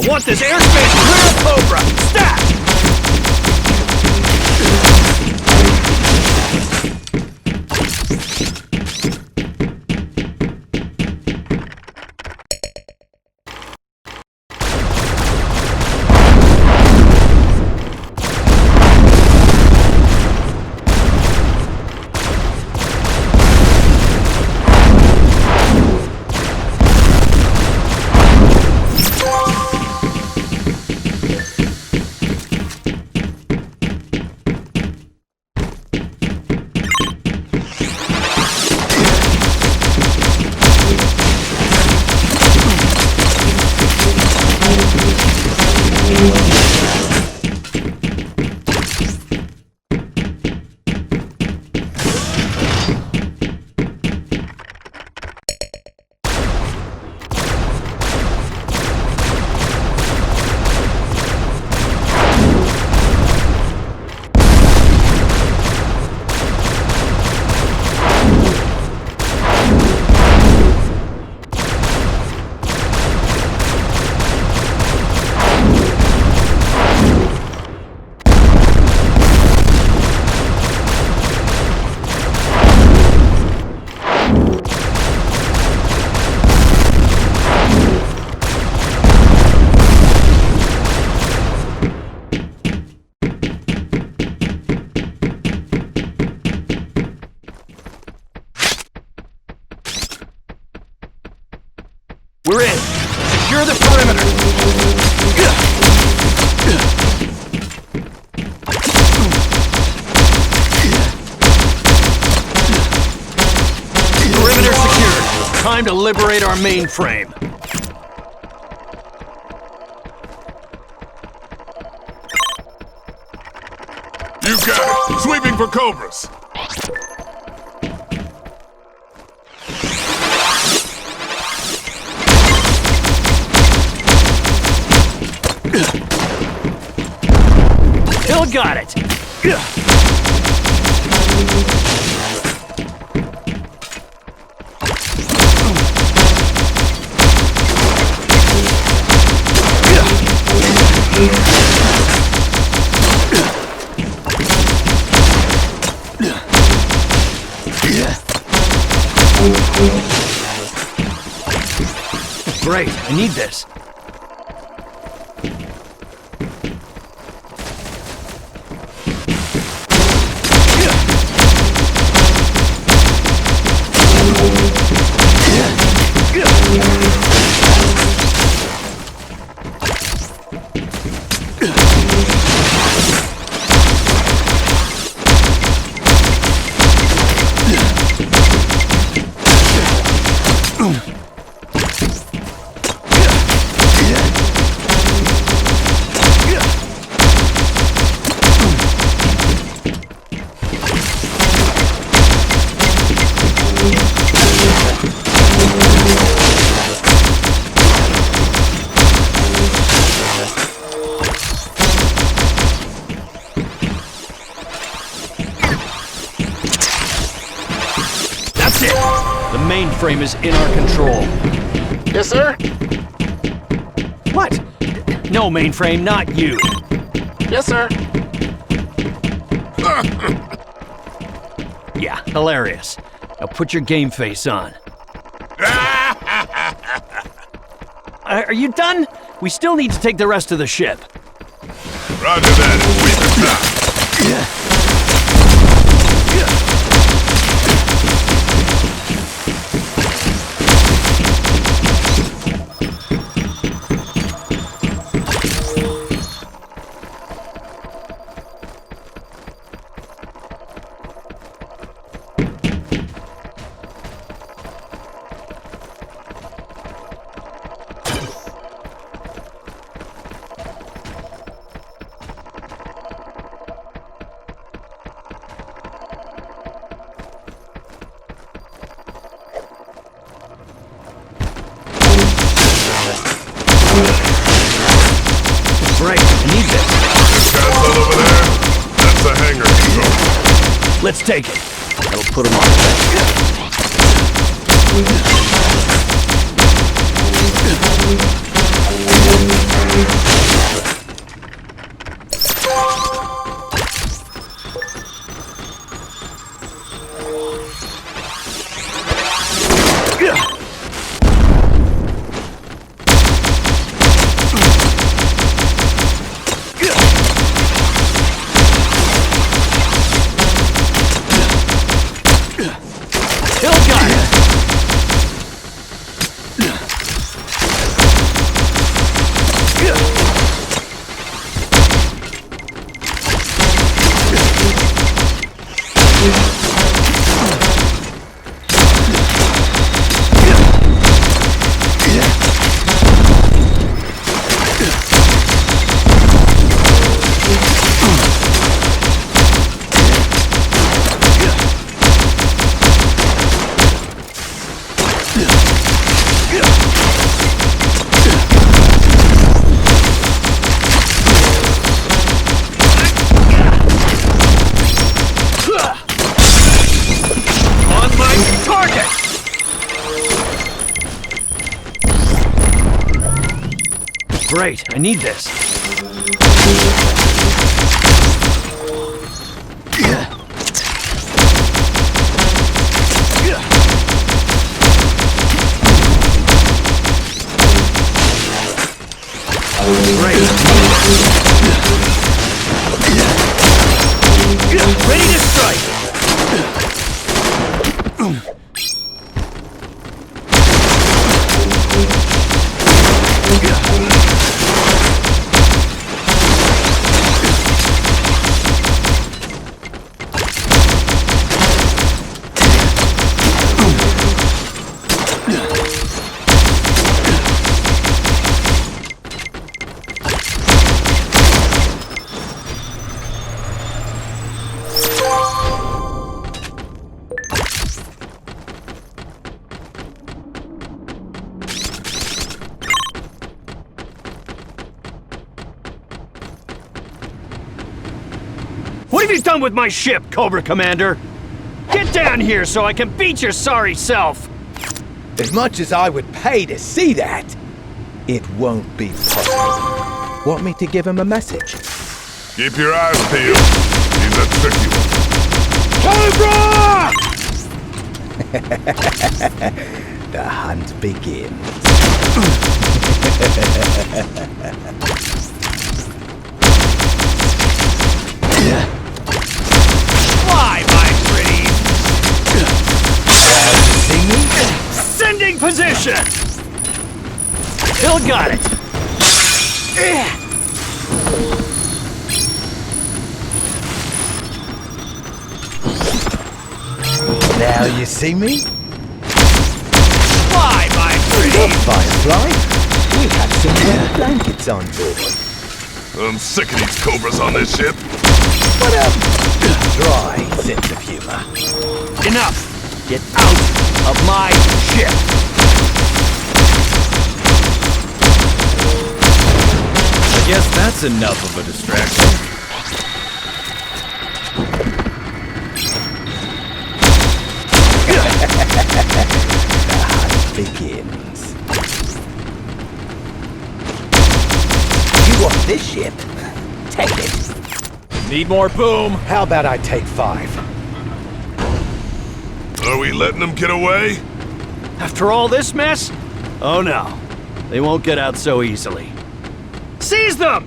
I want this airspace clear of Cobra! Stat! We're in. Secure the perimeter. Perimeter secured. Time to liberate our mainframe. You got it. Sweeping for Cobras. Still got it. Great, I need this. The mainframe is in our control. Yes, sir? What? No, mainframe, not you. Yes, sir. Yeah, hilarious. Now put your game face on. Are you done? We still need to take the rest of the ship. Roger that. Sweep it down. Great, I need this. This console over there? That's the hangar control. Let's take it. That'll put him on. Great, I need this. Ready to strike! What have you done with my ship, Cobra Commander? Get down here so I can beat your sorry self! As much as I would pay to see that, it won't be possible. Want me to give him a message? Keep your eyes peeled. He's a tricky one. Cobra! The hunt begins. Fly, my pretty! See me? Sending position! Still got it! Now you see me? Fly, my pretty! Look, Firefly, we have some wet blankets on board. I'm sick of these Cobras on this ship. What a dry sense of humor. Enough! Get out of my ship! I guess that's enough of a distraction. The hunt begins. You want this ship? Take it. Need more boom. How about I take 5? Are we letting them get away? After all this mess? Oh no. They won't get out so easily. Seize them!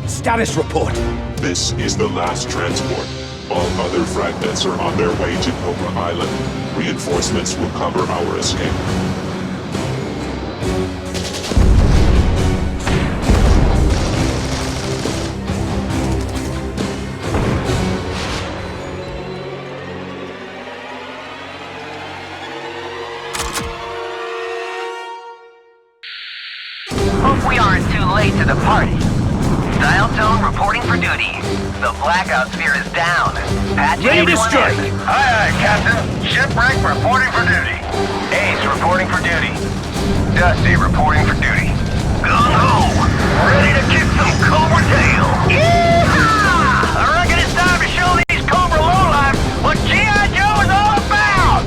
Status report. This is the last transport. All other fragments are on their way to Cobra Island. Reinforcements will cover our escape. Hope we aren't too late to the party. Dial tone reporting for duty. The blackout sphere is down. Patch Ready to strike! Aye, aye, Captain. Shipwreck reporting for duty. Ace reporting for duty. Dusty reporting for duty. Gung-ho! Ready to kick some Cobra tail! Yeehaw! I reckon it's time to show these Cobra lowlifes what G.I. Joe is all about!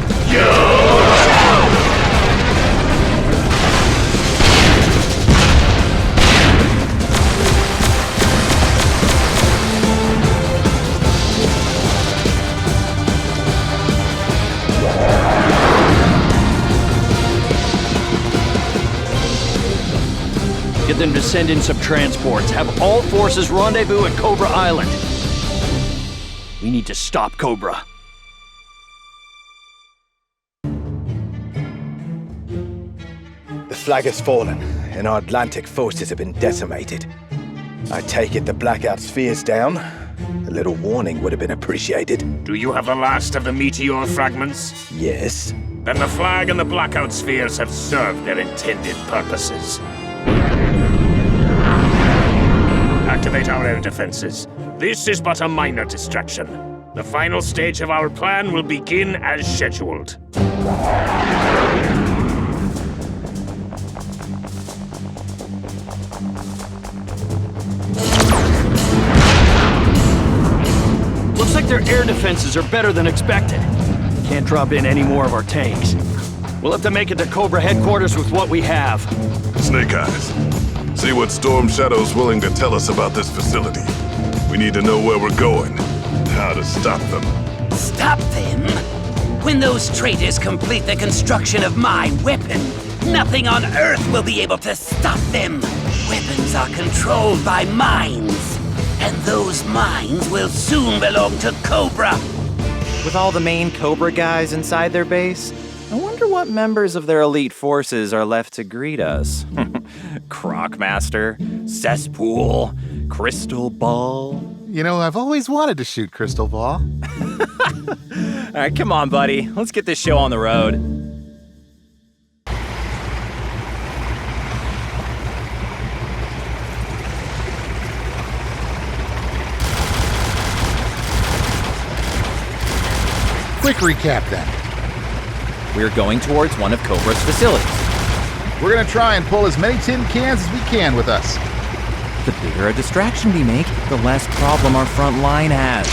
Get them to send in some transports. Have all forces rendezvous at Cobra Island. We need to stop Cobra. The flag has fallen, and our Atlantic forces have been decimated. I take it the blackout sphere's down. A little warning would have been appreciated. Do you have the last of the meteor fragments? Yes. Then the flag and the blackout spheres have served their intended purposes. Activate our air defenses. This is but a minor distraction. The final stage of our plan will begin as scheduled. Looks like their air defenses are better than expected. Can't drop in any more of our tanks. We'll have to make it to Cobra headquarters with what we have. Snake Eyes. See what Storm Shadow's willing to tell us about this facility. We need to know where we're going, how to stop them. Stop them? When those traitors complete the construction of my weapon, nothing on Earth will be able to stop them. Weapons are controlled by minds, and those minds will soon belong to Cobra. With all the main Cobra guys inside their base, I wonder what members of their elite forces are left to greet us. Crocmaster, Cesspool, Crystal Ball. You know, I've always wanted to shoot Crystal Ball. All right, come on, buddy. Let's get this show on the road. quick recap then. We're going towards one of Cobra's facilities. We're gonna try and pull as many tin cans as we can with us. The bigger a distraction we make, the less problem our front line has.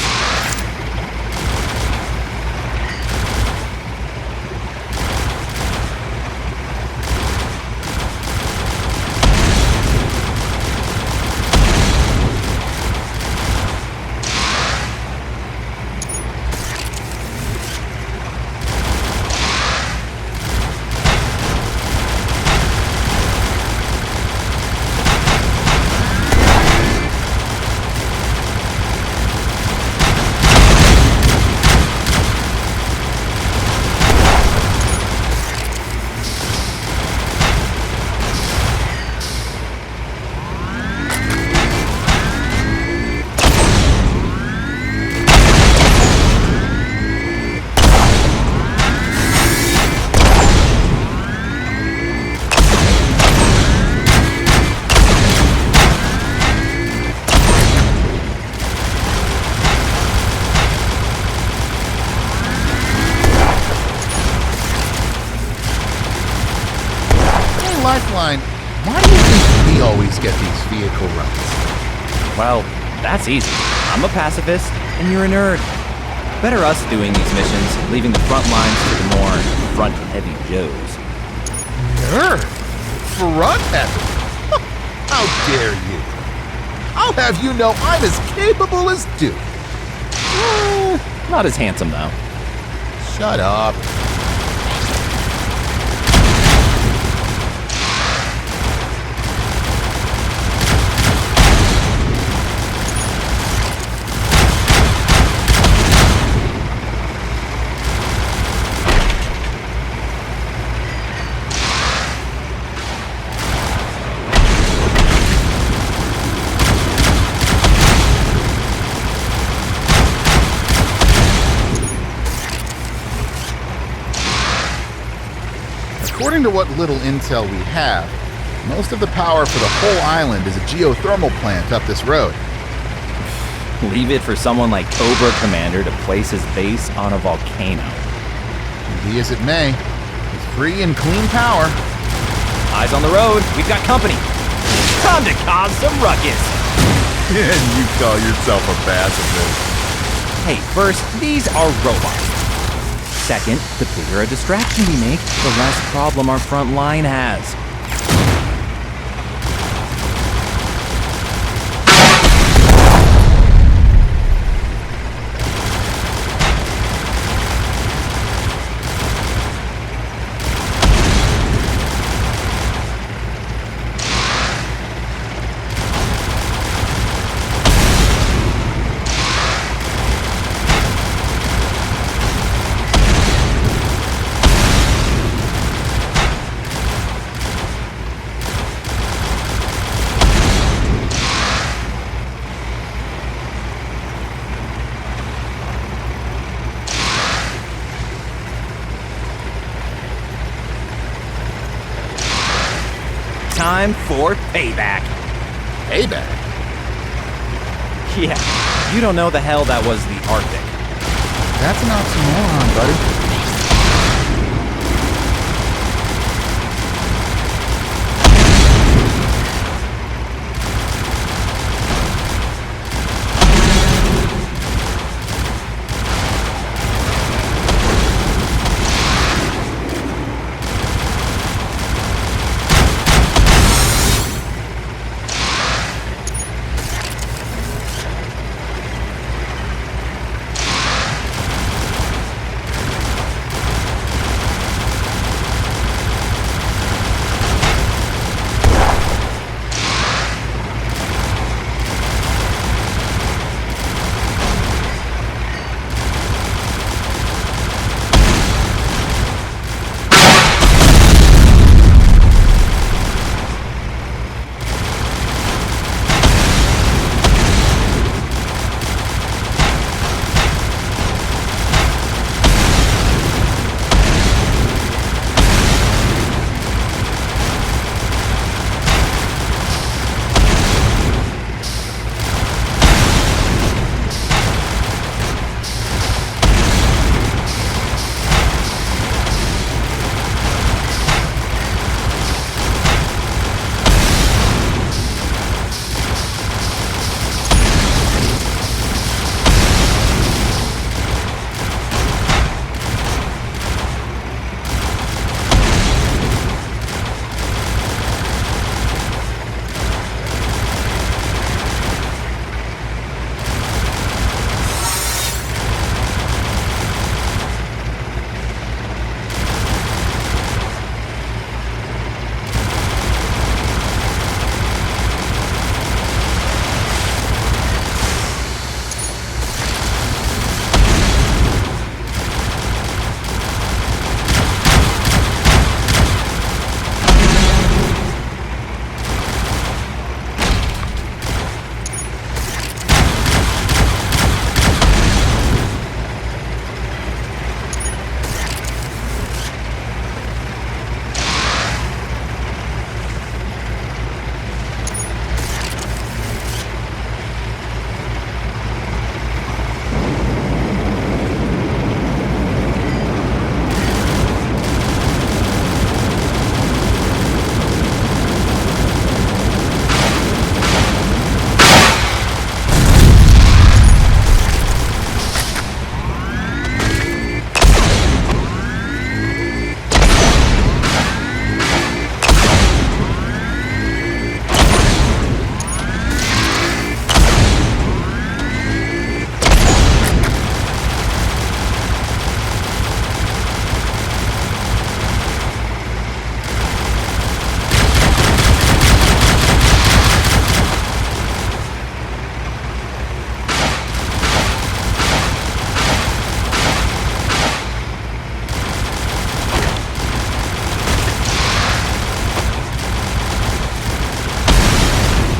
Lifeline, why do you think we always get these vehicle runs? Well, that's easy. I'm a pacifist, and you're a nerd. Better us doing these missions, leaving the front lines to the more front-heavy Joes. Nerd? Front heavy? How dare you? I'll have you know I'm as capable as Duke. Not as handsome, though. Shut up. According to what little intel we have, most of the power for the whole island is a geothermal plant up this road. Leave it for someone like Cobra Commander to place his base on a volcano. Be as it may, with free and clean power. Eyes on the road, we've got company. Time to cause some ruckus. And you call yourself a pacifist. Hey, first, these are robots. Second, the bigger a distraction we make, the less problem our front line has. Time for payback. Payback? Yeah, you don't know the hell that was the Arctic. That's an oxymoron, buddy.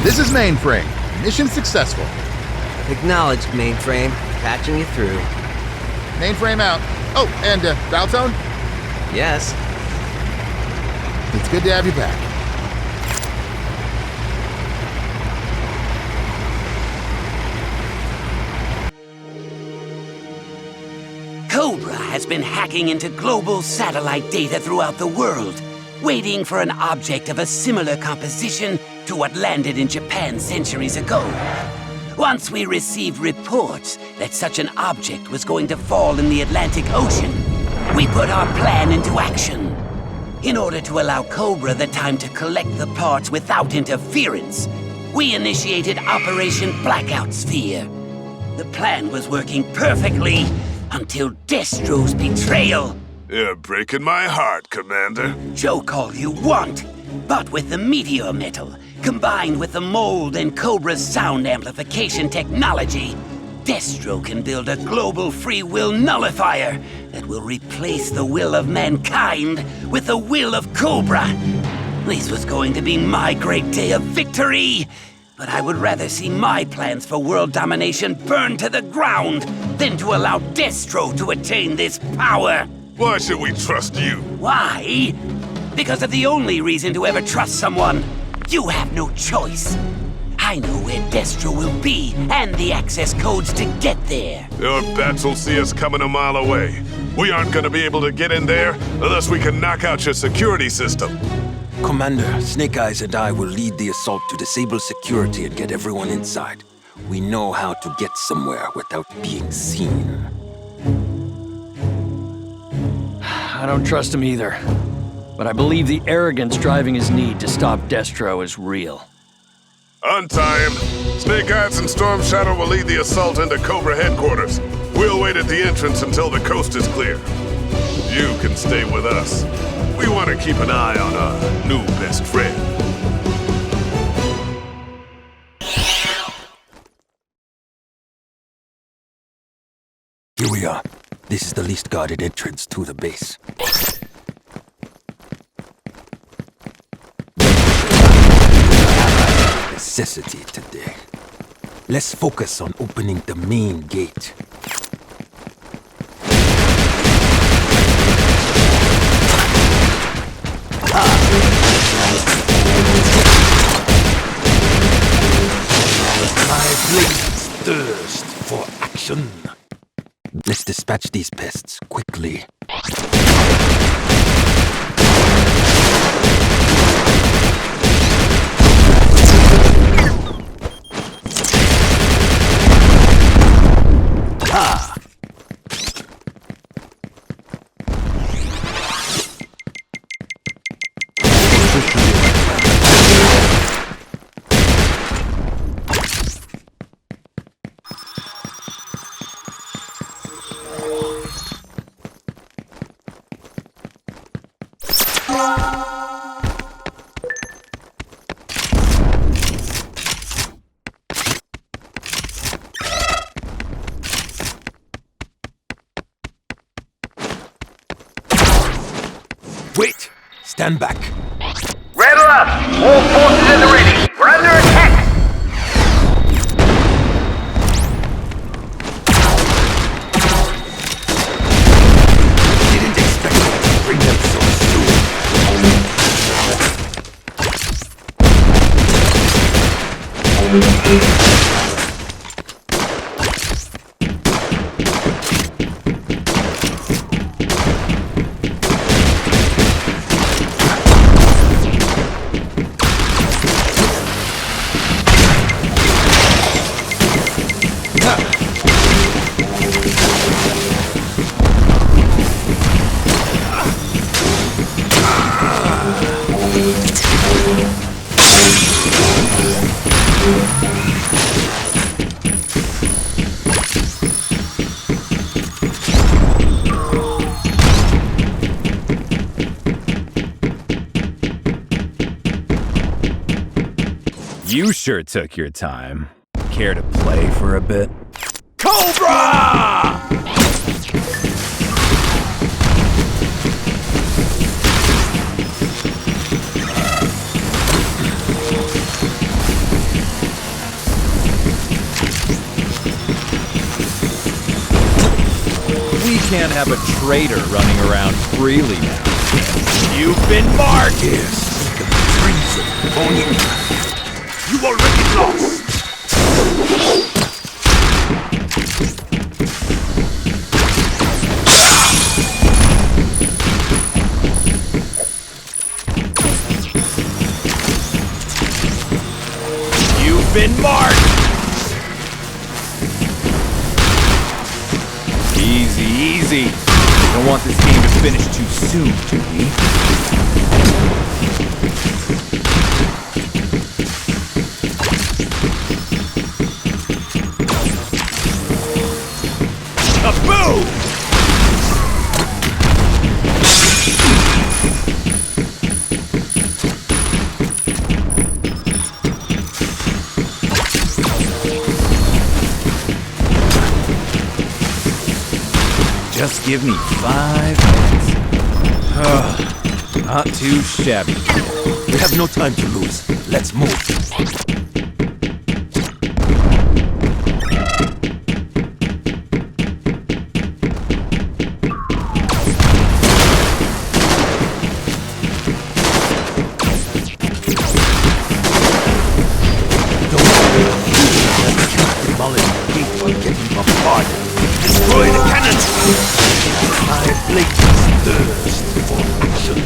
This is Mainframe. Mission successful. Acknowledged, Mainframe. Patching you through. Mainframe out. Oh, and dial tone? Yes. It's good to have you back. Cobra has been hacking into global satellite data throughout the world, waiting for an object of a similar composition to what landed in Japan centuries ago. Once we received reports that such an object was going to fall in the Atlantic Ocean, we put our plan into action. In order to allow Cobra the time to collect the parts without interference, we initiated Operation Blackout Sphere. The plan was working perfectly until Destro's betrayal. You're breaking my heart, Commander. Joke all you want, but with the meteor metal, combined with the mold and Cobra's sound amplification technology, Destro can build a global free will nullifier that will replace the will of mankind with the will of Cobra. This was going to be my great day of victory, but I would rather see my plans for world domination burn to the ground than to allow Destro to attain this power. Why should we trust you? Why? Because of the only reason to ever trust someone. You have no choice. I know where Destro will be and the access codes to get there. Your bats will see us coming a mile away. We aren't gonna be able to get in there unless we can knock out your security system. Commander, Snake Eyes and I will lead the assault to disable security and get everyone inside. We know how to get somewhere without being seen. I don't trust him either. But I believe the arrogance driving his need to stop Destro is real. Untie him. Snake Eyes and Storm Shadow will lead the assault into Cobra headquarters. We'll wait at the entrance until the coast is clear. You can stay with us. We want to keep an eye on our new best friend. Here we are. This is the least guarded entrance to the base. Necessity today. Let's focus on opening the main gate. My blade's thirst for action. Let's dispatch these pests quickly. Wait! Stand back. Red alert! All forces at the ready! We're under attack! Didn't expect to bring them so soon. You sure took your time. Care to play for a bit? Cobra! can't have a traitor running around freely now. You've been marked! Yes, the treason on you. You already lost! You've been marked! Easy, easy. Don't want this game to finish too soon, do we? Kaboom! Just give me 5 minutes. Not too shabby. We have no time to lose. Let's move. Destroy the cannons! My blade thirst for action.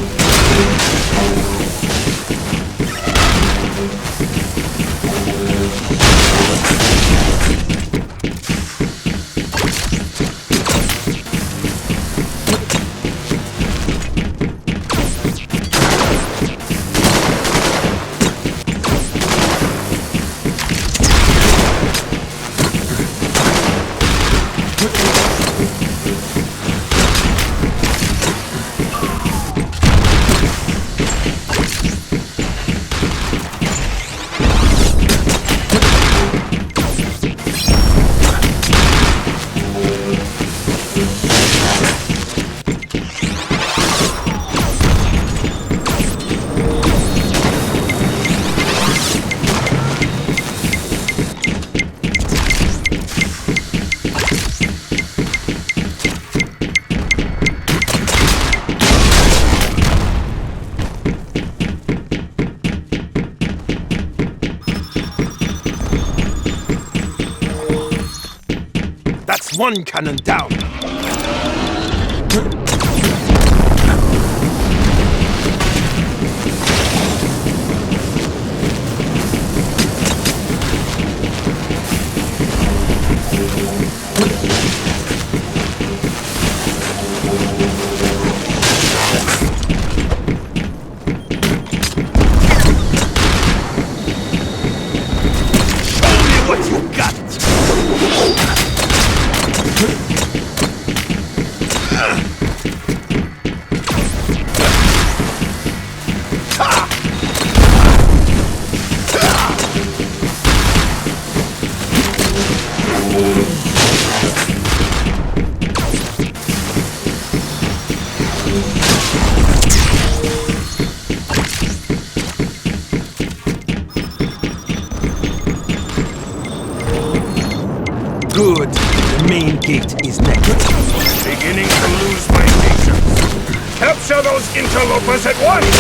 That's one cannon down. What you got? Good. The main gate is next. Beginning to lose my patience. Capture those interlopers at once!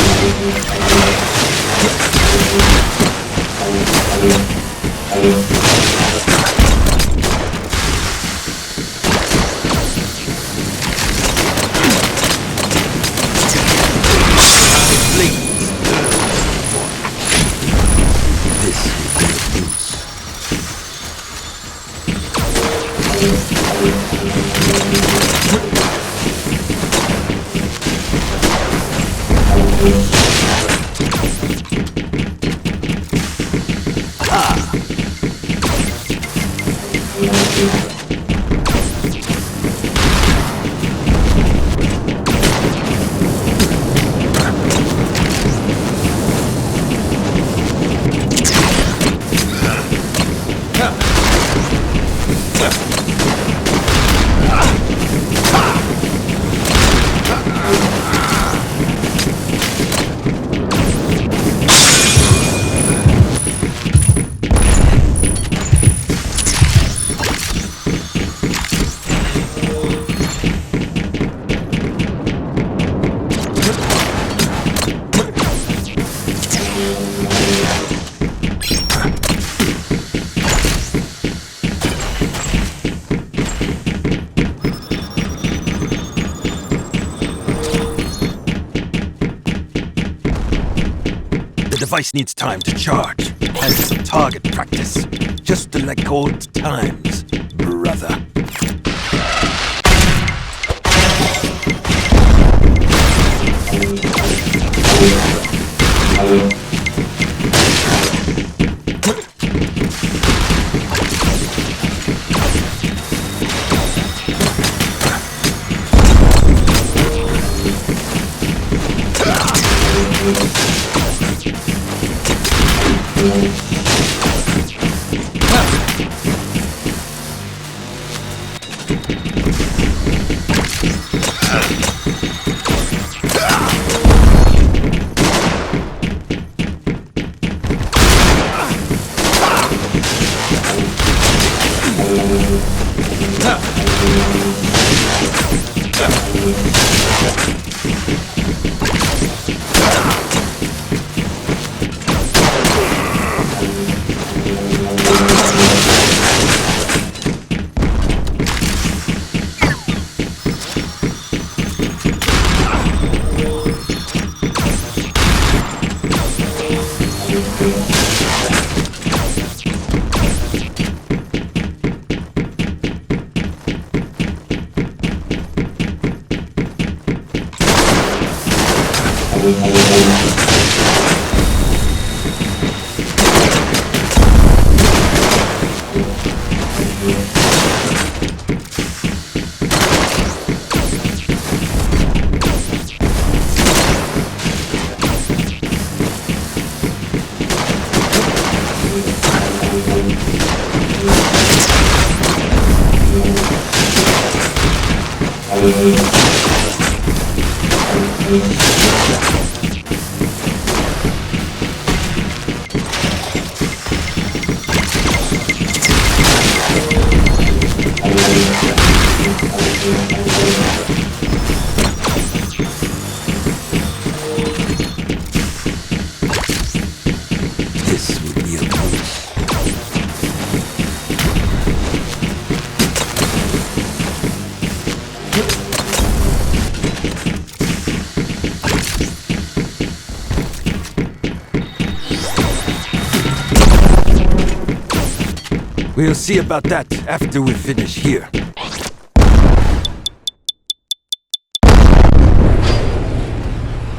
device needs time to charge. And some target practice. Just like old times, brother. This would be a move. We'll see about that after we finish here.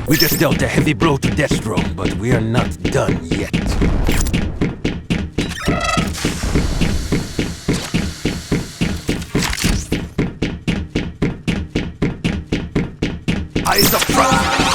We just dealt a heavy blow to Destro, but we are not done yet. Eyes up front!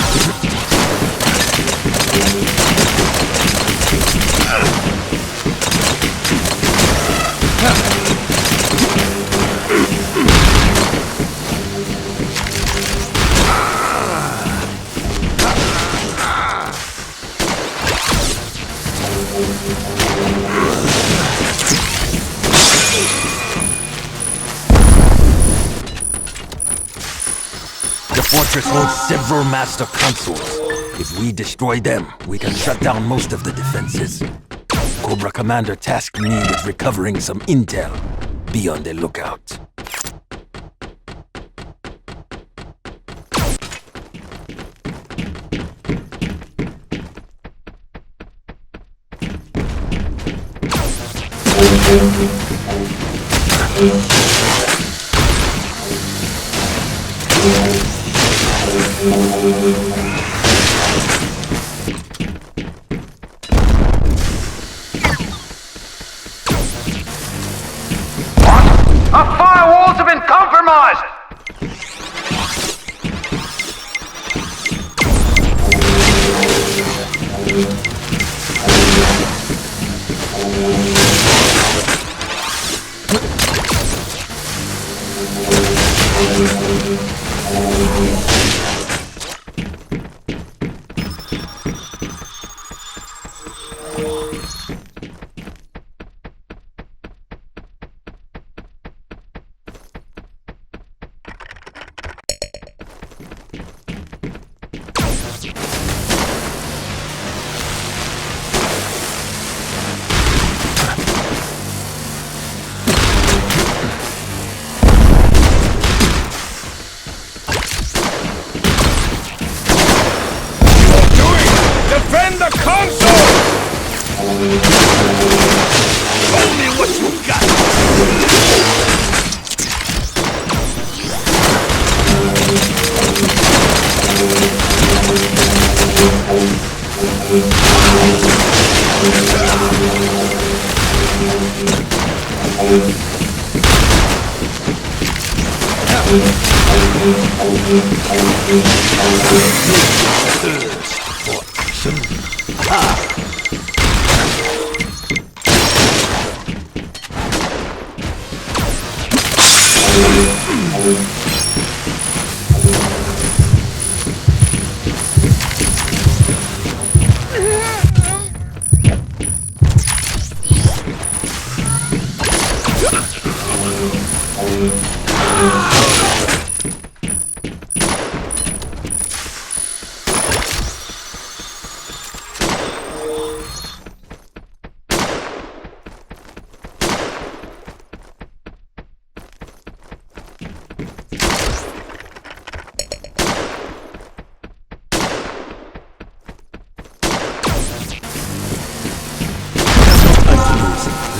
The fortress holds several master consoles. If we destroy them, we can shut down most of the defenses. Cobra Commander tasked me with recovering some intel. Be on the lookout. Our firewalls have been compromised!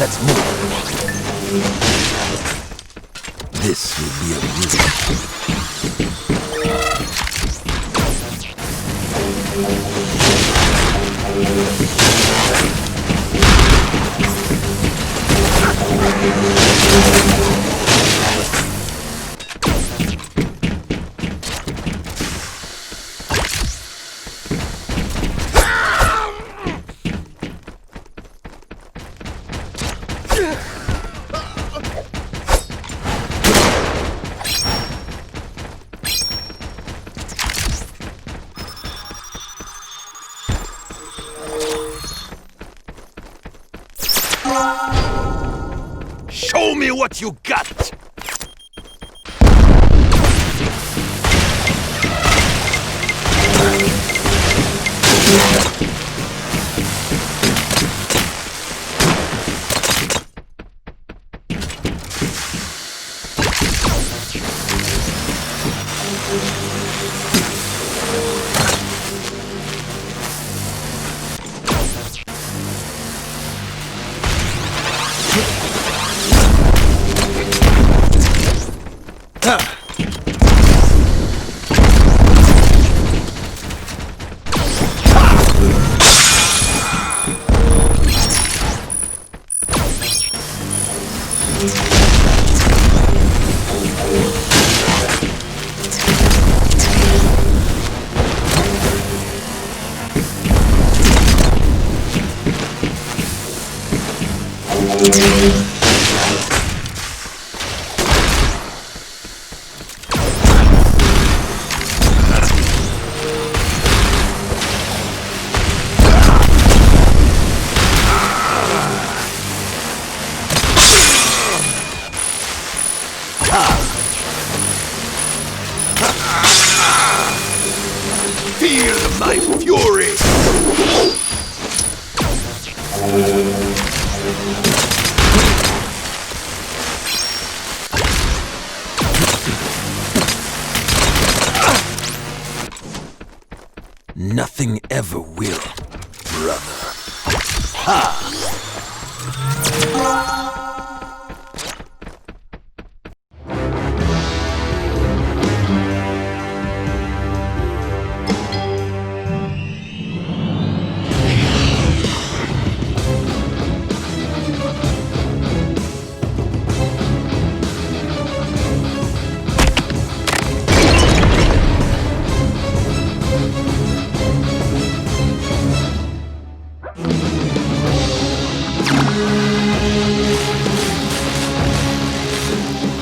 Let's move. This will be a Show me what you got! Feel my fury! Nothing ever will, brother. Ha!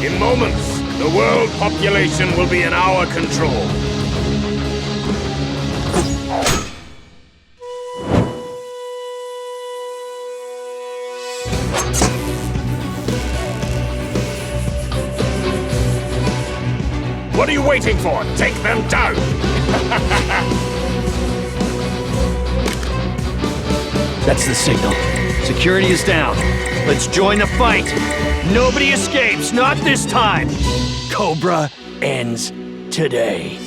In moments, the world population will be in our control. What are you waiting for? Take them down! That's the signal. Security is down. Let's join the fight. Nobody escapes, not this time. Cobra ends today.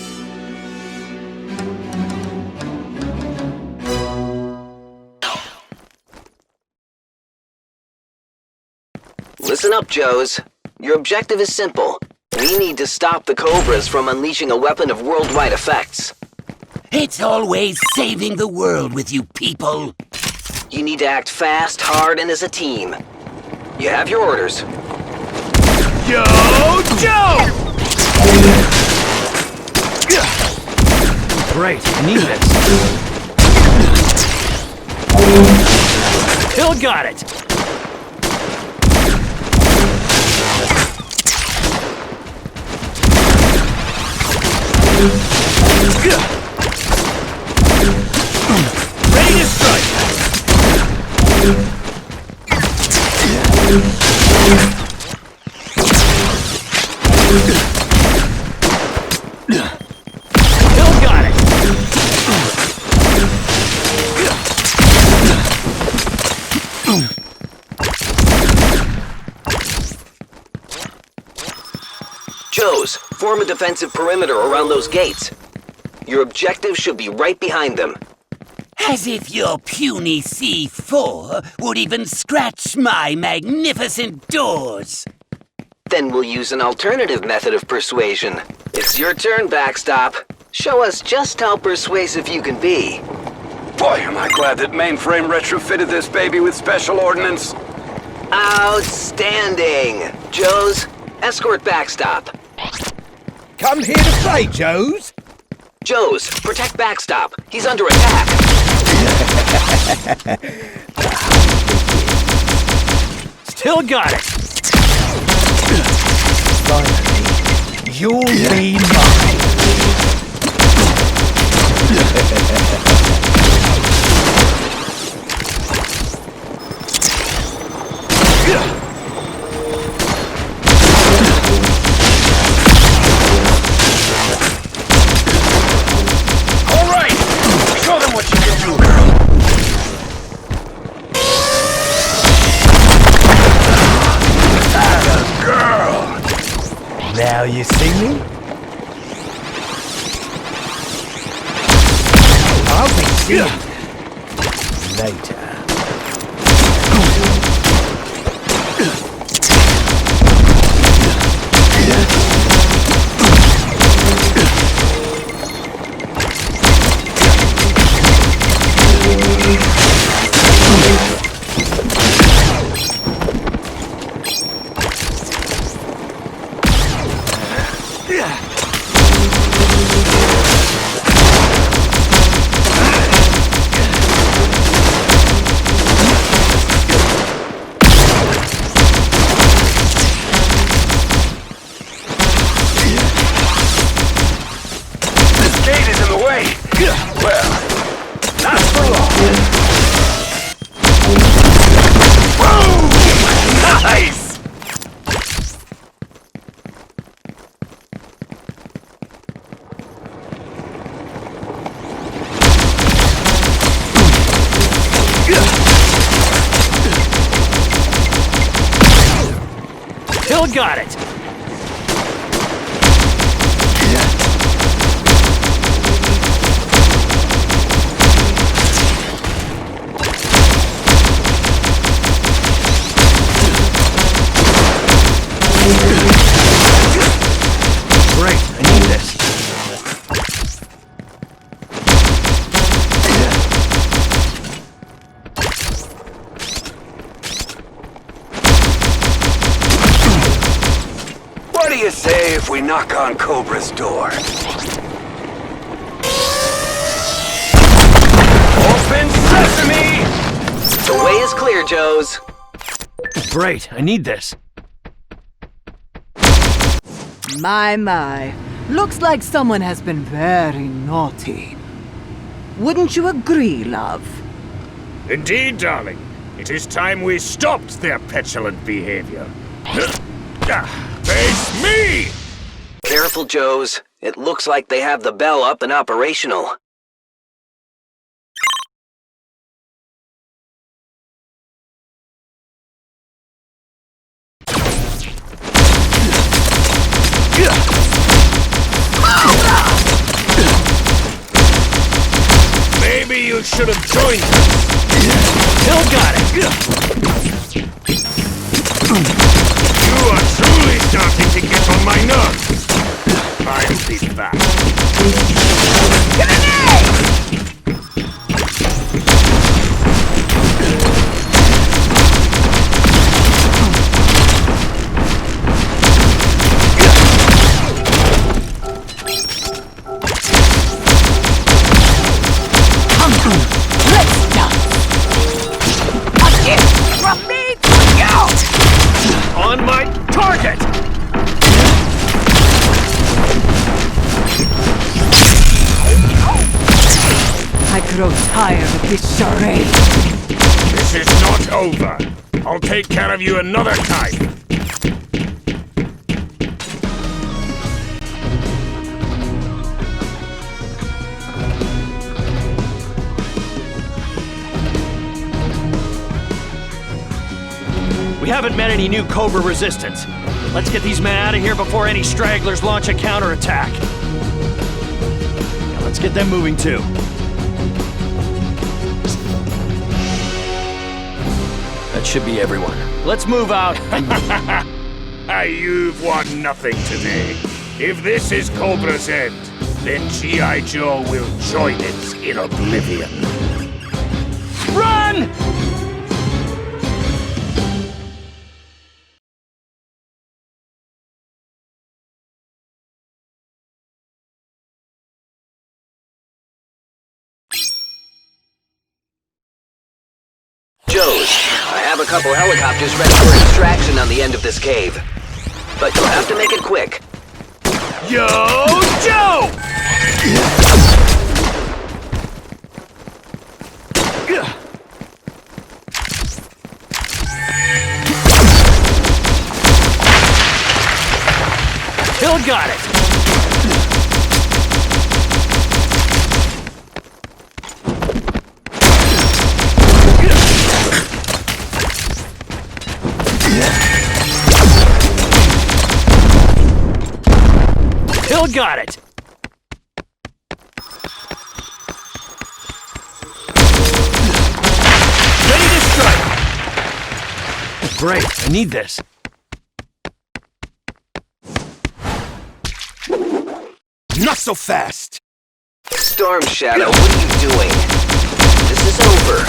Listen up, Joes. Your objective is simple. We need to stop the Cobras from unleashing a weapon of worldwide effects. It's always saving the world with you people. You need to act fast, hard, and as a team. You have your orders. Yo, Joe! Great, I need this. Still got it! Ready to strike! Still got it! Joes, form a defensive perimeter around those gates. Your objective should be right behind them. As if your puny C4 would even scratch my magnificent doors. Then we'll use an alternative method of persuasion. It's your turn, Backstop. Show us just how persuasive you can be. Boy, am I glad that Mainframe retrofitted this baby with special ordnance. Outstanding! Joes, escort Backstop. Come here to play, Joes! Joes, protect Backstop. He's under attack. Still got it! Finally, you'll be mine. All right! Show them what you can do, girl. Atta girl! Now you see me? I'll be seeing you later. Still got it! Great, I need this. What do you say if we knock on Cobra's door? Open sesame! The way is clear, Joes. Great, I need this. My. Looks like someone has been very naughty. Wouldn't you agree, love? Indeed, darling. It is time we stopped their petulant behavior. Face me! Careful, Joes. It looks like they have the bell up and operational. Maybe you should have joined us. Still got it! You are truly starting to get on my nerves. I'll be back. grow tired of this charade. This is not over. I'll take care of you another time. We haven't met any new Cobra resistance. Let's get these men out of here before any stragglers launch a counterattack. Now let's get them moving too. That should be everyone. Let's move out. You've won nothing today. If this is Cobra's end, then G.I. Joe will join it in oblivion. Run! Joes, I have a couple helicopters ready for extraction on the end of this cave. But you'll have to make it quick. Yo, Joe! Still got it! Still got it! Ready to strike! Great, I need this. Not so fast! Storm Shadow, what are you doing? This is over.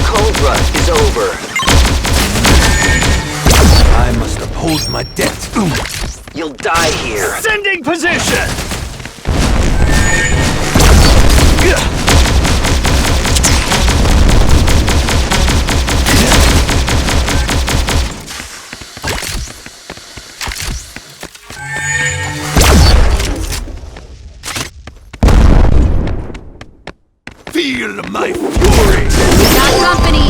Cobra is over. I must uphold my debt. You'll die here. Sending position! Feel my fury! Got company!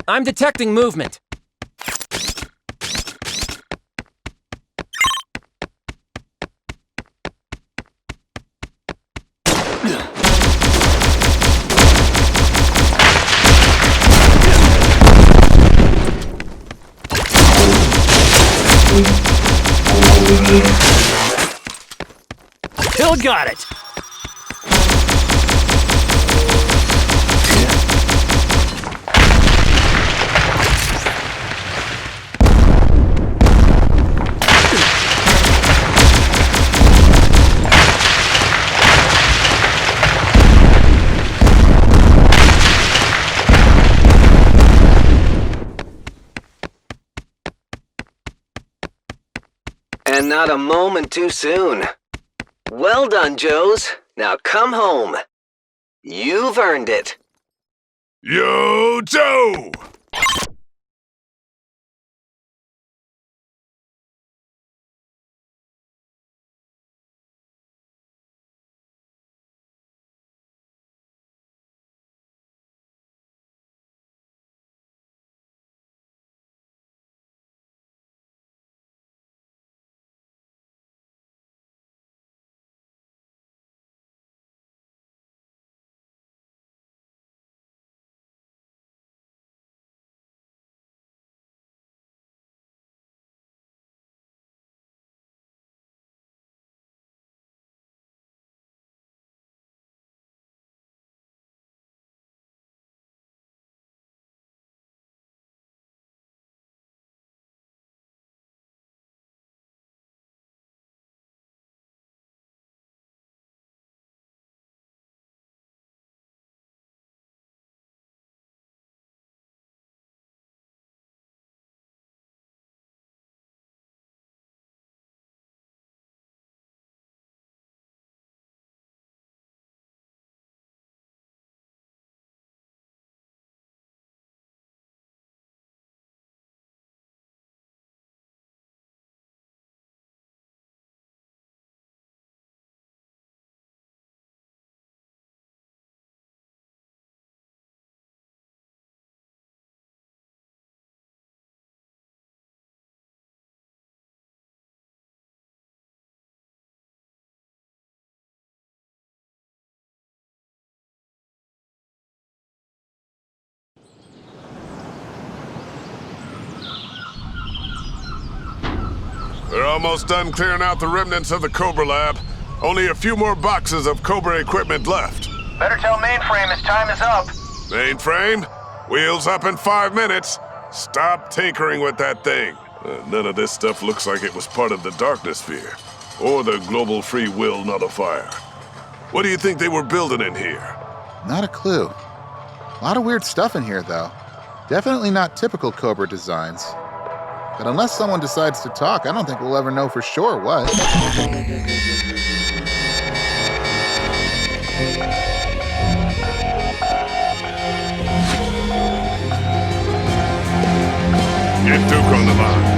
I'm detecting movement. Still got it! Not a moment too soon. Well done, Joes. Now come home. You've earned it. Yo, Joe! We're almost done clearing out the remnants of the Cobra lab. Only a few more boxes of Cobra equipment left. Better tell Mainframe his time is up. Mainframe, wheels up in 5 minutes. Stop tinkering with that thing. None of this stuff looks like it was part of the Darkness Sphere, or the Global Free Will Nullifier. What do you think they were building in here? Not a clue. A lot of weird stuff in here, though. Definitely not typical Cobra designs. But unless someone decides to talk, I don't think we'll ever know for sure what. Get Duke on the line.